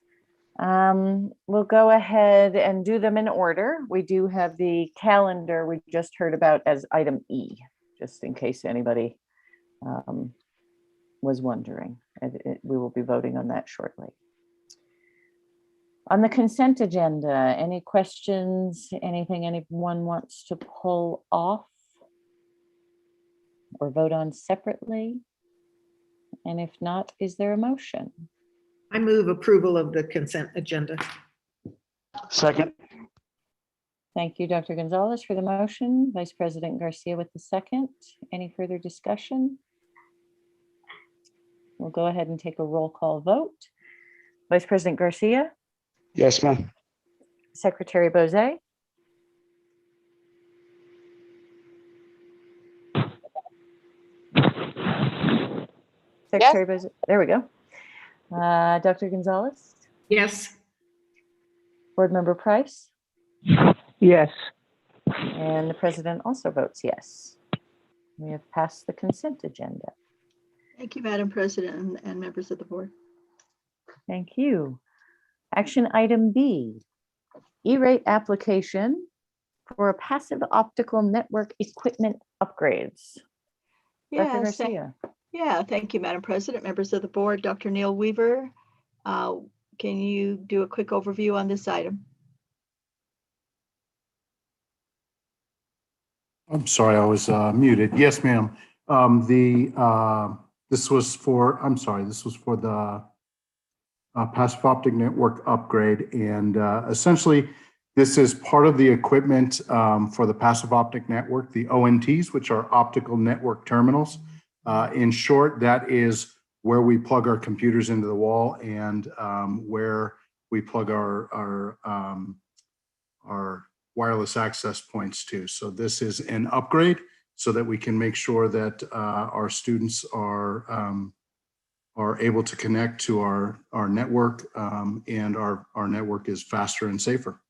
We'll go ahead and do them in order. We do have the calendar we just heard about as item E, just in case anybody was wondering. We will be voting on that shortly. On the consent agenda, any questions, anything anyone wants to pull off or vote on separately? And if not, is there a motion? I move approval of the consent agenda. Second. Thank you, Dr. Gonzalez, for the motion. Vice President Garcia with the second. Any further discussion? We'll go ahead and take a roll call vote. Vice President Garcia? Yes, ma'am. Secretary Bozay? Secretary Bozay, there we go. Dr. Gonzalez? Yes. Board Member Price? Yes. And the president also votes yes. We have passed the consent agenda. Thank you, Madam President and members of the board. Thank you. Action item B, E-rate application for a passive optical network equipment upgrades. Dr. Garcia. Yeah, thank you, Madam President, members of the board. Dr. Neil Weaver, can you do a quick overview on this item? I'm sorry, I was muted. Yes, ma'am. This was for the passive optic network upgrade. And essentially, this is part of the equipment for the passive optic network, the ONTs, which are optical network terminals. In short, that is where we plug our computers into the wall and where we plug our wireless access points to. So this is an upgrade so that we can make sure that our students are able to connect to our network and our network is faster and safer.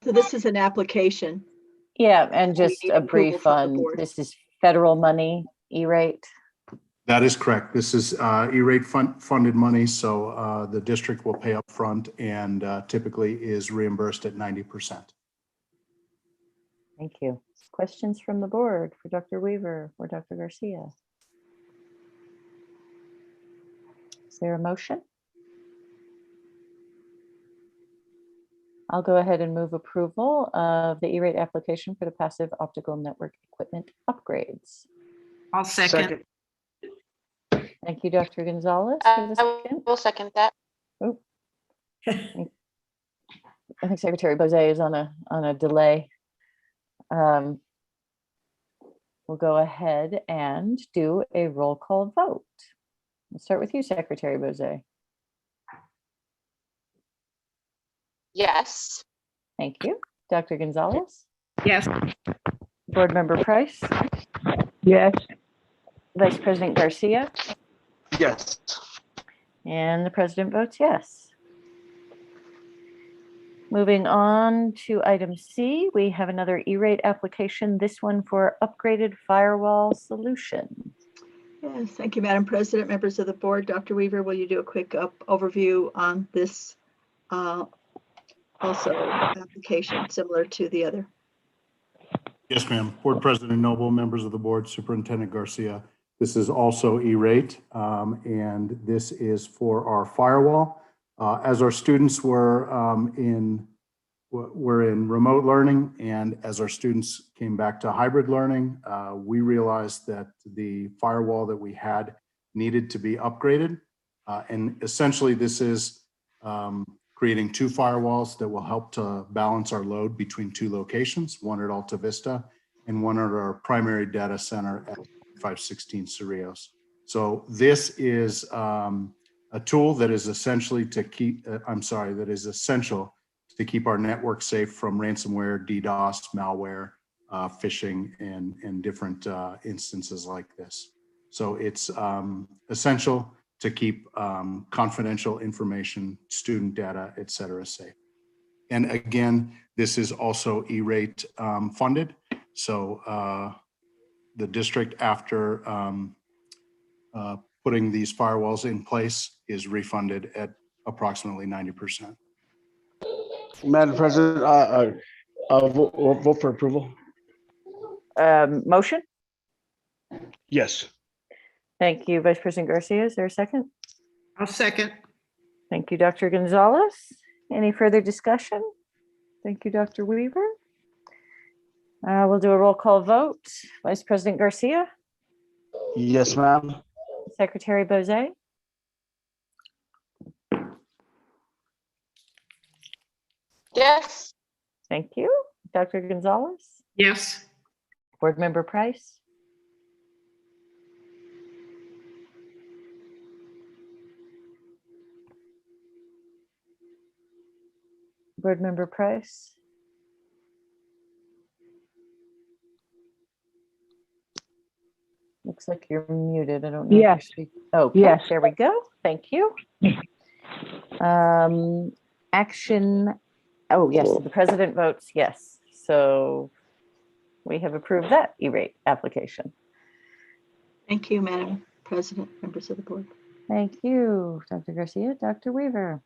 So this is an application. Yeah, and just need a approval brief from the on, board. this is federal money, E-rate. That is correct. This is E-rate funded money, so the district will pay up front and typically is reimbursed at 90%. Thank you. Questions from the board for Dr. Weaver or Dr. Garcia? Is there a motion? I'll go ahead and move approval of the E-rate application for the passive optical network equipment upgrades. I'll second. Thank you, Dr. Gonzalez. For the I second. will second that. Oh. I think Secretary Bozé is on a delay. We'll go ahead and do a roll call vote. We'll start with you, Secretary Bozé. Yes. Thank you. Dr. Gonzalez? Yes. Board Member Price? Yes. Vice President Garcia? Yes. And the president votes yes. Moving on to item C, we have another E-rate application, this one for upgraded firewall solution. Yes, thank you, Madam President, members of the board. Dr. Weaver, will you do a quick overview on this also application similar to the other? Yes, ma'am. Board President Noble, members of the board, Superintendent Garcia. This is also E-rate, and this is for our firewall. As our students were in remote learning, and as our students came back to hybrid learning, we realized that the firewall that we had needed to be upgraded. And essentially, this is creating two firewalls that will help to balance our load between two locations, one at Alta Vista and one at our primary data center at 516 Cerrillos. So this is a tool that is essentially to keep, that is essential to keep our network safe from ransomware, DDoS, malware, phishing, and different instances like this. So it's essential to keep confidential information, student data, et cetera, safe. And again, this is also E-rate funded. So the district, after putting these firewalls in place, is refunded at approximately 90%. Madam President, vote for approval. Motion? Yes. Thank you, Vice President Garcia. Is there a second? I'll second. Thank you, Dr. Gonzalez. Any further discussion? Thank you, Dr. Weaver. We'll do a roll call vote. Vice President Garcia? Yes, ma'am. Secretary Bozé? Yes. Thank you. Dr. Gonzalez? Yes. Board Member Price? Board Member Price? Looks like you're muted. I don't know. Yes. If you're oh, yes. There we go. Thank you. Action. Oh, yes. The president votes yes. So we have approved that E-rate application. Thank you, Madam President, members of the board. Thank you, Dr. Garcia. Dr. Weaver.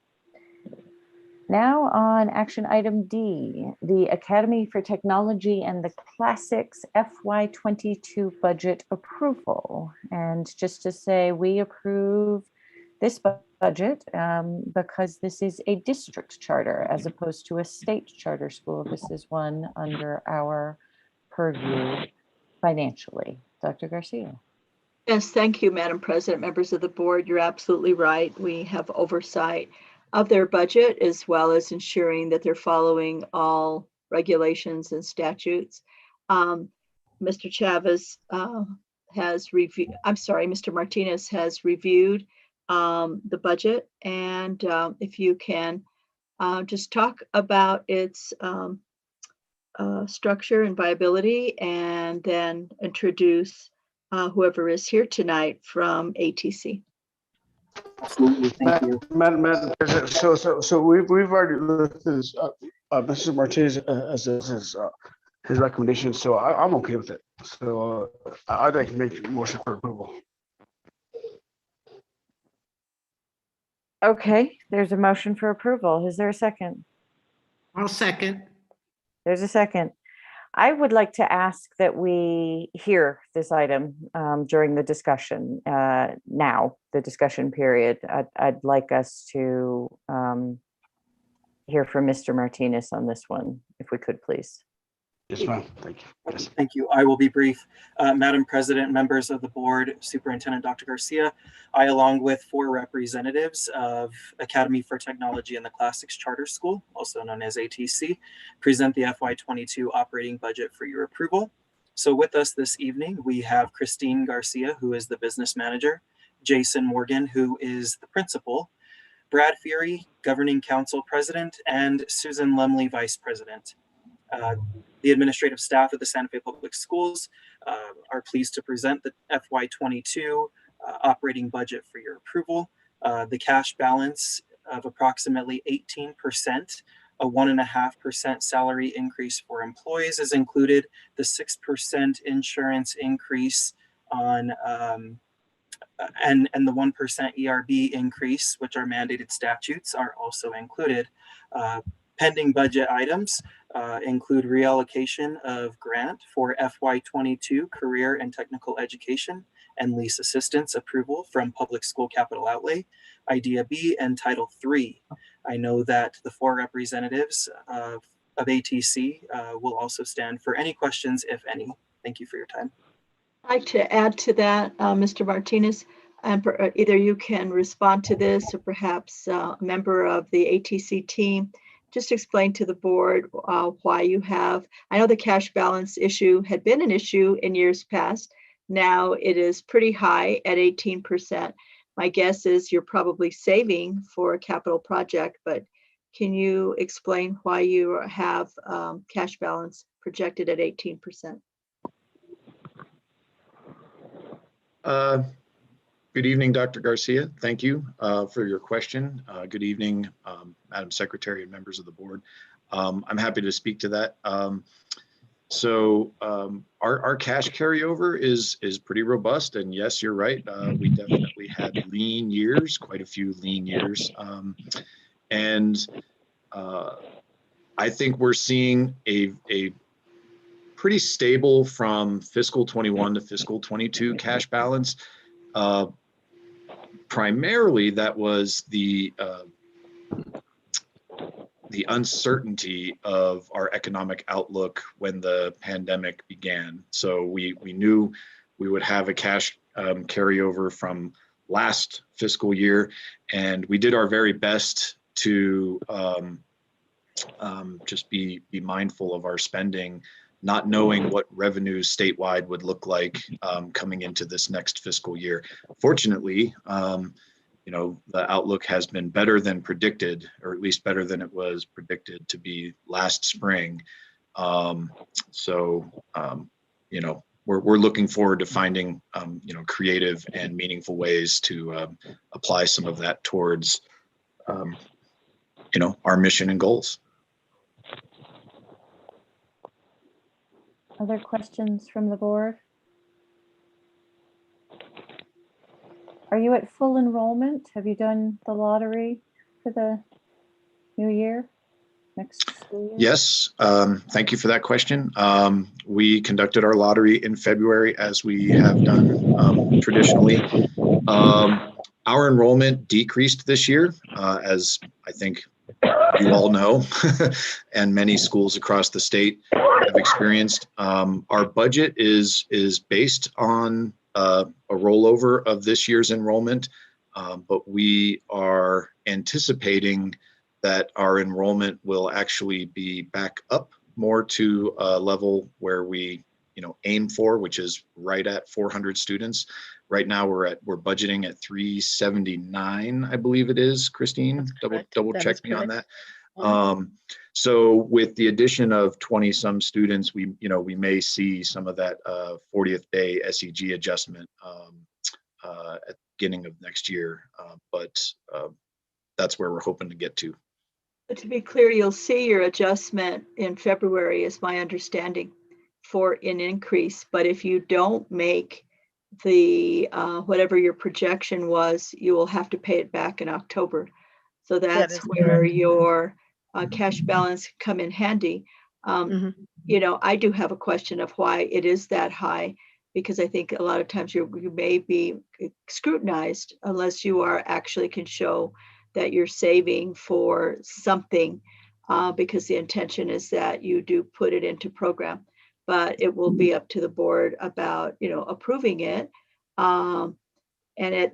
Now on action item D, the Academy for Technology and the Classics FY22 budget approval. And just to say, we approve this budget because this is a district charter as opposed to a state charter school. This is one under our purview financially. Dr. Garcia. Yes, thank you, Madam President, members of the board. You're absolutely right. We have oversight of their budget as well as ensuring that they're following all regulations and statutes. Mr. Chavez has reviewed, Mr. Martinez has reviewed the budget, and if you can just talk about its structure and viability, and then introduce whoever is here tonight from ATC. Absolutely, thank you. Madam President, so we've already looked at this, Mr. Martinez as his recommendation, so I'm okay with it. So I'd like to make a motion for approval. Okay, there's a motion for approval. Is there a second? I'll second. There's a second. I would like to ask that we hear this item during the discussion now, the discussion period. I'd like us to hear from Mr. Martinez on this one, if we could, please. Yes, ma'am. Thank you. Yes. Thank you. I will be brief. Madam President, members of the board, Superintendent Dr. Garcia, I, along with 4 representatives of Academy for Technology and the Classics Charter School, also known as ATC, present the FY22 operating budget for your approval. So with us this evening, we have Christine Garcia, who is the business manager, Jason Morgan, who is the principal, Brad Fury, governing council president, and Susan Lumley, vice president. The administrative staff of the Santa Fe Public Schools are pleased to present the FY22 operating budget for your approval. The cash balance of approximately 18%, a 1.5% salary increase for employees is included. The 6% insurance increase on and the 1% ERB increase, which are mandated statutes, are also included. Pending budget items include reallocation of grant for FY22 career and technical education and lease assistance approval from public school capital outlay, Idea B, and Title III. I know that the 4 representatives of ATC will also stand for any questions, if any. Thank you for your time. I'd like to add to that, Mr. Martinez, and either you can respond to this, or perhaps a member of the ATC team just explain to the board why you have, I know the cash balance issue had been an issue in years past. Now it is pretty high at 18%. My guess is you're probably saving for a capital project, but can you explain why you have cash balance projected at 18%? Good evening, Dr. Garcia. Thank you for your question. Good evening, Madam Secretary and members of the board. I'm happy to speak to that. Our cash carryover is pretty robust, and yes, you're right. We definitely had lean years, quite a few lean years. I think we're seeing a pretty stable from fiscal 21 to fiscal 22 cash balance. Primarily, that was the uncertainty of our economic outlook when the pandemic began. So we knew we would have a cash carryover from last fiscal year, and we did our very best to just be mindful of our spending, not knowing what revenues statewide would look like coming into this next fiscal year. Fortunately, the outlook has been better than predicted, or at least better than it was predicted to be last spring. We're looking forward to finding creative and meaningful ways to apply some of that towards our mission and goals. Other questions from the board? Are you at full enrollment? Have you done the lottery for the new year, next school year? Yes, thank you for that question. We conducted our lottery in February, as we have done traditionally. Our enrollment decreased this year, as I think you all know, and many schools across the state. have experienced. Our budget is based on a rollover of this year's enrollment, but we are anticipating that our enrollment will actually be back up more to a level where we aim for, which is right at 400 students. Right now we're budgeting at 379, I believe it is. Christine, double check me on that. So with the addition of 20 some students, we may see some of that 40th day SEG adjustment at the beginning of next year, but that's where we're hoping to get to. But to be clear, you'll see your adjustment in February, is my understanding, for an increase. But if you don't make the whatever your projection was, you will have to pay it back in October. So that's where your cash balance come in handy. I do have a question of why it is that high, because I think a lot of times you may be scrutinized unless you actually can show that you're saving for something, because the intention is that you do put it into program. But it will be up to the board about approving it. And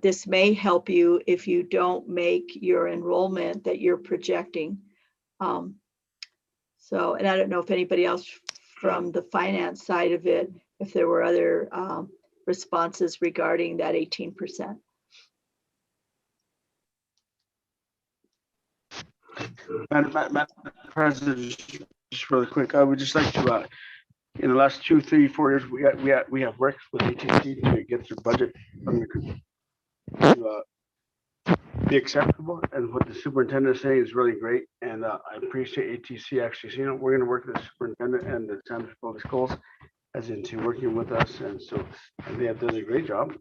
this may help you if you don't make your enrollment that you're projecting. And I don't know if anybody else from the finance side of it, if there were other responses regarding that 18%. Madam President, just really quick, I would just like to, in the last 2, 3, 4 years, we have worked with ATC to get their budget to be acceptable, and what the superintendent is saying is really great, and I appreciate ATC actually. So, we're going to work with the superintendent and the Santa Fe Public Schools as into working with us, and so they have done a great job,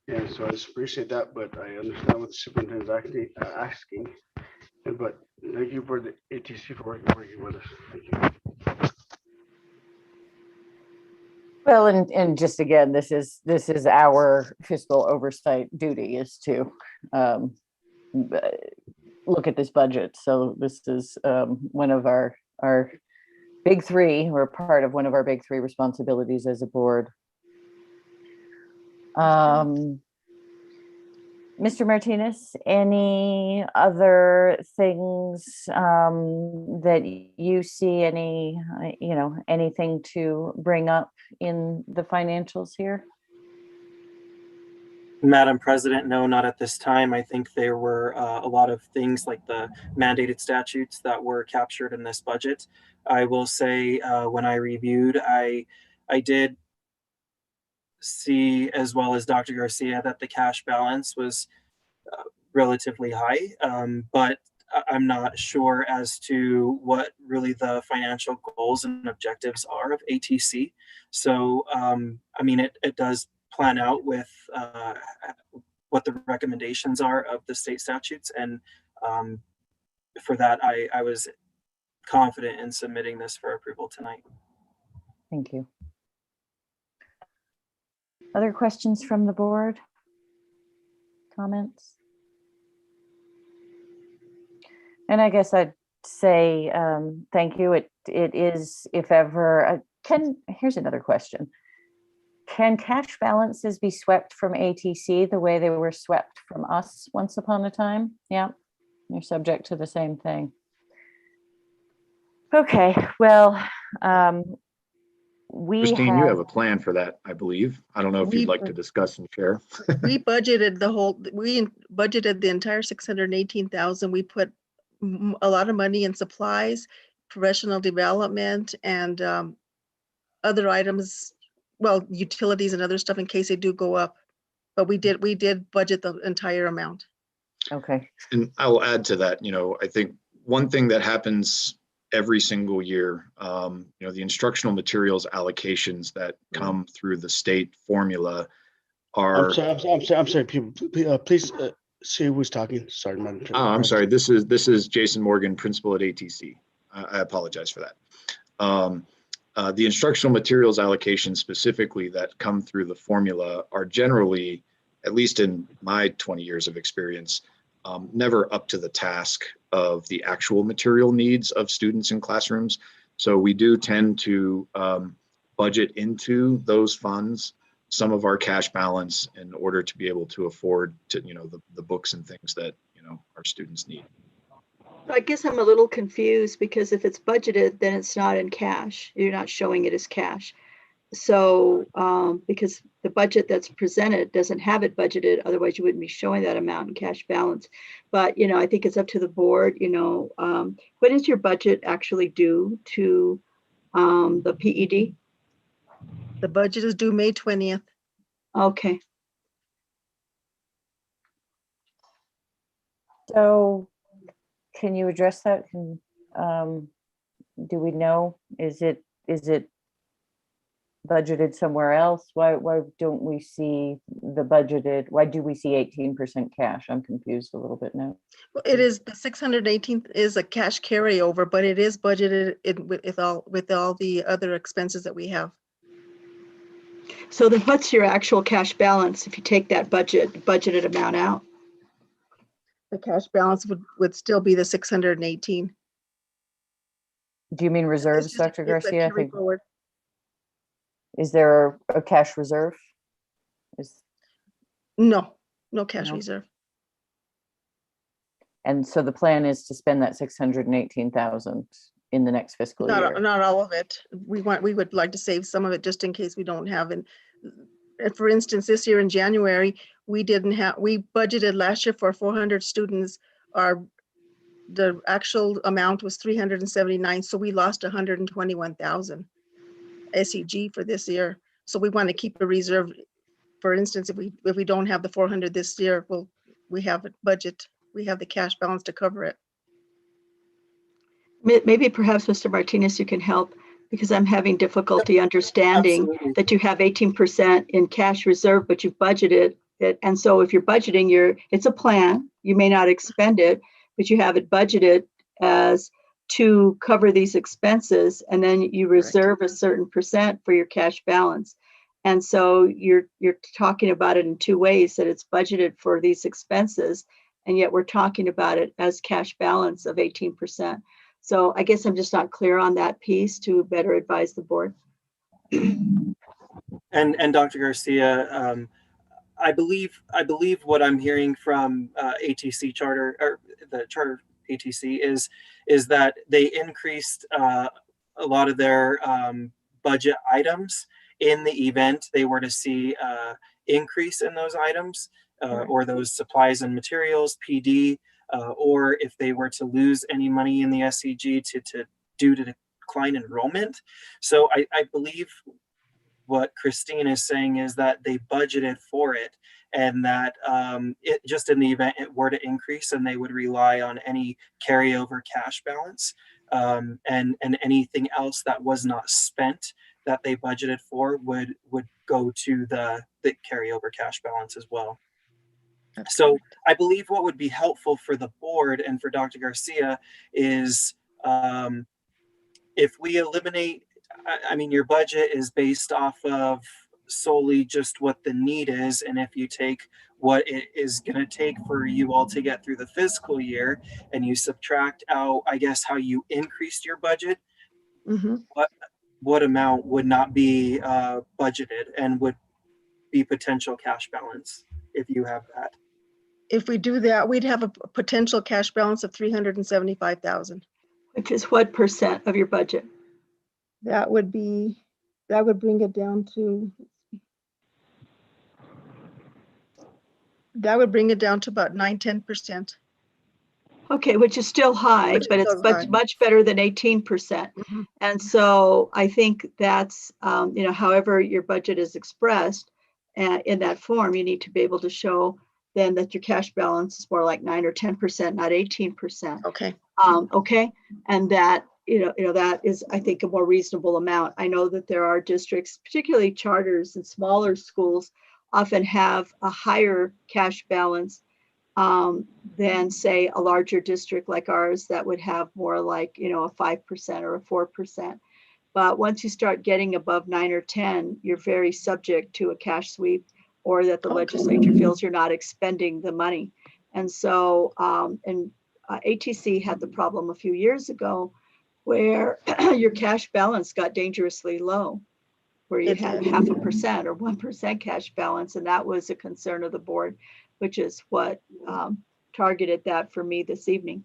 and so I just appreciate that. But I understand what the superintendent is actually asking, but thank you for the ATC for working with us. Thank you. Well, and just again, this is our fiscal oversight duty, is to look at this budget. So this is one of our big three, or part of one of our big three responsibilities as a board. Mr. Martinez, any other things that you see, anything to bring up in the financials here? Madam President, no, not at this time. I think there were a lot of things like the mandated statutes that were captured in this budget. I will say when I reviewed, I did see, as well as Dr. Garcia, that the cash balance was relatively high, but I'm not sure as to what really the financial goals and objectives are of ATC. So, I mean, it does plan out with what the recommendations are of the state statutes. And for that, I was confident in submitting this for approval tonight. Thank you. Other questions from the board? Comments? And I guess I'd say thank you. It is, if ever, here's another question. Can cash balances be swept from ATC the way they were swept from us once upon a time? Yeah, you're subject to the same thing. Okay, well, Christine, you have a plan for that, I believe. I don't know if you'd like to discuss and share. We budgeted the entire 618,000. We put a lot of money in supplies, professional development, and other items, well, utilities and other stuff in case they do go up. But we did budget the entire amount. Okay. And I'll add to that, I think one thing that happens every single year, the instructional materials allocations that come through the state formula are. I'm sorry, people, please see who's talking. Sorry, Madam Chair. I'm sorry. This is Jason Morgan, principal at ATC. I apologize for that. The instructional materials allocations specifically that come through the formula are generally, at least in my 20 years of experience, never up to the task of the actual material needs of students in classrooms. So we do tend to budget into those funds some of our cash balance in order to be able to afford to, the books and things that, our students need. I guess I'm a little confused because if it's budgeted, then it's not in cash. You're not showing it as cash. So because the budget that's presented doesn't have it budgeted, otherwise you wouldn't be showing that amount in cash balance. But, I think it's up to the board, when is your budget actually due to the PED? The budget is due May 20th. Okay. So can you address that? Do we know, is it budgeted somewhere else? Why don't we see the budgeted, why do we see 18% cash? I'm confused a little bit now. Well, it is, the 618th is a cash carryover, but it is budgeted with all the other expenses that we have. So then what's your actual cash balance if you take that budgeted amount out? The cash balance would still be the 618. Do you mean reserves, Dr. Garcia? I think, forward. is there a cash reserve? No cash reserve. And so the plan is to spend that 618,000 in the next fiscal year. Not all of it. We would like to save some of it just in case we don't have it. For instance, this year in January, we budgeted last year for 400 students. The actual amount was 379, so we lost 121,000 SEG for this year. So we want to keep a reserve. For instance, if we don't have the 400 this year, we have a budget. We have the cash balance to cover it. Maybe perhaps Mr. Martinez, you can help, because I'm having difficulty understanding Absolutely. that you have 18% in cash reserve, but you've budgeted it. And so if you're budgeting, it's a plan, you may not expend it, but you have it budgeted as to cover these expenses, and then you reserve a certain percent for your cash balance. And so you're talking about it in two ways, that it's budgeted for these expenses, and yet we're talking about it as cash balance of 18%. So I guess I'm just not clear on that piece to better advise the board. And Dr. Garcia, I believe what I'm hearing from ATC Charter, or the Charter ATC, is that they increased a lot of their budget items in the event they were to see increase in those items or those supplies and materials, PD, or if they were to lose any money in the SCG due to decline enrollment. So I believe what Christine is saying is that they budgeted for it, and that it just in the event it were to increase, and they would rely on any carryover cash balance and anything else that was not spent that they budgeted for would go to the carryover cash balance as well. So I believe what would be helpful for the board and for Dr. Garcia is if we eliminate, I mean, your budget is based off of solely just what the need is. And if you take what it is going to take for you all to get through the fiscal year and you subtract out, I guess, how you increased your budget, what amount would not be budgeted and would be potential cash balance if you have that? If we do that, we'd have a potential cash balance of 375,000. Which is what percent of your budget? That would bring it down to, about 9-10%. Okay, which is still high, but it's much better than 18%. And so I think that's, however your budget is expressed in that form, you need to be able to show then that your cash balance is more like 9 or 10%, not 18%. Okay. Okay. And that, that is, I think, a more reasonable amount. I know that there are districts, particularly charters and smaller schools, often have a higher cash balance than, say, a larger district like ours that would have more like, a 5% or a 4%. But once you start getting above 9 or 10, you're very subject to a cash sweep, or that the legislature feels you're not expending the money. And so, ATC had the problem a few years ago where your cash balance got dangerously low, where you had 0.5% or 1% cash balance. And that was a concern of the board, which is what targeted that for me this evening.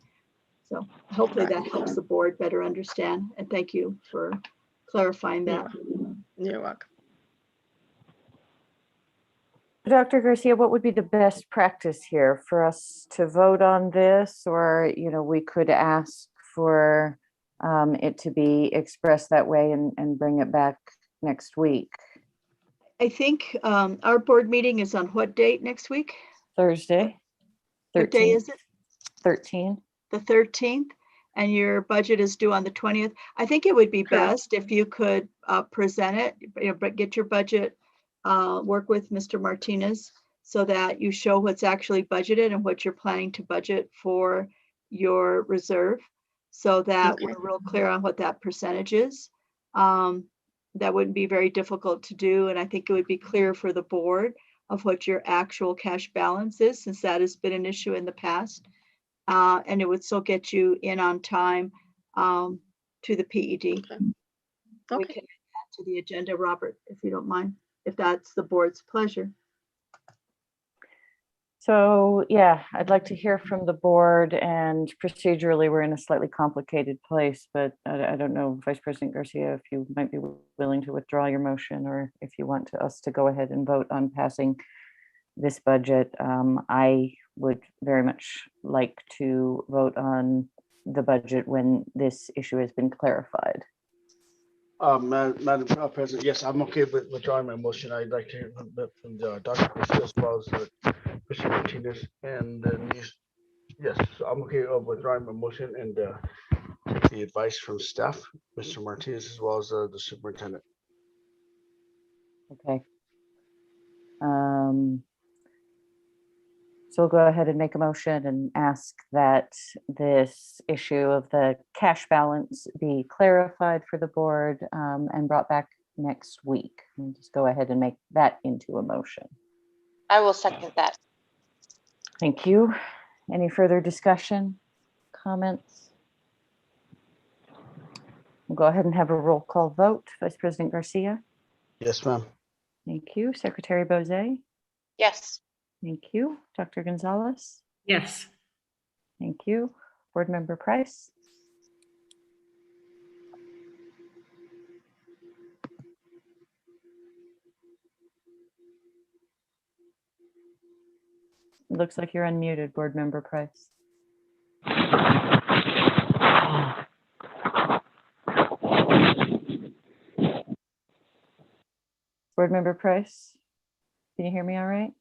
So hopefully that helps the board better understand. And thank you for clarifying that. You're welcome. Dr. Garcia, what would be the best practice here for us to vote on this? Or, we could ask for it to be expressed that way and bring it back next week. I think our board meeting is on what date next week? Thursday. What day is it? 13. The 13th, and your budget is due on the 20th. I think it would be best if you could present it, but get your budget, work with Mr. Martinez so that you show what's actually budgeted and what you're planning to budget for your reserve, so that we're real clear on what that percentage is. That wouldn't be very difficult to do, and I think it would be clear for the board of what your actual cash balance is, since that has been an issue in the past. And it would still get you in on time to the PED. We can add to the agenda, Robert, if you don't mind, if that's the board's pleasure. So yeah, I'd like to hear from the board, and procedurally we're in a slightly complicated place, but I don't know, Vice President Garcia, if you might be willing to withdraw your motion, or if you want us to go ahead and vote on passing this budget. I would very much like to vote on the budget when this issue has been clarified. Madam President, yes, I'm okay with withdrawing my motion. I'd like to hear from Dr. Garcia as well as Mr. Martinez, and then yes, so I'm okay with withdrawing my motion and take the advice from staff, Mr. Martinez, as well as the superintendent. Okay. So we'll go ahead and make a motion and ask that this issue of the cash balance be clarified for the board and brought back next week. And just go ahead and make that into a motion. I will second that. Thank you. Any further discussion, comments? We'll go ahead and have a roll call vote. Vice President Garcia? Yes, ma'am. Thank you. Secretary Bozay? Yes. Thank you. Dr. Gonzalez? Yes. Thank you. Board Member Price? It looks like you're unmuted, Board Member Price. Board Member Price, can you hear me all right?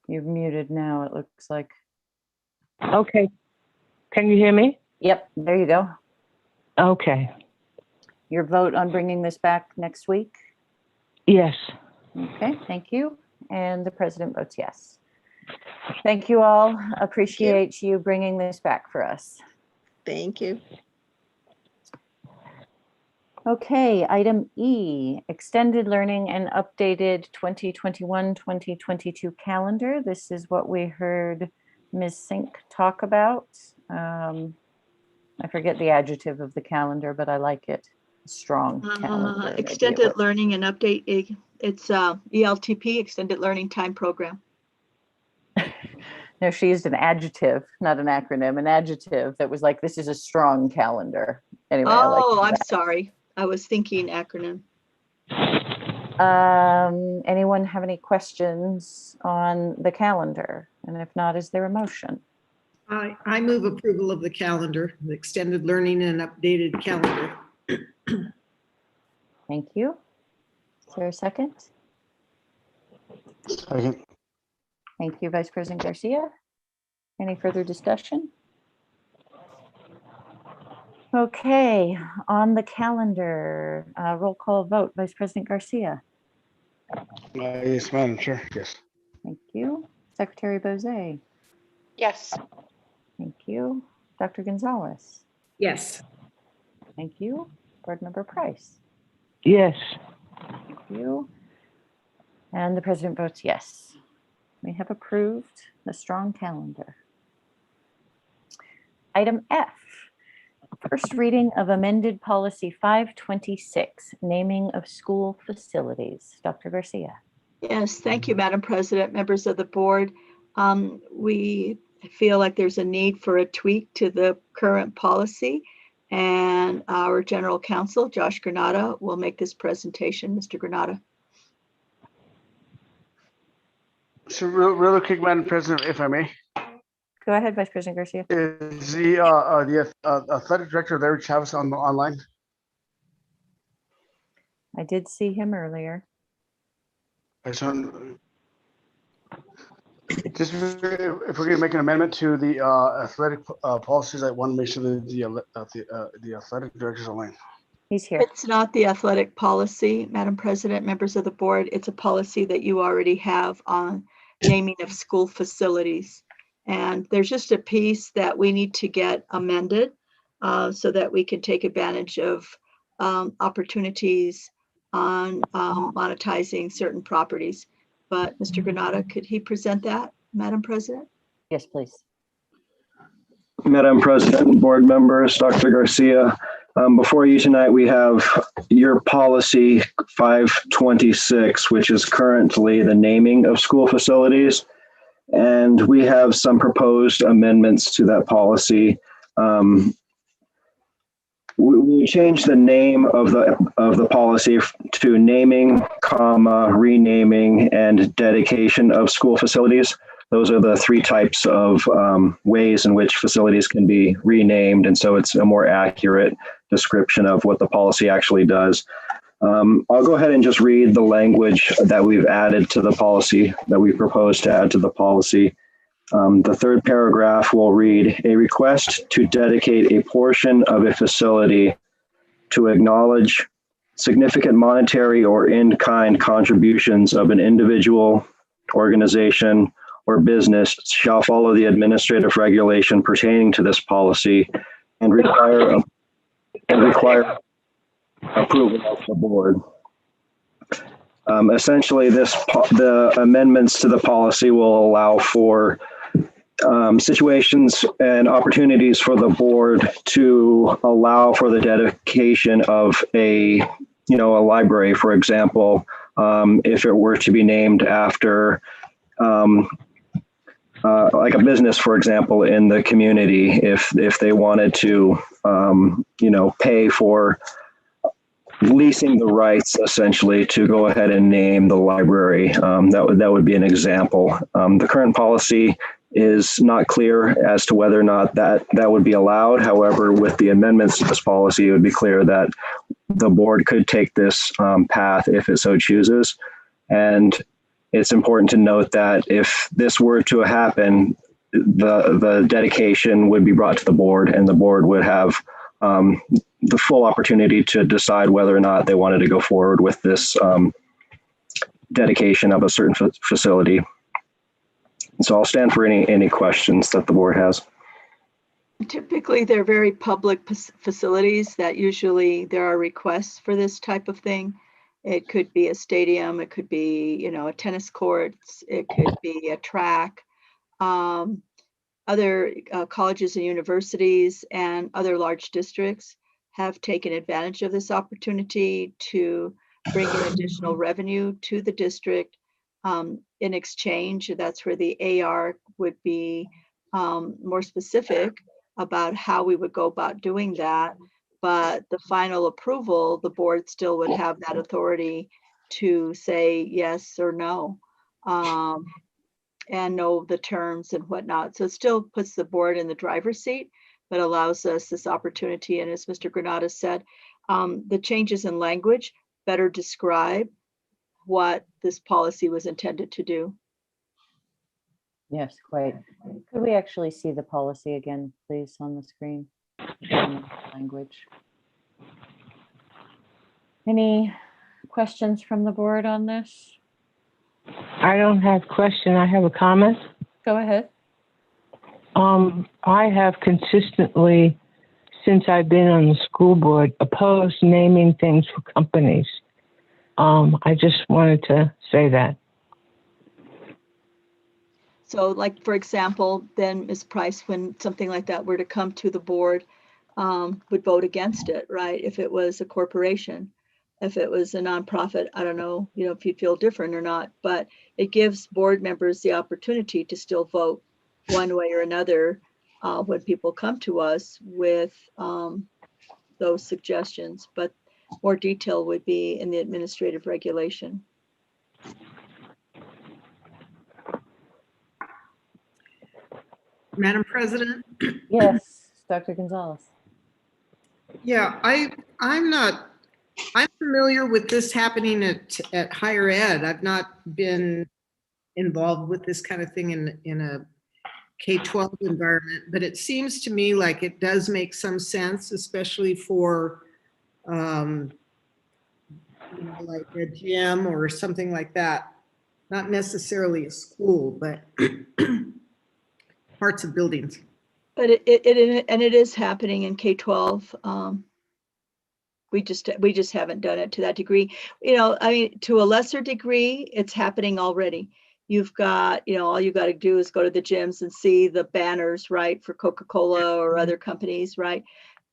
You've muted now, it looks like. Okay. Can you hear me? Yep, there you go. Okay. Your vote on bringing this back next week? Yes. Okay, thank you. And the president votes yes. Thank you all. Appreciate you bringing this back for us. Thank you. Okay, item E, extended learning and updated 2021-2022 calendar. This is what we heard Ms. Sink talk about. I forget the adjective of the calendar, but I like it. Strong calendar. Extended learning and update. It's ELTP, extended learning time program. No, she used an adjective, not an acronym, an adjective that was like, this is a strong calendar. Anyway, Oh, I'm sorry. I was thinking acronym. Anyone have any questions on the calendar? And if not, is there a motion? I move approval of the calendar, the extended learning and updated calendar. Thank you. Is there a second? Second. Thank you, Vice President Garcia. Any further discussion? Okay, on the calendar, roll call vote, Vice President Garcia. Yes, Madam Chair, yes. Thank you. Secretary Bozay. Yes. Thank you. Dr. Gonzalez. Yes. Thank you. Board Member Price. Yes. Thank you. And the president votes yes. We have approved the strong calendar. Item F, first reading of amended policy 526, naming of school facilities. Dr. Garcia. Yes, thank you, Madam President, members of the board. We feel like there's a need for a tweak to the current policy, and our general counsel, Josh Granata, will make this presentation. Mr. Granata. So real quick, Madam President, if I may. Go ahead, Vice President Garcia. Is the athletic director Larry Chavez online? I did see him earlier. Just if we're going to make an amendment to the athletic policies, I want to make sure that the athletic director's online. He's here. It's not the athletic policy, Madam President, members of the board. It's a policy that you already have on naming of school facilities. And there's just a piece that we need to get amended so that we can take advantage of opportunities on monetizing certain properties. But Mr. Granata, could he present that, Madam President? Yes, please. Madam President, board members, Dr. Garcia, before you tonight, we have your policy 526, which is currently the naming of school facilities. And we have some proposed amendments to that policy. We changed the name of the policy to naming, renaming, and dedication of school facilities. Those are the three types of ways in which facilities can be renamed. And so it's a more accurate description of what the policy actually does. I'll go ahead and just read the language that we've added to the policy, that we propose to add to the policy. The third paragraph will read, a request to dedicate a portion of a facility to acknowledge significant monetary or in-kind contributions of an individual, organization, or business shall follow the administrative regulation pertaining to this policy and require approval of the board. Essentially, the amendments to the policy will allow for situations and opportunities for the board to allow for the dedication of a library, for example, if it were to be named after like a business, for example, in the community, if they wanted to, pay for leasing the rights essentially to go ahead and name the library. That would be an example. The current policy is not clear as to whether or not that would be allowed. However, with the amendments to this policy, it would be clear that the board could take this path if it so chooses. And it's important to note that if this were to happen, the dedication would be brought to the board, and the board would have the full opportunity to decide whether or not they wanted to go forward with this dedication of a certain facility. So I'll stand for any questions that the board has. Typically, they're very public facilities that usually there are requests for this type of thing. It could be a stadium, it could be, a tennis courts, it could be a track. Other colleges and universities and other large districts have taken advantage of this opportunity to bring in additional revenue to the district. In exchange, that's where the AR would be more specific about how we would go about doing that. But the final approval, the board still would have that authority to say yes or no, and know the terms and whatnot. So it still puts the board in the driver's seat, but allows us this opportunity. And as Mr. Granata said, the changes in language better describe what this policy was intended to do. Yes, quite. Could we actually see the policy again, please, on the screen? Language. Any questions from the board on this? I don't have a question. I have a comment. Go ahead. I have consistently, since I've been on the school board, opposed naming things for companies. I just wanted to say that. So like, for example, then Ms. Price, when something like that were to come to the board, would vote against it, right? If it was a corporation, if it was a nonprofit, I don't know, if you feel different or not, but it gives board members the opportunity to still vote one way or another when people come to us with those suggestions. But more detail would be in the administrative regulation. Madam President? Yes, Dr. Gonzalez. Yeah, I'm familiar with this happening at higher ed. I've not been involved with this kind of thing in a K-12 environment, but it seems to me like it does make some sense, especially for like a gym or something like that. Not necessarily a school, but parts of buildings. But it is happening in K-12. We just haven't done it to that degree. I mean, to a lesser degree, it's happening already. You've got, all you got to do is go to the gyms and see the banners, right, for Coca-Cola or other companies, right?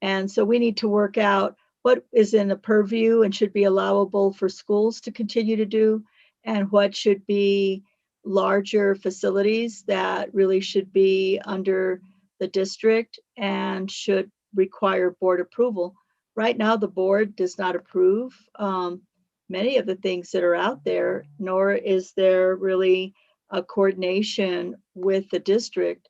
And so we need to work out what is in the purview and should be allowable for schools to continue to do, and what should be larger facilities that really should be under the district and should require board approval. Right now, the board does not approve many of the things that are out there, nor is there really a coordination with the district.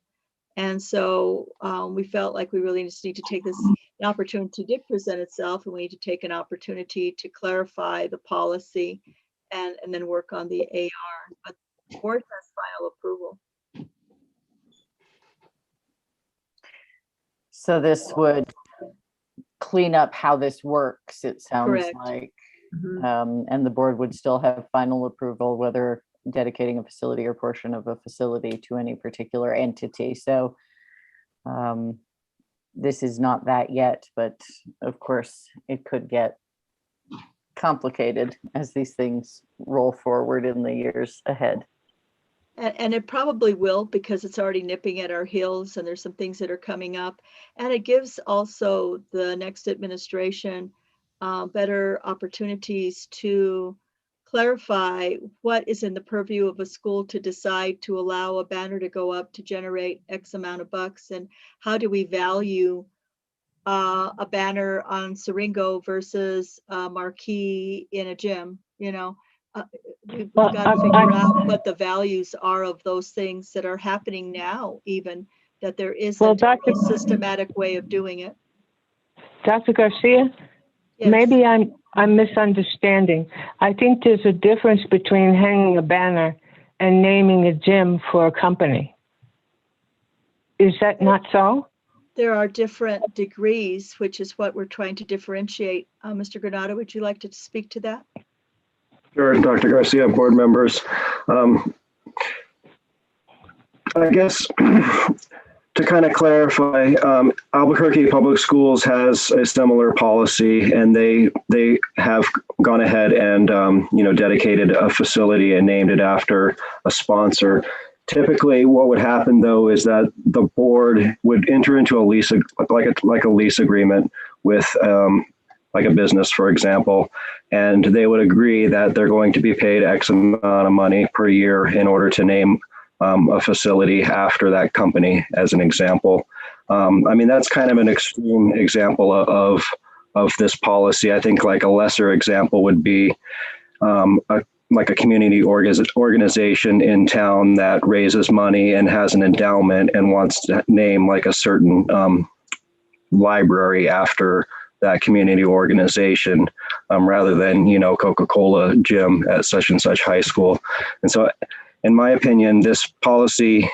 And so we felt like we really just need to take this, the opportunity did present itself, and we need to take an opportunity to clarify the policy and then work on the AR. But the board has final approval. So this would clean up how this works, it sounds Correct. like. Mm-hmm. And the board would still have final approval, whether dedicating a facility or portion of a facility to any particular entity. So this is not that yet, but of course it could get complicated as these things roll forward in the years ahead. And it probably will, because it's already nipping at our heels and there's some things that are coming up. And it gives also the next administration better opportunities to clarify what is in the purview of a school to decide to allow a banner to go up to generate X amount of bucks, and how do we value a banner on Siringo versus a marquee in a gym, we've got to figure out what the values are of those things that are happening now, even that there isn't a systematic way of doing it. Dr. Garcia, yes. Maybe I'm misunderstanding. I think there's a difference between hanging a banner and naming a gym for a company. Is that not so? There are different degrees, which is what we're trying to differentiate. Mr. Granado, would you like to speak to that? Sure, Dr. Garcia, board members. I guess to kind of clarify, Albuquerque Public Schools has a similar policy, and they have gone ahead and dedicated a facility and named it after a sponsor. Typically, what would happen though is that the board would enter into a lease, like a lease agreement with like a business, for example, and they would agree that they're going to be paid X amount of money per year in order to name a facility after that company, as an example. I mean, that's kind of an extreme example of this policy. I think like a lesser example would be like a community organization in town that raises money and has an endowment and wants to name like a certain library after that community organization, rather than, Coca-Cola gym at such and such high school. And so in my opinion, this policy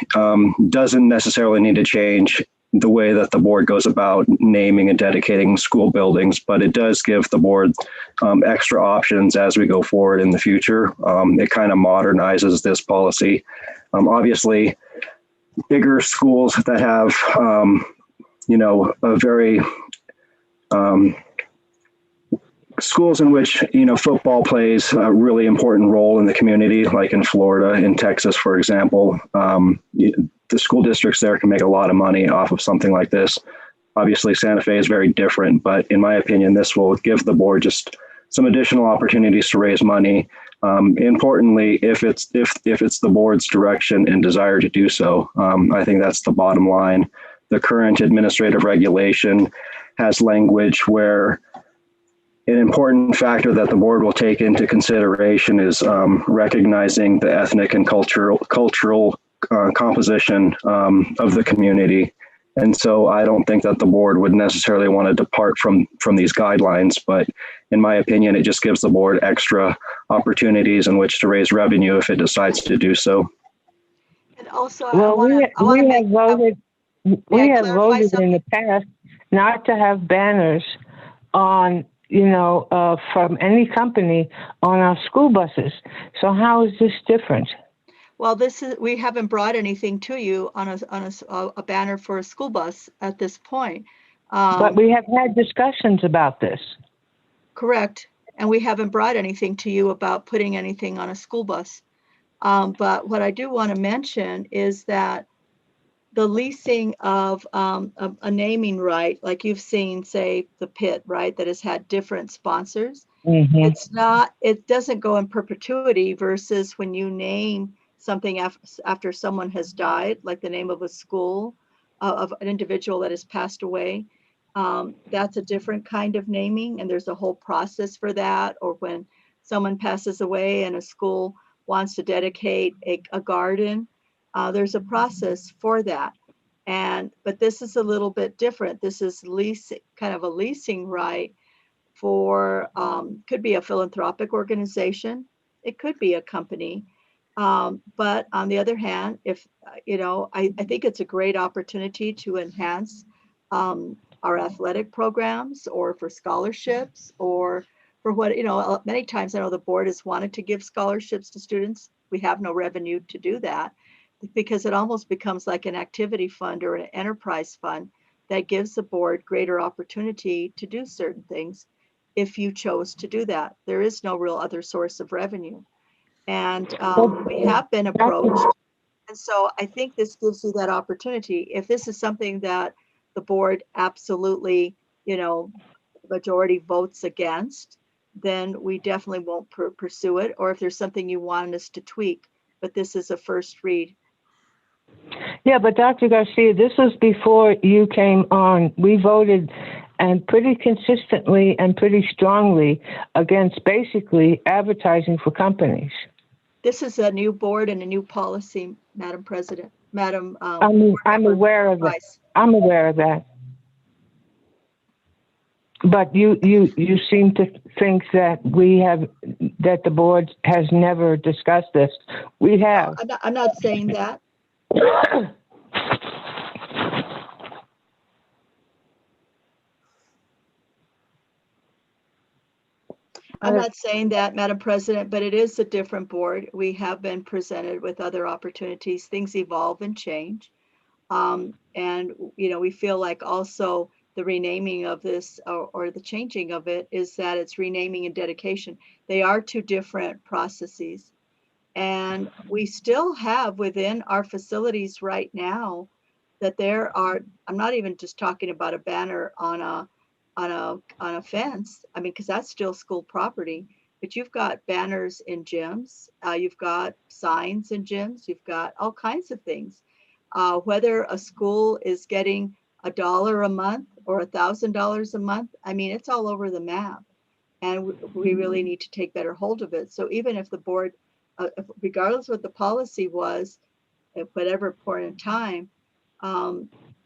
doesn't necessarily need to change the way that the board goes about naming and dedicating school buildings, but it does give the board extra options as we go forward in the future. It kind of modernizes this policy. Obviously, bigger schools that have, a very schools in which, football plays a really important role in the community, like in Florida, in Texas, for example, the school districts there can make a lot of money off of something like this. Obviously, Santa Fe is very different, but in my opinion, this will give the board just some additional opportunities to raise money. Importantly, if it's the board's direction and desire to do so, I think that's the bottom line. The current administrative regulation has language where an important factor that the board will take into consideration is recognizing the ethnic and cultural composition of the community. And so I don't think that the board would necessarily want to depart from these guidelines, but in my opinion, it just gives the board extra opportunities in which to raise revenue if it decides to do so. And also, Well, we have voted in the past not to have banners on, from any company on our school buses. So how is this different? Well, we haven't brought anything to you on a banner for a school bus at this point. But we have had discussions about this. Correct. And we haven't brought anything to you about putting anything on a school bus. But what I do want to mention is that the leasing of a naming right, like you've seen, say, the pit, right, that has had different sponsors. Mm-hmm. It doesn't go in perpetuity versus when you name something after someone has died, like the name of a school, of an individual that has passed away. That's a different kind of naming, and there's a whole process for that. Or when someone passes away and a school wants to dedicate a garden, there's a process for that. But this is a little bit different. This is kind of a leasing right for, could be a philanthropic organization. It could be a company. But on the other hand, if, I think it's a great opportunity to enhance our athletic programs, or for scholarships, or for what, many times I know the board has wanted to give scholarships to students. We have no revenue to do that, because it almost becomes like an activity fund or an enterprise fund that gives the board greater opportunity to do certain things if you chose to do that. There is no real other source of revenue. And we have been approached. And so I think this gives you that opportunity. If this is something that the board absolutely, majority votes against, then we definitely won't pursue it. Or if there's something you want us to tweak, but this is a first read. Yeah, but Dr. Garcia, this was before you came on. We voted and pretty consistently and pretty strongly against basically advertising for companies. This is a new board and a new policy, Madam President. Madam, I'm aware of that. I'm aware of that. But you seem to think that that the board has never discussed this. We have. I'm not saying that. I'm not saying that, Madam President, but it is a different board. We have been presented with other opportunities. Things evolve and change. And, we feel like also the renaming of this or the changing of it is that it's renaming and dedication. They are two different processes. And we still have within our facilities right now that there are, I'm not even just talking about a banner on a fence. I mean, because that's still school property, but you've got banners in gyms, you've got signs in gyms, you've got all kinds of things. Whether a school is getting $1 a month or $1,000 a month, I mean, it's all over the map, and we really need to take better hold of it. So even if the board, regardless what the policy was at whatever point in time,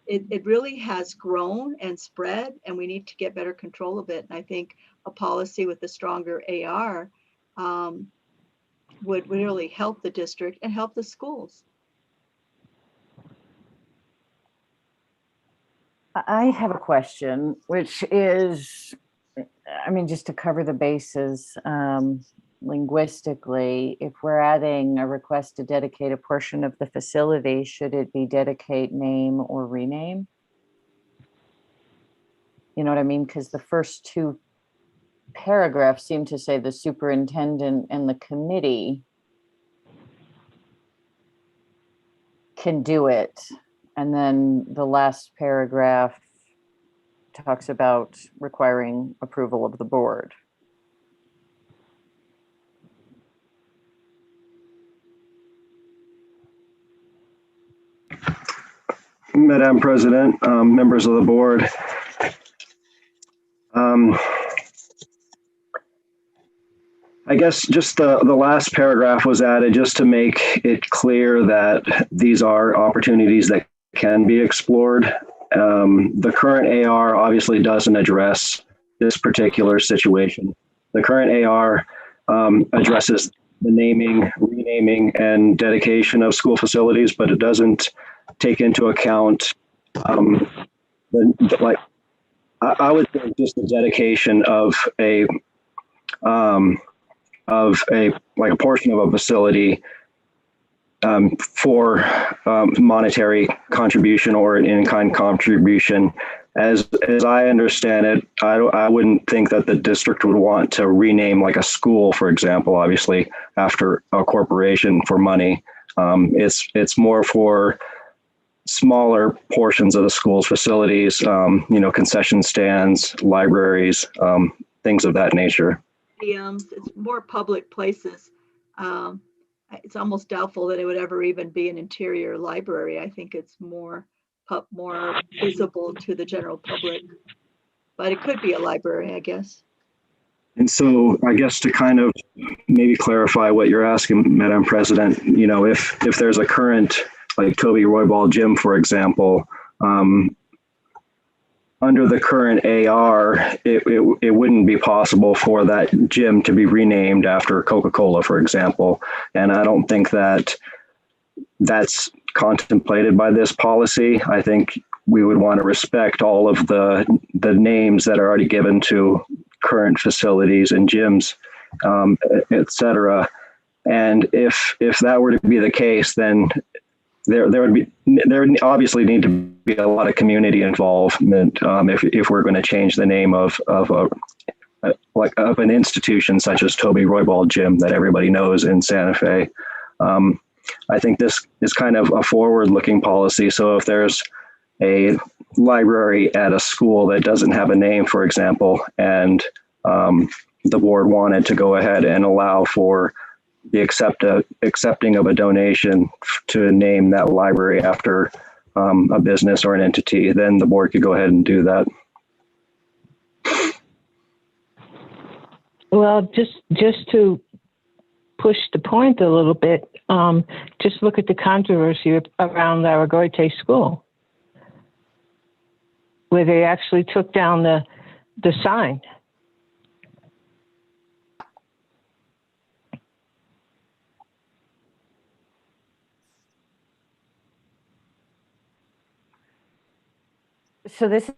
it really has grown and spread, and we need to get better control of it. And I think a policy with a stronger AR would really help the district and help the schools. I have a question, which is, just to cover the bases linguistically, if we're adding a request to dedicate a portion of the facility, should it be dedicate, name, or rename? You know what I mean? Because the first two paragraph seemed to say the superintendent and the committee can do it. And then the last paragraph talks about requiring approval of the board. Madam President, members of the board. I guess just the last paragraph was added just to make it clear that these are opportunities that can be explored. The current AR obviously doesn't address this particular situation. The current AR addresses the naming, renaming, and dedication of school facilities, but it doesn't take into account I would think just the dedication of a portion of a facility for monetary contribution or an in-kind contribution. As I understand it, I wouldn't think that the district would want to rename like a school, for example, obviously after a corporation for money. It's more for smaller portions of the school's facilities, concession stands, libraries, things of that nature. It's more public places. It's almost doubtful that it would ever even be an interior library. I think it's more visible to the general public, but it could be a library, I guess. And so I guess to kind of maybe clarify what you're asking, Madam President, if there's a current like Toby Roybal Gym, for example, under the current AR, it wouldn't be possible for that gym to be renamed after Coca-Cola, for example. And I don't think that that's contemplated by this policy. I think we would want to respect all of the names that are already given to current facilities and gyms, et cetera. And if that were to be the case, then there would obviously need to be a lot of community involvement if we're going to change the name of an institution such as Toby Roybal Gym that everybody knows in Santa Fe. I think this is kind of a forward-looking policy. So if there's a library at a school that doesn't have a name, for example, and the board wanted to go ahead and allow for the accepting of a donation to name that library after a business or an entity, then the board could go ahead and do that. Well, just to push the point a little bit, just look at the controversy around Larragoite School, where they actually took down the sign. So this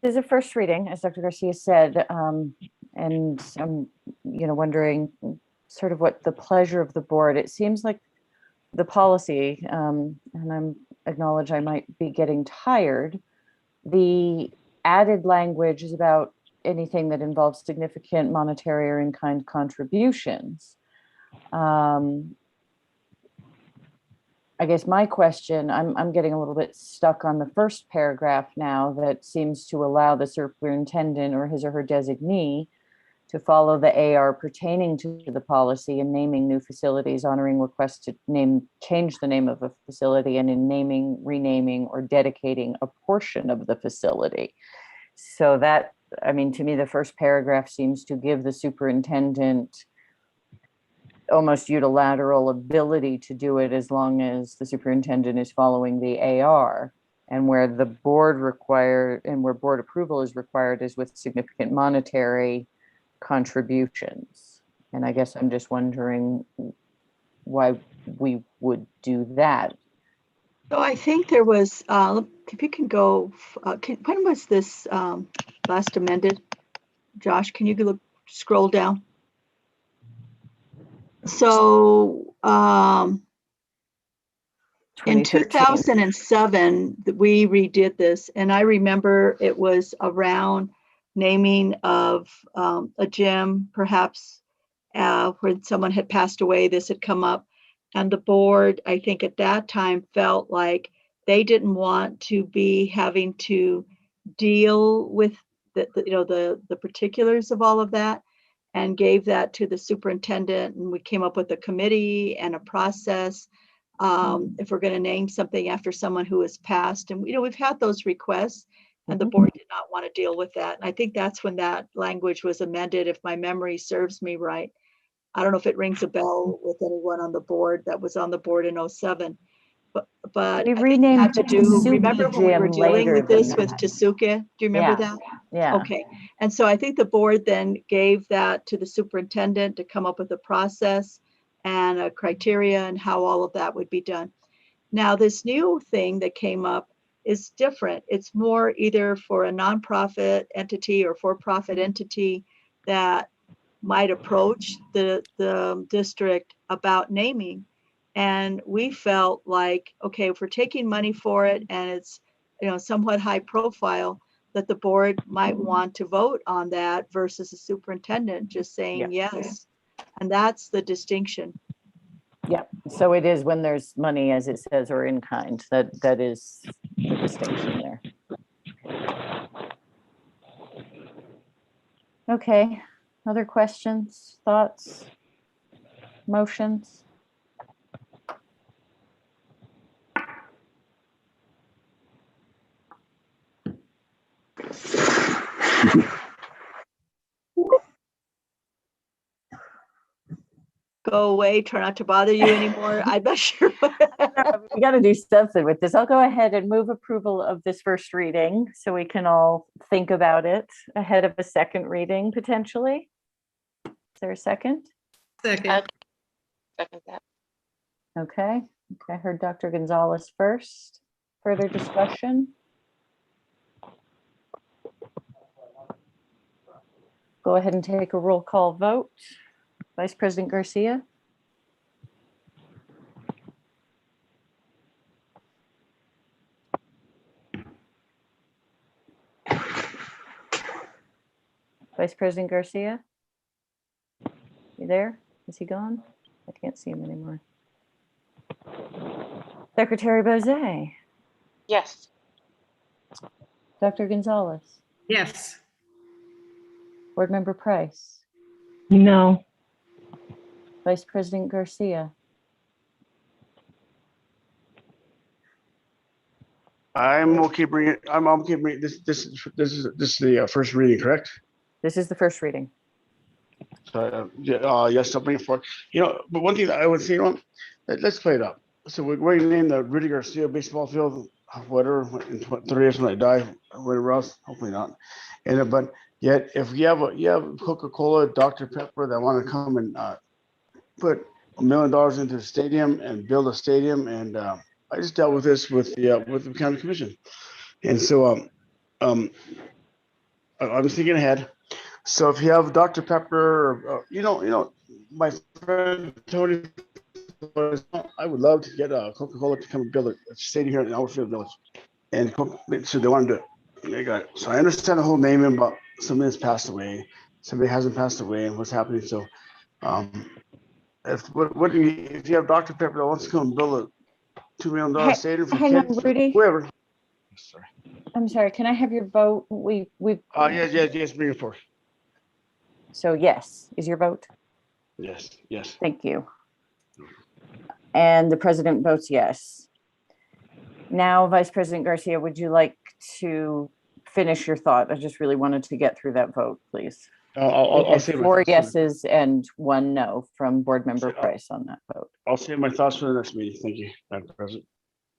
is a first reading, as Dr. Garcia said, and I'm, wondering sort of what the pleasure of the board. It seems like the policy, and I acknowledge I might be getting tired. The added language is about anything that involves significant monetary or in-kind contributions. I guess my question, I'm getting a little bit stuck on the first paragraph now that seems to allow the superintendent or his or her designee to follow the AR pertaining to the policy in naming new facilities, honoring requests to change the name of a facility, and in naming, renaming, or dedicating a portion of the facility. So that, to me, the first paragraph seems to give the superintendent almost unilateral ability to do it as long as the superintendent is following the AR, and where the board required and where board approval is required is with significant monetary contributions. And I guess I'm just wondering why we would do that. So I think there was, if you can go, when was this last amended? Josh, can you scroll down? So in 2007, we redid this, and I remember it was around naming of a gym, perhaps where someone had passed away, this had come up. And the board, I think at that time, felt like they didn't want to be having to deal with the particulars of all of that, and gave that to the superintendent. And we came up with a committee and a process. If we're going to name something after someone who has passed, and we've had those requests, and the board did not want to deal with that. And I think that's when that language was amended, if my memory serves me right. I don't know if it rings a bell with anyone on the board that was on the board in 07, but We I think it renamed had to do, Tasuke remember when we were Gym dealing later with this than with that. Tasuke? Do you remember Yeah. that? Yeah. Okay. And so I think the board then gave that to the superintendent to come up with a process and a criteria and how all of that would be done. Now, this new thing that came up is different. It's more either for a nonprofit entity or for-profit entity that might approach the district about naming. And we felt like, okay, if we're taking money for it and it's somewhat high profile, that the board might want to vote on that versus a superintendent just saying yes. And that's the distinction. Yeah, so it is when there's money, as it says, or in kind, that is the distinction there. Okay, other questions, thoughts, motions? Go away, try not to bother you anymore. I'm not sure. We got to do something with this. I'll go ahead and move approval of this first reading so we can all think about it ahead of a second reading potentially. Is there a second? Second. Second that. Okay, I heard Dr. Gonzalez first. Further discussion? Go ahead and take a roll call vote. Vice President Garcia? Vice President Garcia? You there? Is he gone? I can't see him anymore. Secretary Bozay? Yes. Dr. Gonzalez? Yes. Board Member Price? No. Vice President Garcia? I'm okay bringing it. I'm okay bringing this. This is the first reading, correct? This is the first reading. So yes, I'll bring it forward. But one thing that I would say, let's play it up. So we're going to name the Rudy Garcia baseball field, whatever, in 30 years when I die, whatever else. Hopefully not. But yet, if you have Coca-Cola, Dr. Pepper that want to come and put $1 million into the stadium and build a stadium, and I just dealt with this with the county commission, and so I was thinking ahead. So if you have Dr. Pepper, my friend Tony, I would love to get Coca-Cola to come and build a stadium here in Outfield Village, and so they wanted to. They got it. So I understand the whole naming, but somebody has passed away, somebody hasn't passed away, and what's happening. So, if you have Dr. Pepper that wants to come and build a $2 million stadium for hang on, kids, Rudy. whoever. Sorry. I'm sorry, can I have your vote? We've. Yes, bring it forward. So yes, is your vote? Yes. Thank you. And the president votes yes. Now, Vice President Garcia, would you like to finish your thought? I just really wanted to get through that vote, please. I'll say 4 yeses and 1 no from Board Member Price on that vote. I'll save my thoughts for the next meeting. Thank you, Madam President.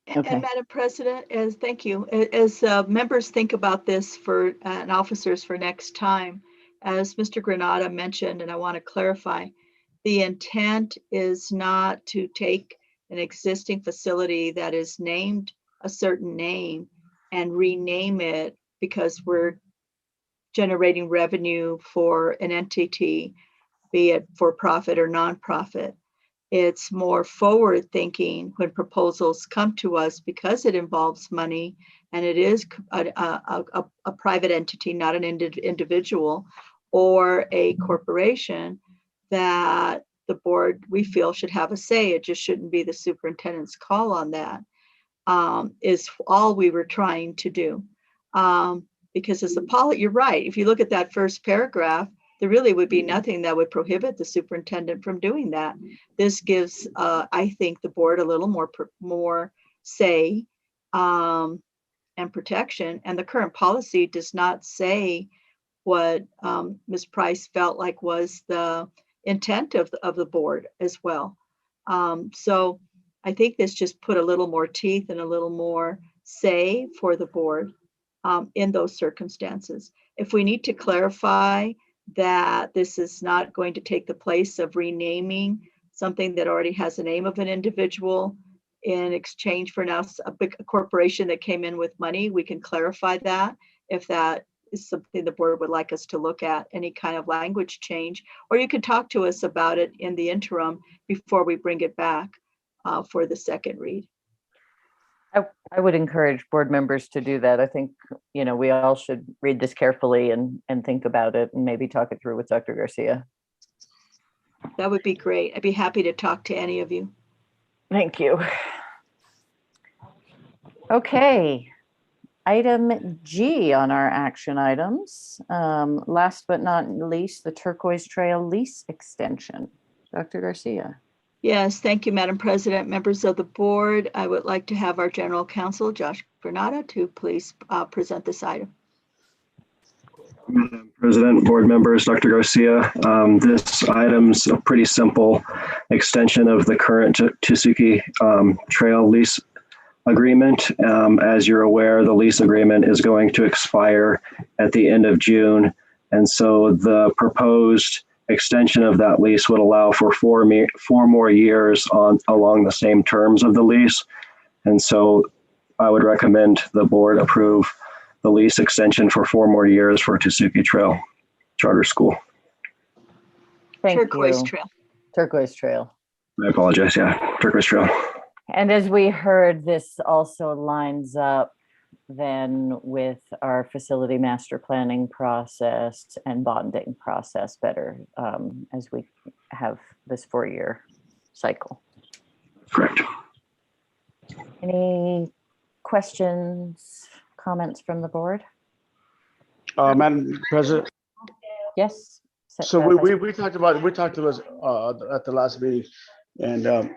Okay. And Madam President, thank you. As members think about this and officers for next time, as Mr. Granada mentioned, and I want to clarify, the intent is not to take an existing facility that is named a certain name and rename it because we're generating revenue for an entity, be it for profit or nonprofit. It's more forward thinking when proposals come to us, because it involves money and it is a private entity, not an individual or a corporation, that the board, we feel, should have a say. It just shouldn't be the superintendent's call on that, is all we were trying to do. Because as you're right, if you look at that first paragraph, there really would be nothing that would prohibit the superintendent from doing that. This gives, I think, the board a little more say and protection. And the current policy does not say what Ms. Price felt like was the intent of the board as well. So I think this just put a little more teeth and a little more say for the board in those circumstances. If we need to clarify that this is not going to take the place of renaming something that already has the name of an individual in exchange for now a big corporation that came in with money, we can clarify that if that is something the board would like us to look at, any kind of language change, or you could talk to us about it in the interim before we bring it back for the second read. I would encourage board members to do that. I think, we all should read this carefully and think about it and maybe talk it through with Dr. Garcia. That would be great. I'd be happy to talk to any of you. Thank you. Okay. Item G on our action items. Last but not least, the Turquoise Trail lease extension. Dr. Garcia. Yes, thank you, Madam President, members of the board. I would like to have our General Counsel, Josh Granata, to please present this item. Madam President, board members, Dr. Garcia, this item's a pretty simple extension of the current Tusuki Trail lease agreement. As you're aware, the lease agreement is going to expire at the end of June. And so the proposed extension of that lease would allow for four more years along the same terms of the lease. And so I would recommend the board approve the lease extension for 4 more years for Tusuki Trail Charter School. Turquoise Trail. Turquoise Trail. I apologize. Yeah, Turquoise Trail. And as we heard, this also lines up then with our facility master planning process and bonding process better as we have this 4-year cycle. Correct. Any questions, comments from the board? Madam President. Yes. So we talked about it. We talked to us at the last meeting, and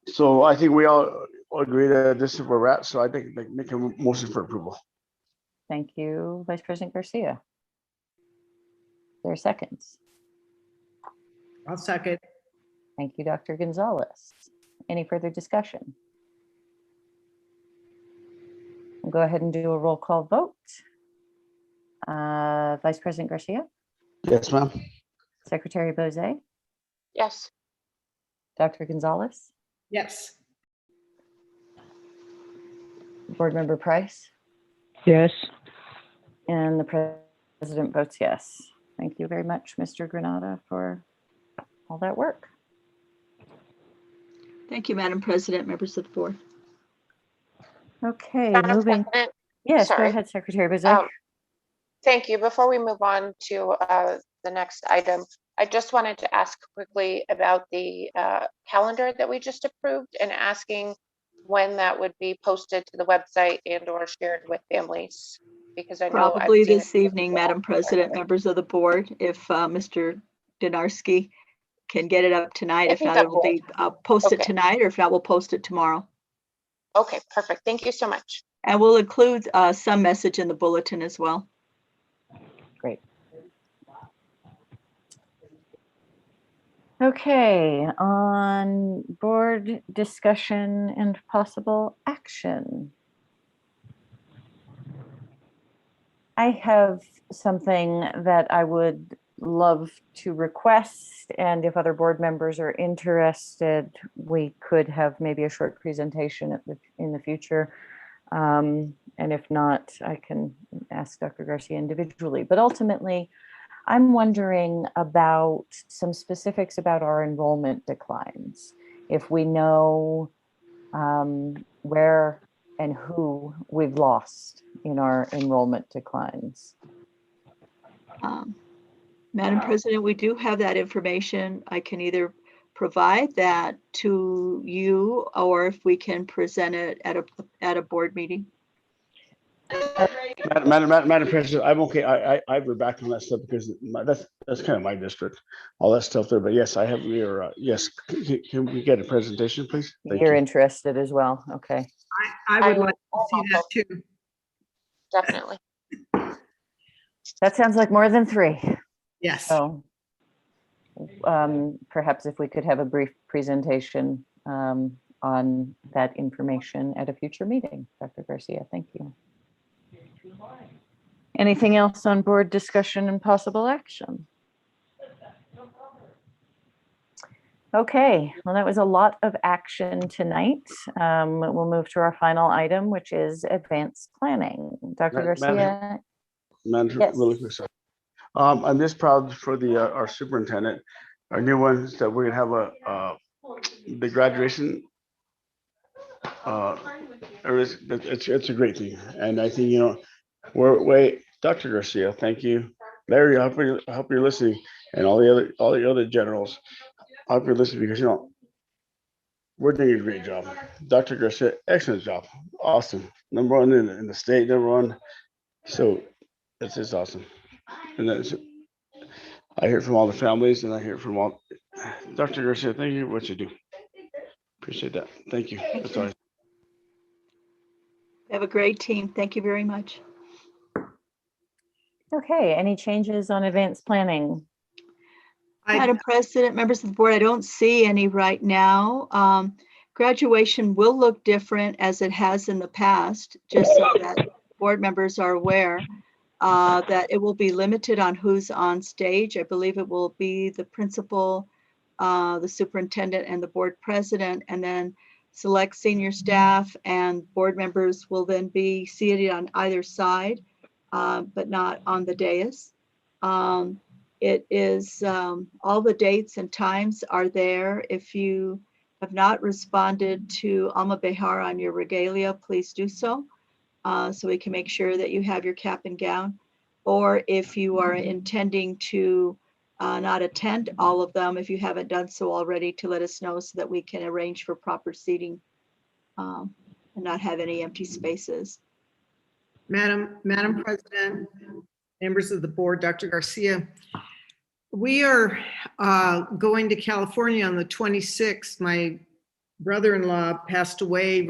so I think we all agree that this is where we're at. So I think make a motion for approval. Thank you, Vice President Garcia. There are seconds. I'll second. Thank you, Dr. Gonzalez. Any further discussion? We'll go ahead and do a roll call vote. Vice President Garcia? Yes, ma'am. Secretary Bose? Yes. Dr. Gonzalez? Yes. Board Member Price? Yes. And the president votes yes. Thank you very much, Mr. Granata, for all that work. Thank you, Madam President, members of the board. Okay, Madam moving. President, Yes, sorry. go ahead, Secretary Bose. Thank you. Before we move on to the next item, I just wanted to ask quickly about the calendar that we just approved and asking when that would be posted to the website and or shared with families, because I know Probably this evening, Madam President, members of the board, if Mr. Donarski can get it up tonight. If not, it will be posted tonight, or if not, we'll post it tomorrow. Okay, perfect. Thank you so much. And we'll include some message in the bulletin as well. Great. Okay, on board discussion and possible action. I have something that I would love to request, and if other board members are interested, we could have maybe a short presentation in the future. And if not, I can ask Dr. Garcia individually. But ultimately, I'm wondering about some specifics about our enrollment declines. If we know where and who we've lost in our enrollment declines. Madam President, we do have that information. I can either provide that to you, or if we can present it at a board meeting. Madam President, I'm okay. I we're back on that stuff because that's kind of my district, all that stuff there. But yes, I have your yes. Can we get a presentation, please? Thank You're you. interested as well. Okay. I would like to see that too. Definitely. That sounds like more than 3. Yes. So perhaps if we could have a brief presentation on that information at a future meeting. Dr. Garcia, thank you. Anything else on board discussion and possible action? Okay, well, that was a lot of action tonight. We'll move to our final item, which is advanced planning. Dr. Garcia. Yes. Really quick, sorry. I'm just proud for our superintendent, our new ones, that we're gonna have the graduation. It's a great thing, and I think Dr. Garcia, thank you, Larry. I hope you're listening, and all the other generals. I hope you're listening because we're doing a great job. Dr. Garcia, excellent job, awesome, number 1 in the state, number 1. So it's just awesome, and I hear from all the families, and I hear from all. Dr. Garcia, thank you for what you do. Appreciate that. Thank you. That's all. Have a great team. Thank you very much. Okay, any changes on advanced planning? Madam President, members of the board, I don't see any right now. Graduation will look different as it has in the past, just so that board members are aware that it will be limited on who's on stage. I believe it will be the principal, the superintendent, and the board president, and then select senior staff and board members will then be seated on either side, but not on the dais. It is, all the dates and times are there. If you have not responded to Alma Behar on your regalia, please do so, so we can make sure that you have your cap and gown. Or if you are intending to not attend all of them, if you haven't done so already, to let us know so that we can arrange for proper seating and not have any empty spaces. Madam President, members of the board, Dr. Garcia, we are going to California on the 26th. My brother-in-law passed away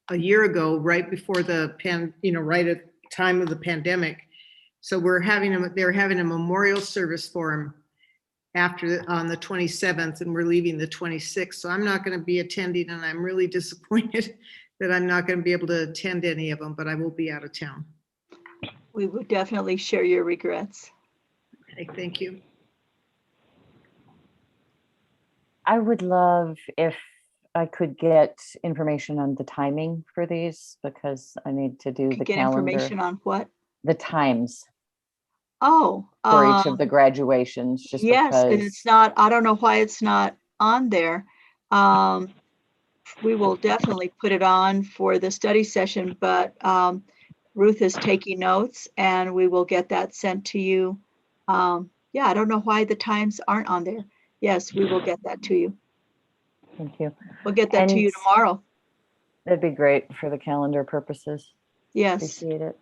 a year ago, right before the right at the time of the pandemic. So they're having a memorial service for him on the 27th, and we're leaving the 26th. So I'm not going to be attending, and I'm really disappointed that I'm not going to be able to attend any of them, but I will be out of town. We would definitely share your regrets. Okay, thank you. I would love if I could get information on the timing for these, because I need to do the Get calendar. information on what? The times Oh, for each of the graduations, just yes, and because it's not, I don't know why it's not on there. We will definitely put it on for the study session, but Ruth is taking notes and we will get that sent to you. Yeah, I don't know why the times aren't on there. Yes, we will get that to you. Thank you. We'll get that to you tomorrow. That'd be great for the calendar purposes. Yes. Appreciate it.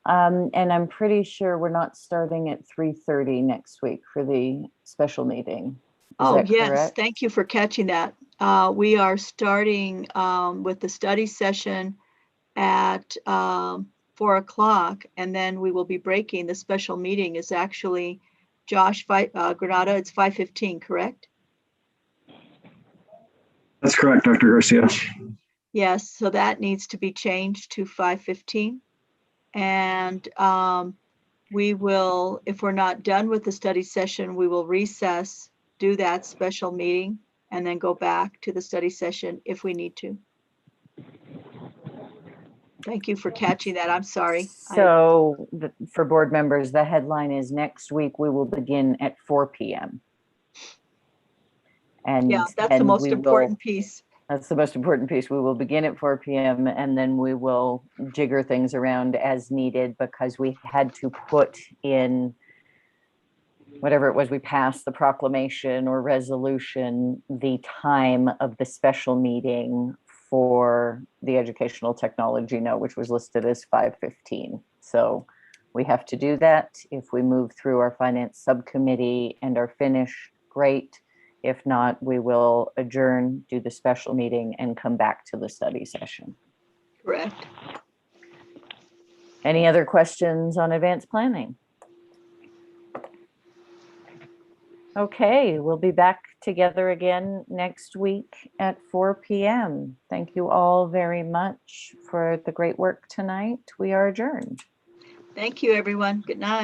And I'm pretty sure we're not starting at 3:30 next week for the special meeting. Oh, yes. Thank you for catching that. We are starting with the study session at 4 o'clock, and then we will be breaking. The special meeting is actually, Josh Granada, it's 5:15, correct? That's correct, Dr. Garcia. Yes, so that needs to be changed to 5:15. And we will, if we're not done with the study session, we will recess, do that special meeting, and then go back to the study session if we need to. Thank you for catching that. I'm sorry. So for board members, the headline is next week we will begin at 4 p.m. And Yeah, that's the then most we important will, piece. that's the most important piece. We will begin at 4 p.m. and then we will jigger things around as needed because we had to put in whatever it was we passed, the proclamation or resolution, the time of the special meeting for the educational technology note, which was listed as 5:15. So we have to do that. If we move through our finance subcommittee and are finished, great. If not, we will adjourn, do the special meeting and come back to the study session. Correct. Any other questions on advanced planning? Okay, we'll be back together again next week at 4 p.m. Thank you all very much for the great work tonight. We are adjourned. Thank you, everyone. Good night.